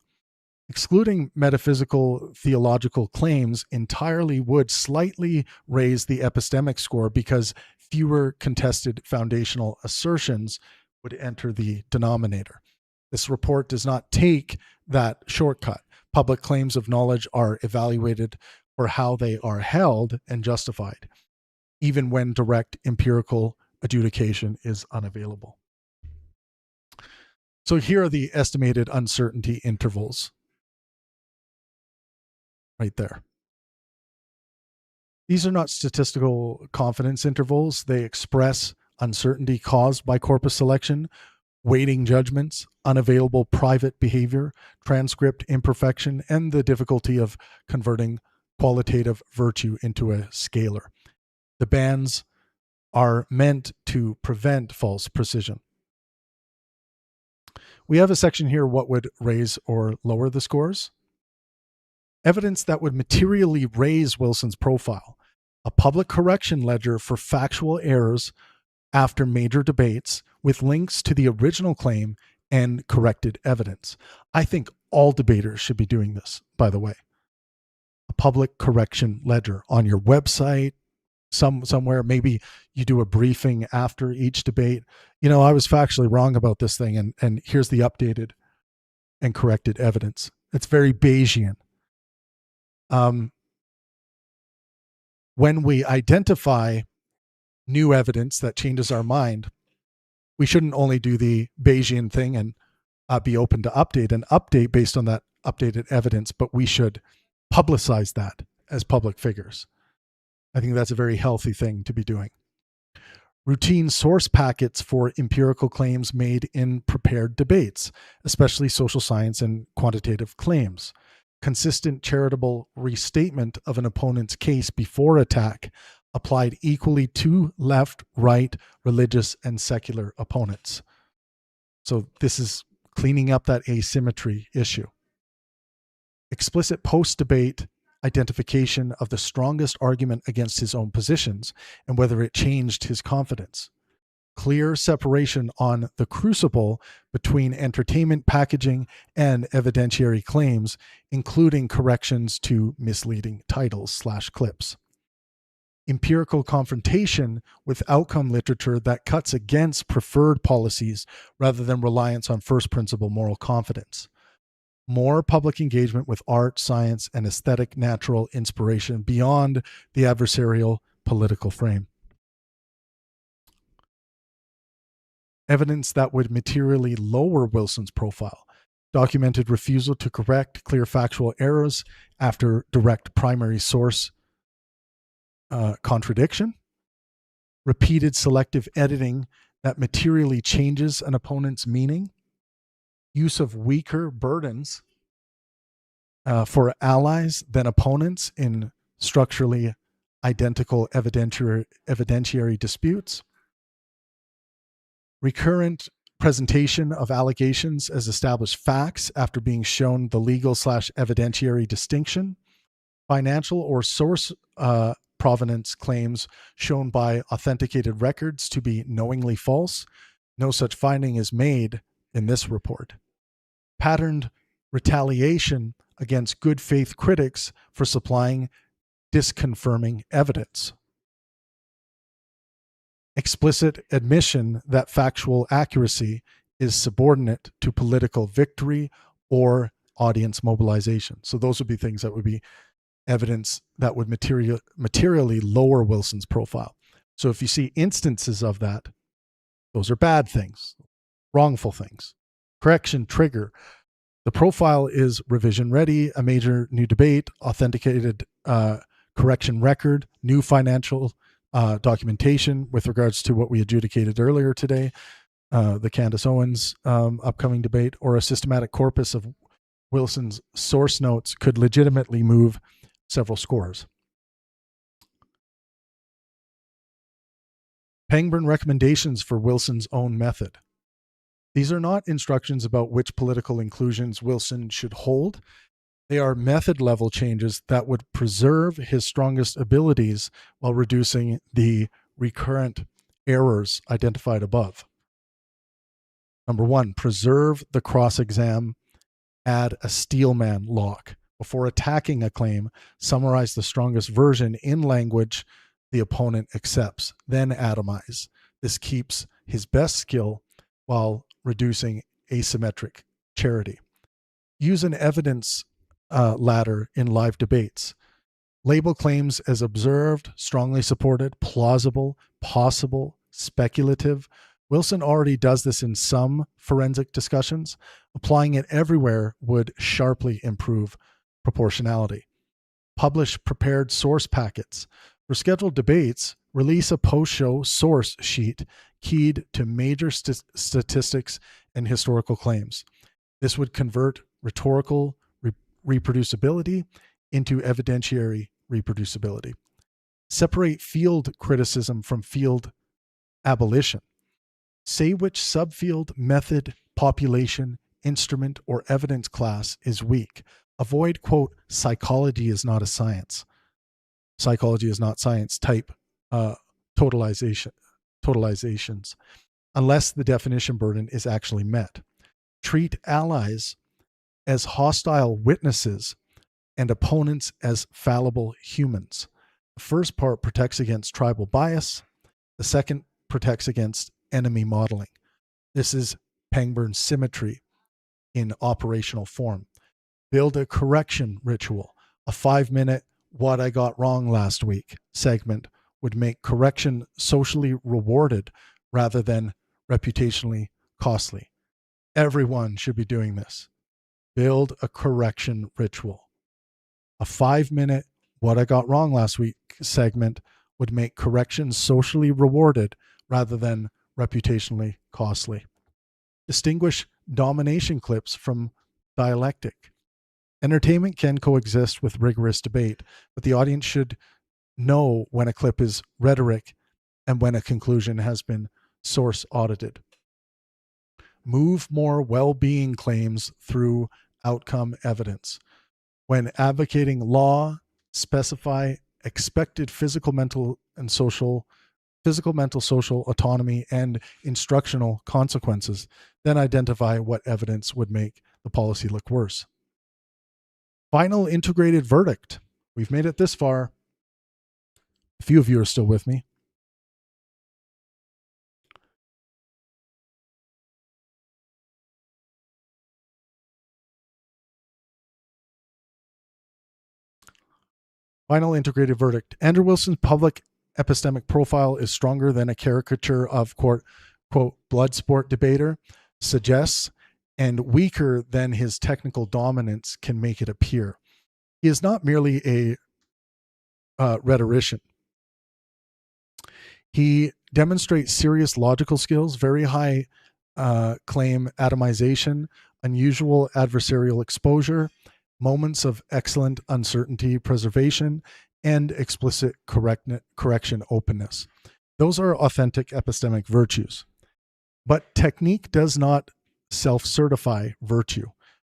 excluding metaphysical theological claims entirely would slightly raise the epistemic score because fewer contested foundational assertions would enter the denominator. This report does not take that shortcut. Public claims of knowledge are evaluated for how they are held and justified, even when direct empirical adjudication is unavailable. So here are the estimated uncertainty intervals. Right there. These are not statistical confidence intervals. They express uncertainty caused by corpus selection, weighting judgments, unavailable private behavior, transcript imperfection, and the difficulty of converting qualitative virtue into a scalar. The bands are meant to prevent false precision. We have a section here, what would raise or lower the scores? Evidence that would materially raise Wilson's profile. A public correction ledger for factual errors after major debates with links to the original claim and corrected evidence. I think all debaters should be doing this, by the way. A public correction ledger on your website, somewhere. Maybe you do a briefing after each debate. You know, I was factually wrong about this thing, and here's the updated and corrected evidence. It's very Bayesian. When we identify new evidence that changes our mind, we shouldn't only do the Bayesian thing and be open to update based on that updated evidence, but we should publicize that as public figures. I think that's a very healthy thing to be doing. Routine source packets for empirical claims made in prepared debates, especially social science and quantitative claims. Consistent charitable restatement of an opponent's case before attack, applied equally to left, right, religious, and secular opponents. So this is cleaning up that asymmetry issue. Explicit post-debate identification of the strongest argument against his own positions and whether it changed his confidence. clear separation on the crucible between entertainment packaging and evidentiary claims, including corrections to misleading titles/clips. Empirical confrontation with outcome literature that cuts against preferred policies rather than reliance on first principle moral confidence. More public engagement with art, science, and aesthetic natural inspiration beyond the adversarial political frame. Evidence that would materially lower Wilson's profile. Documented refusal to correct clear factual errors after direct primary source contradiction. Repeated selective editing that materially changes an opponent's meaning. Use of weaker burdens for allies than opponents in structurally identical evidentiary disputes. Recurrent presentation of allegations as established facts after being shown the legal/evidentiary distinction. Financial or source provenance claims shown by authenticated records to be knowingly false. No such finding is made in this report. Patterned retaliation against good faith critics for supplying disconfirming evidence. Explicit admission that factual accuracy is subordinate to political victory or audience mobilization. So those would be things that would be evidence that would materially lower Wilson's profile. So if you see instances of that, those are bad things, wrongful things. Correction trigger. The profile is revision ready, a major new debate, authenticated correction record, new financial documentation with regards to what we adjudicated earlier today, the Candace Owens upcoming debate, or a systematic corpus of Wilson's source notes could legitimately move several scores. Pangburn recommendations for Wilson's own method. These are not instructions about which political inclusions Wilson should hold. They are method level changes that would preserve his strongest abilities while reducing the recurrent errors identified above. Number one, preserve the cross-exam, add a steelman lock. Before attacking a claim, summarize the strongest version in language the opponent accepts, then atomize. This keeps his best skill while reducing asymmetric charity. Use an evidence ladder in live debates. Label claims as observed, strongly supported, plausible, possible, speculative. Wilson already does this in some forensic discussions. Applying it everywhere would sharply improve proportionality. Publish prepared source packets. For scheduled debates, release a post-show source sheet keyed to major statistics and historical claims. This would convert rhetorical reproducibility into evidentiary reproducibility. Separate field criticism from field abolition. Say which subfield, method, population, instrument, or evidence class is weak. Avoid, quote, psychology is not a science. Psychology is not science type totalizations, unless the definition burden is actually met. Treat allies as hostile witnesses and opponents as fallible humans. The first part protects against tribal bias. The second protects against enemy modeling. This is Pangburn's symmetry in operational form. Build a correction ritual. A 5-minute "what I got wrong last week" segment would make correction socially rewarded rather than reputationally costly. Everyone should be doing this. Build a correction ritual. A 5-minute "what I got wrong last week" segment would make correction socially rewarded rather than reputationally costly. Distinguish domination clips from dialectic. Entertainment can coexist with rigorous debate, but the audience should know when a clip is rhetoric and when a conclusion has been source audited. Move more well-being claims through outcome evidence. When advocating law, specify expected physical, mental, and social physical, mental, social, autonomy, and instructional consequences, then identify what evidence would make the policy look worse. Final integrated verdict. We've made it this far. A few of you are still with me. Final integrated verdict. Andrew Wilson's public epistemic profile is stronger than a caricature of, quote, blood sport debater suggests, and weaker than his technical dominance can make it appear. He is not merely a rhetorician. He demonstrates serious logical skills, very high claim atomization, unusual adversarial exposure, moments of excellent uncertainty preservation, and explicit correction openness. Those are authentic epistemic virtues. But technique does not self-certify virtue.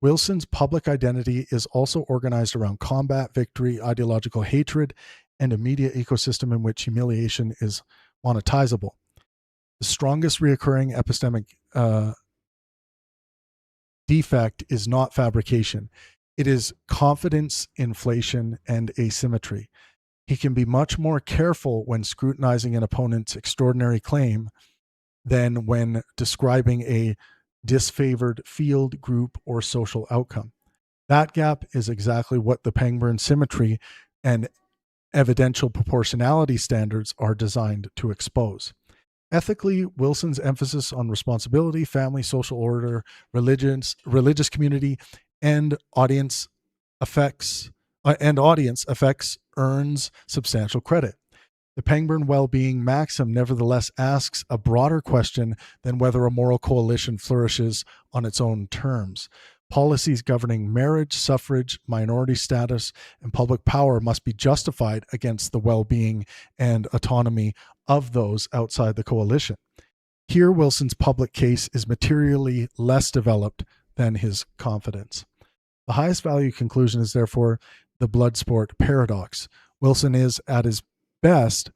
Wilson's public identity is also organized around combat, victory, ideological hatred, and a media ecosystem in which humiliation is monetizable. The strongest reoccurring epistemic defect is not fabrication. It is confidence, inflation, and asymmetry. He can be much more careful when scrutinizing an opponent's extraordinary claim than when describing a disfavored field, group, or social outcome. That gap is exactly what the Pangburn symmetry and evidential proportionality standards are designed to expose. Ethically, Wilson's emphasis on responsibility, family, social order, religious community, and audience effects earns substantial credit. The Pangburn well-being maxim nevertheless asks a broader question than whether a moral coalition flourishes on its own terms. Policies governing marriage, suffrage, minority status, and public power must be justified against the well-being and autonomy of those outside the coalition. Here, Wilson's public case is materially less developed than his confidence. The highest value conclusion is therefore the blood sport paradox. Wilson is at his best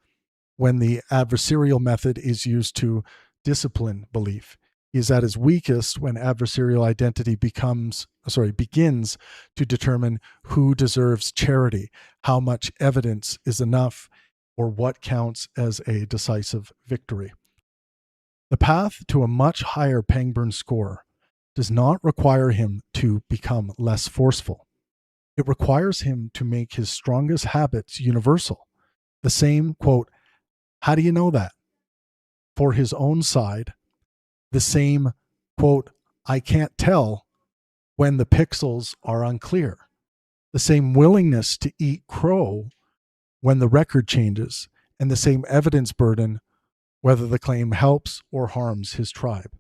when the adversarial method is used to discipline belief. He is at his weakest when adversarial identity begins to determine who deserves charity, how much evidence is enough, or what counts as a decisive victory. The path to a much higher Pangburn score does not require him to become less forceful. It requires him to make his strongest habits universal. The same, quote, how do you know that? For his own side, the same, quote, I can't tell when the pixels are unclear. The same willingness to eat crow when the record changes, and the same evidence burden whether the claim helps or harms his tribe.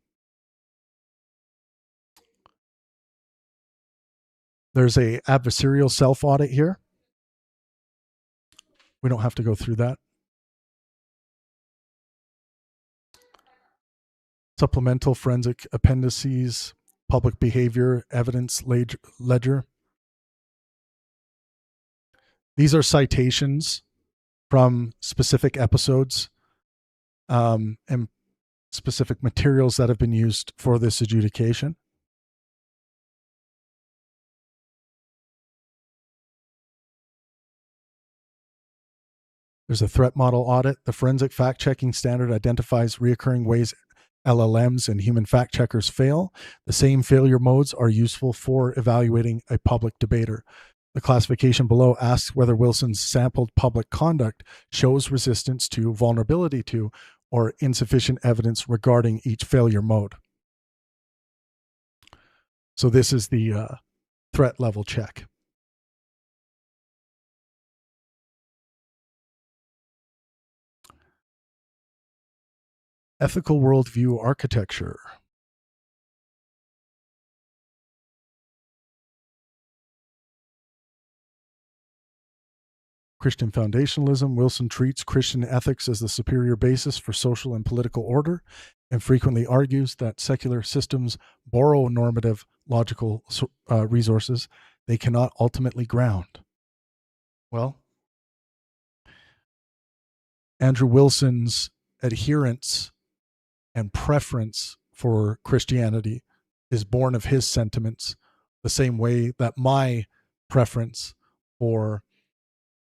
There's a adversarial self-audit here. We don't have to go through that. Supplemental forensic appendices, public behavior, evidence ledger. These are citations from specific episodes and specific materials that have been used for this adjudication. There's a threat model audit. The forensic fact-checking standard identifies reoccurring ways LLMs and human fact-checkers fail. The same failure modes are useful for evaluating a public debater. The classification below asks whether Wilson's sampled public conduct shows resistance to, vulnerability to, or insufficient evidence regarding each failure mode. So this is the threat level check. Ethical worldview architecture. Christian foundationalism. Wilson treats Christian ethics as the superior basis for social and political order, and frequently argues that secular systems borrow normative logical resources they cannot ultimately ground. Well, Andrew Wilson's adherence and preference for Christianity is born of his sentiments, the same way that my preference for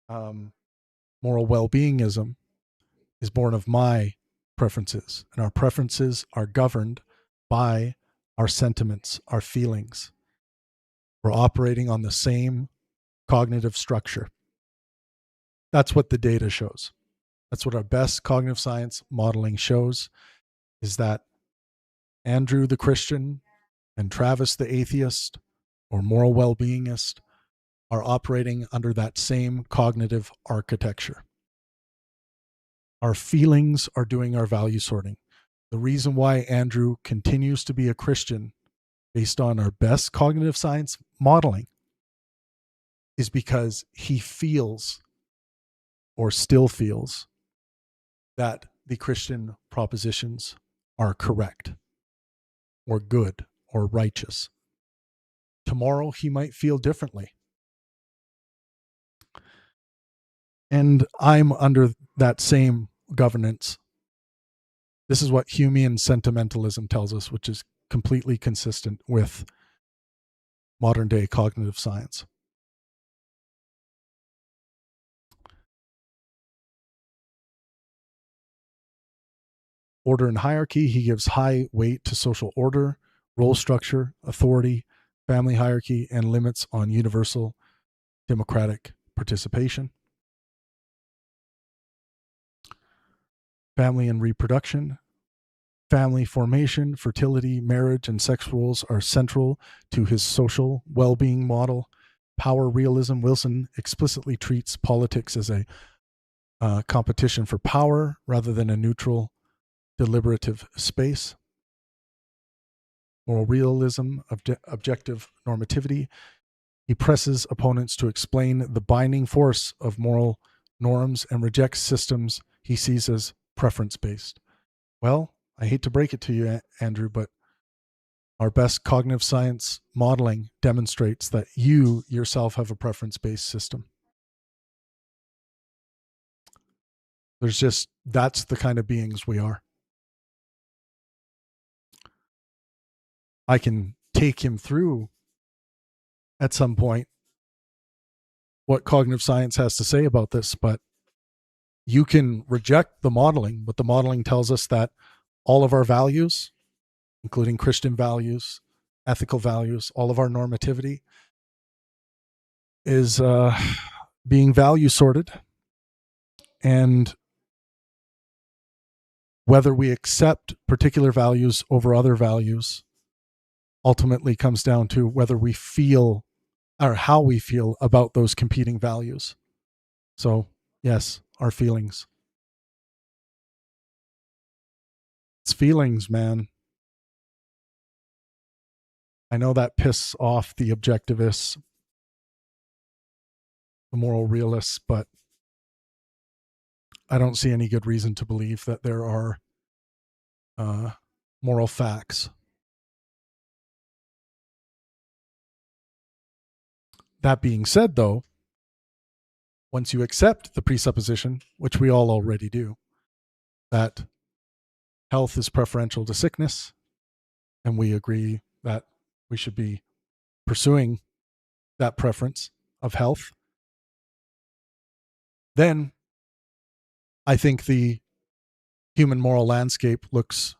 moral well-beingism is born of my preferences. And our preferences are governed by our sentiments, our feelings. We're operating on the same cognitive structure. That's what the data shows. That's what our best cognitive science modeling shows, is that Andrew the Christian and Travis the atheist or moral well-beingist are operating under that same cognitive architecture. Our feelings are doing our value sorting. The reason why Andrew continues to be a Christian based on our best cognitive science modeling is because he feels, or still feels, that the Christian propositions are correct or good or righteous. Tomorrow he might feel differently. And I'm under that same governance. This is what Humean sentimentalism tells us, which is completely consistent with modern day cognitive science. Order and hierarchy, he gives high weight to social order, role structure, authority, family hierarchy, and limits on universal democratic participation. Family and reproduction, family formation, fertility, marriage, and sex roles are central to his social well-being model. Power realism, Wilson explicitly treats politics as a competition for power rather than a neutral, deliberative space. Moral realism, objective normativity. He presses opponents to explain the binding force of moral norms and rejects systems he sees as preference-based. Well, I hate to break it to you, Andrew, but our best cognitive science modeling demonstrates that you yourself have a preference-based system. That's the kind of beings we are. I can take him through at some point what cognitive science has to say about this, but you can reject the modeling, but the modeling tells us that all of our values, including Christian values, ethical values, all of our normativity is being value sorted. And whether we accept particular values over other values ultimately comes down to whether we feel or how we feel about those competing values. So, yes, our feelings. It's feelings, man. I know that pisses off the objectivists, the moral realists, but I don't see any good reason to believe that there are moral facts. That being said, though, once you accept the presupposition, which we all already do, that health is preferential to sickness, and we agree that we should be pursuing that preference of health, then I think the human moral landscape looks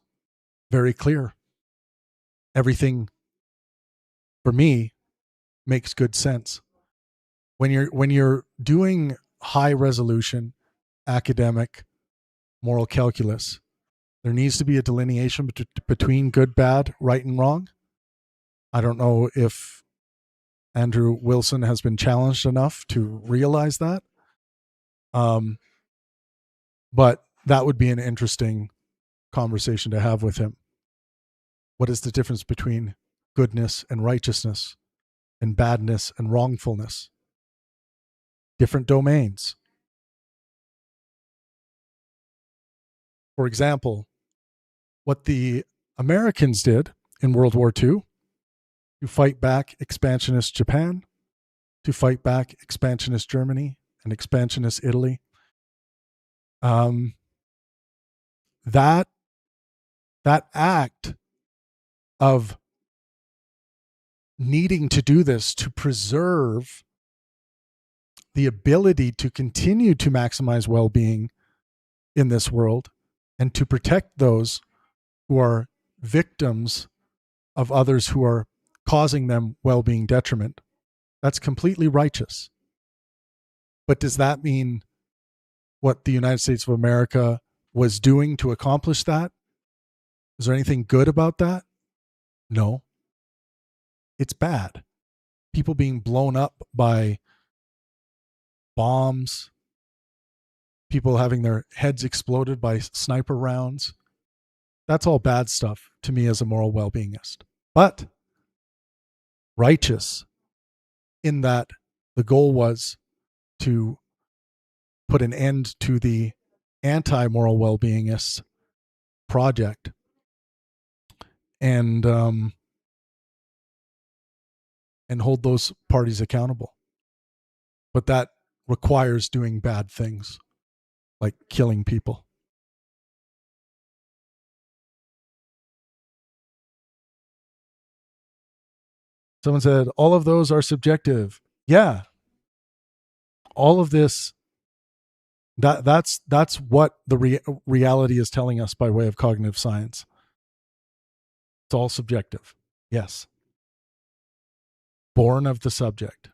very clear. Everything, for me, makes good sense. When you're doing high resolution academic moral calculus, there needs to be a delineation between good, bad, right, and wrong. I don't know if Andrew Wilson has been challenged enough to realize that. But that would be an interesting conversation to have with him. What is the difference between goodness and righteousness and badness and wrongfulness? Different domains. For example, what the Americans did in World War II to fight back expansionist Japan, to fight back expansionist Germany and expansionist Italy, that act of needing to do this to preserve the ability to continue to maximize well-being in this world and to protect those who are victims of others who are causing them well-being detriment. That's completely righteous. But does that mean what the United States of America was doing to accomplish that? Is there anything good about that? No. It's bad. People being blown up by bombs, people having their heads exploded by sniper rounds. That's all bad stuff to me as a moral well-beingist. But righteous in that the goal was to put an end to the anti-moral well-beingist project and hold those parties accountable. But that requires doing bad things like killing people. Someone said, all of those are subjective. Yeah. All of this, that's what the reality is telling us by way of cognitive science. It's all subjective. Yes. Born of the subject.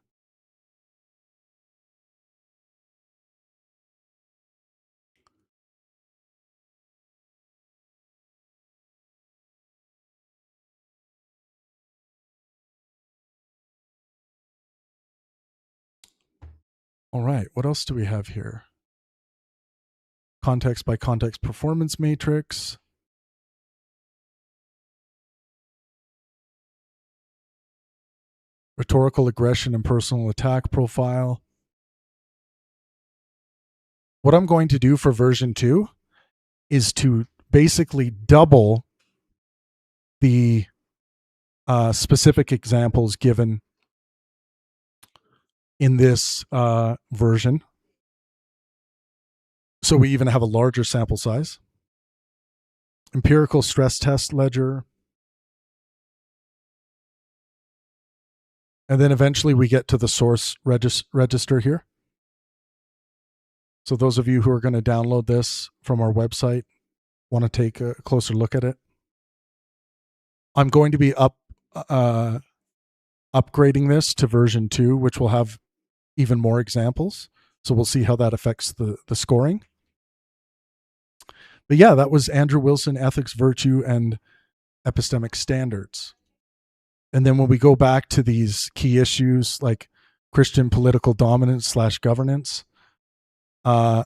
All right. What else do we have here? Context by context performance matrix. Rhetorical aggression and personal attack profile. What I'm going to do for version 2 is to basically double the specific examples given in this version. So we even have a larger sample size. Empirical stress test ledger. And then eventually we get to the source register here. So those of you who are going to download this from our website want to take a closer look at it. I'm going to be upgrading this to version 2, which will have even more examples. So we'll see how that affects the scoring. But yeah, that was Andrew Wilson, Ethics, Virtue, and Epistemic Standards. And then when we go back to these key issues like Christian political dominance / governance, I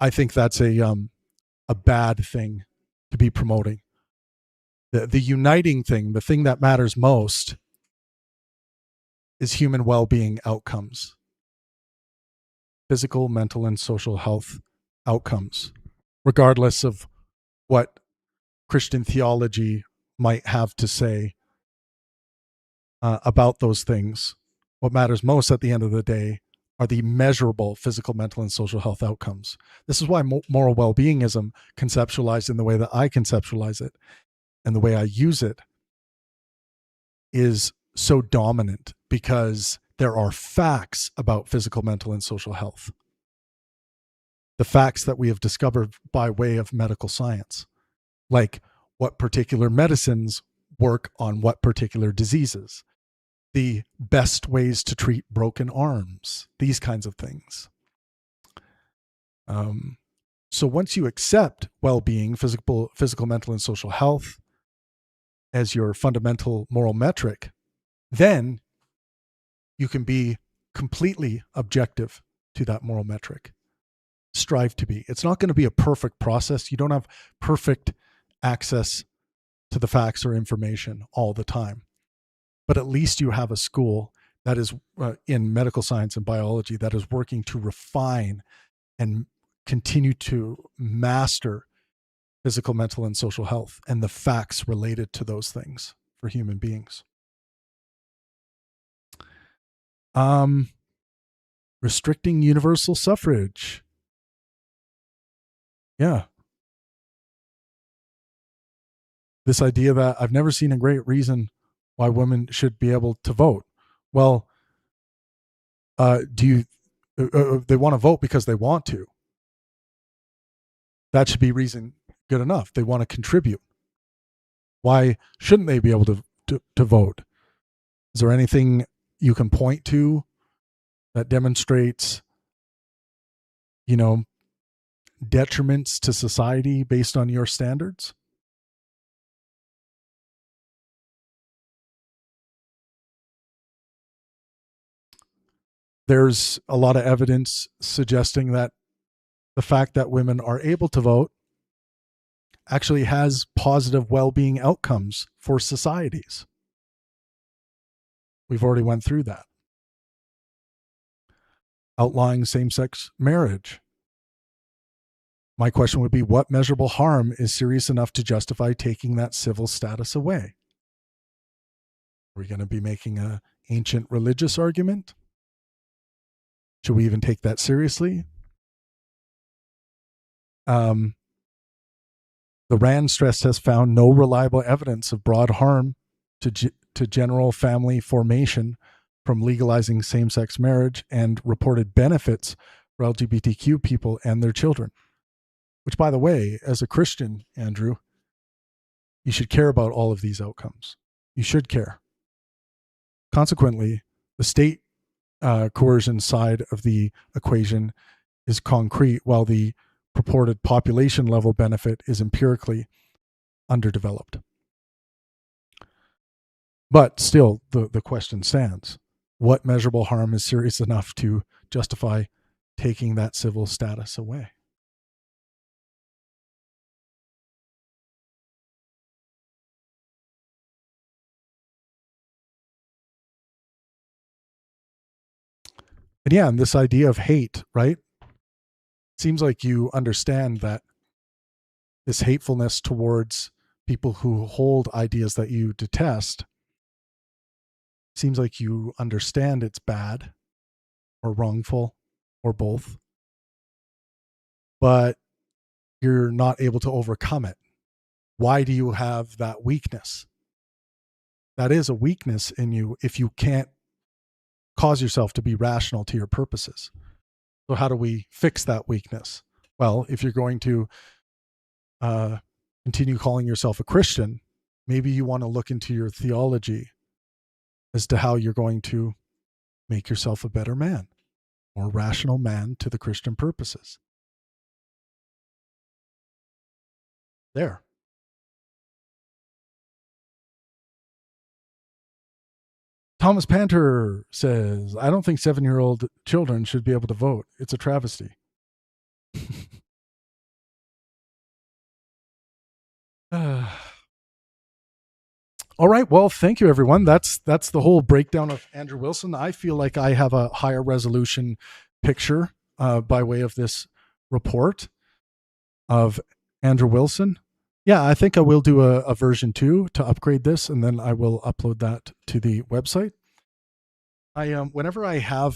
think that's a bad thing to be promoting. The uniting thing, the thing that matters most, is human well-being outcomes. Physical, mental, and social health outcomes, regardless of what Christian theology might have to say about those things. What matters most at the end of the day are the measurable physical, mental, and social health outcomes. This is why moral well-beingism, conceptualized in the way that I conceptualize it and the way I use it, is so dominant, because there are facts about physical, mental, and social health. The facts that we have discovered by way of medical science, like what particular medicines work on what particular diseases, the best ways to treat broken arms, these kinds of things. So once you accept well-being, physical, mental, and social health as your fundamental moral metric, then you can be completely objective to that moral metric. Strive to be. It's not going to be a perfect process. You don't have perfect access to the facts or information all the time. But at least you have a school that is in medical science and biology that is working to refine and continue to master physical, mental, and social health and the facts related to those things for human beings. Restricting universal suffrage. Yeah. This idea that I've never seen a great reason why women should be able to vote. Well, they want to vote because they want to. That should be reason good enough. They want to contribute. Why shouldn't they be able to vote? Is there anything you can point to that demonstrates, detriments to society based on your standards? There's a lot of evidence suggesting that the fact that women are able to vote actually has positive well-being outcomes for societies. We've already went through that. Outlawing same-sex marriage. My question would be, what measurable harm is serious enough to justify taking that civil status away? Are we going to be making an ancient religious argument? Should we even take that seriously? The RAND stress test found no reliable evidence of broad harm to general family formation from legalizing same-sex marriage, and reported benefits for LGBTQ people and their children. Which, by the way, as a Christian, Andrew, you should care about all of these outcomes. You should care. Consequently, the state coercion side of the equation is concrete, while the purported population level benefit is empirically underdeveloped. But still, the question stands. What measurable harm is serious enough to justify taking that civil status away? And yeah, and this idea of hate, right? Seems like you understand that this hatefulness towards people who hold ideas that you detest, seems like you understand it's bad or wrongful or both, but you're not able to overcome it. Why do you have that weakness? That is a weakness in you if you can't cause yourself to be rational to your purposes. So how do we fix that weakness? Well, if you're going to continue calling yourself a Christian, maybe you want to look into your theology as to how you're going to make yourself a better man, more rational man to the Christian purposes. There. Thomas Panter says, I don't think 7-year-old children should be able to vote. It's a travesty. All right. Well, thank you, everyone. That's the whole breakdown of Andrew Wilson. I feel like I have a higher resolution picture by way of this report of Andrew Wilson. Yeah, I think I will do a version 2 to upgrade this, and then I will upload that to the website. Whenever I have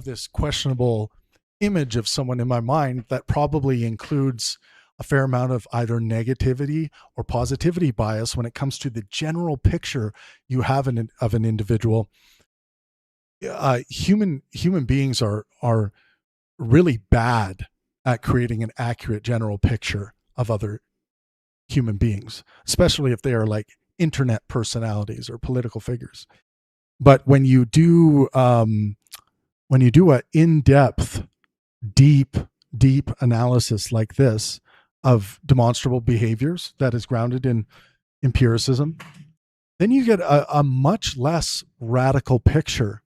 this questionable image of someone in my mind, that probably includes a fair amount of either negativity or positivity bias when it comes to the general picture you have of an individual. Human beings are really bad at creating an accurate general picture of other human beings, especially if they are like internet personalities or political figures. But when you do an in-depth, deep analysis like this of demonstrable behaviors that is grounded in empiricism, then you get a much less radical picture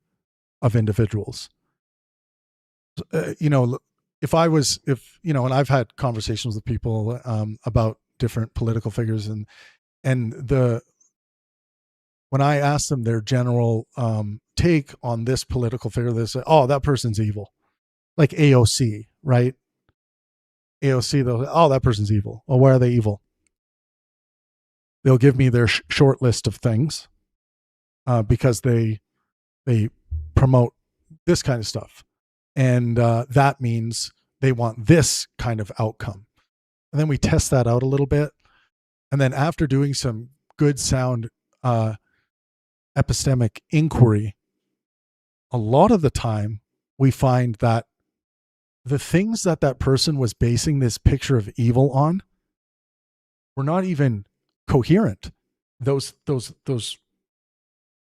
of individuals. And I've had conversations with people about different political figures, and when I ask them their general take on this political figure, they say, "Oh, that person's evil," like AOC, right? AOC, they'll say, "Oh, that person's evil." Oh, why are they evil? They'll give me their short list of things because they promote this kind of stuff, and that means they want this kind of outcome. And then we test that out a little bit, And then after doing some good sound epistemic inquiry, a lot of the time we find that the things that that person was basing this picture of evil on were not even coherent. Those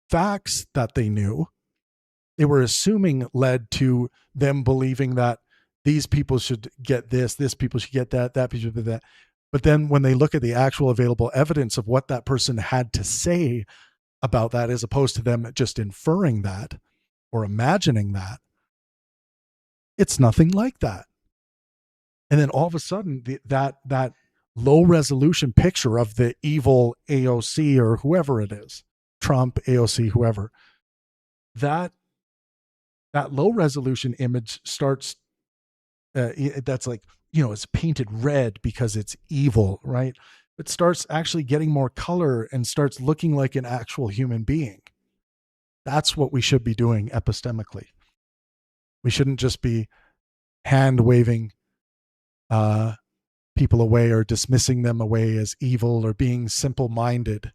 facts that they knew, they were assuming led to them believing that these people should get this people should get that people should get that. But then when they look at the actual available evidence of what that person had to say about that, as opposed to them just inferring that or imagining that, it's nothing like that. And then all of a sudden, that low resolution picture of the evil AOC or whoever it is, Trump, AOC, whoever, that low resolution image starts, that's like, it's painted red because it's evil, right? It starts actually getting more color and starts looking like an actual human being. That's what we should be doing epistemically. We shouldn't just be hand waving people away or dismissing them away as evil or being simple-minded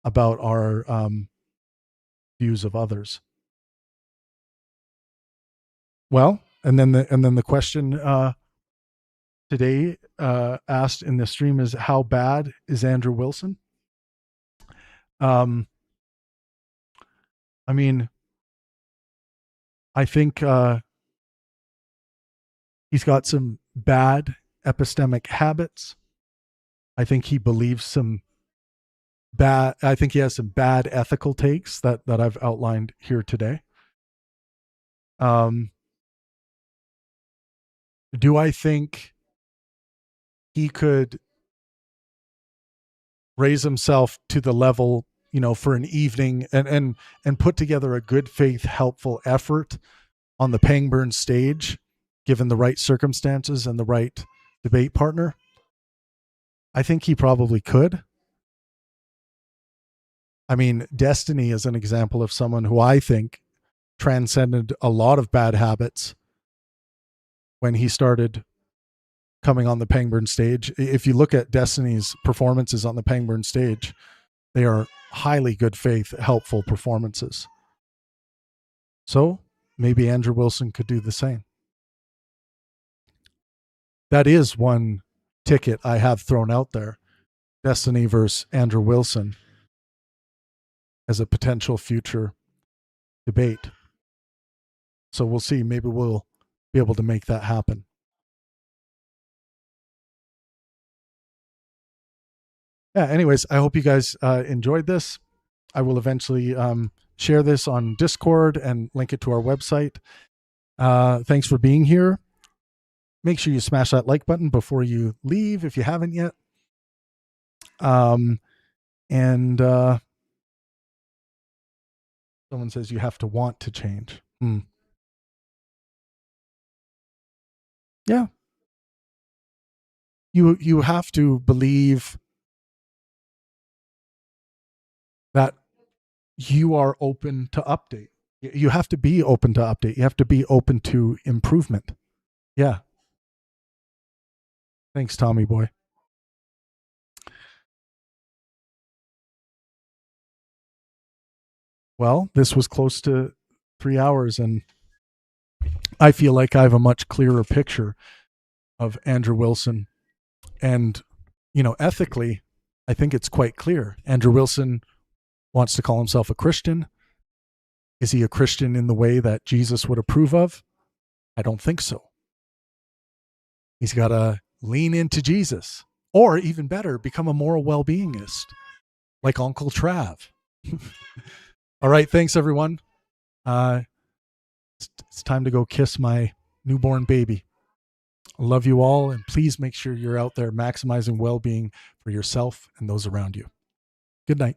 about our views of others. Well, and then the question today asked in the stream is, how bad is Andrew Wilson? I mean, I think he's got some bad epistemic habits. I think he believes I think he has some bad ethical takes that I've outlined here today. Do I think he could raise himself to the level, for an evening and put together a good faith, helpful effort on the Pangburn stage, given the right circumstances and the right debate partner? I think he probably could. I mean, Destiny is an example of someone who I think transcended a lot of bad habits when he started coming on the Pangburn stage. If you look at Destiny's performances on the Pangburn stage, they are highly good faith, helpful performances. So maybe Andrew Wilson could do the same. That is one ticket I have thrown out there. Destiny versus Andrew Wilson as a potential future debate. So we'll see. Maybe we'll be able to make that happen. Yeah, anyways, I hope you guys enjoyed this. I will eventually share this on Discord and link it to our website. Thanks for being here. Make sure you smash that like button before you leave if you haven't yet. And someone says you have to want to change. Yeah. You have to believe that you are open to update. You have to be open to update. You have to be open to improvement. Yeah. Thanks, Tommy boy. Well, this was close to 3 hours, and I feel like I have a much clearer picture of Andrew Wilson. And, ethically, I think it's quite clear. Andrew Wilson wants to call himself a Christian. Is he a Christian in the way that Jesus would approve of? I don't think so. He's got to lean into Jesus, or even better, become a moral well-beingist like Uncle Trav. All right. Thanks, everyone. It's time to go kiss my newborn baby. I love you all, and please make sure you're out there maximizing well-being for yourself and those around you. Good night.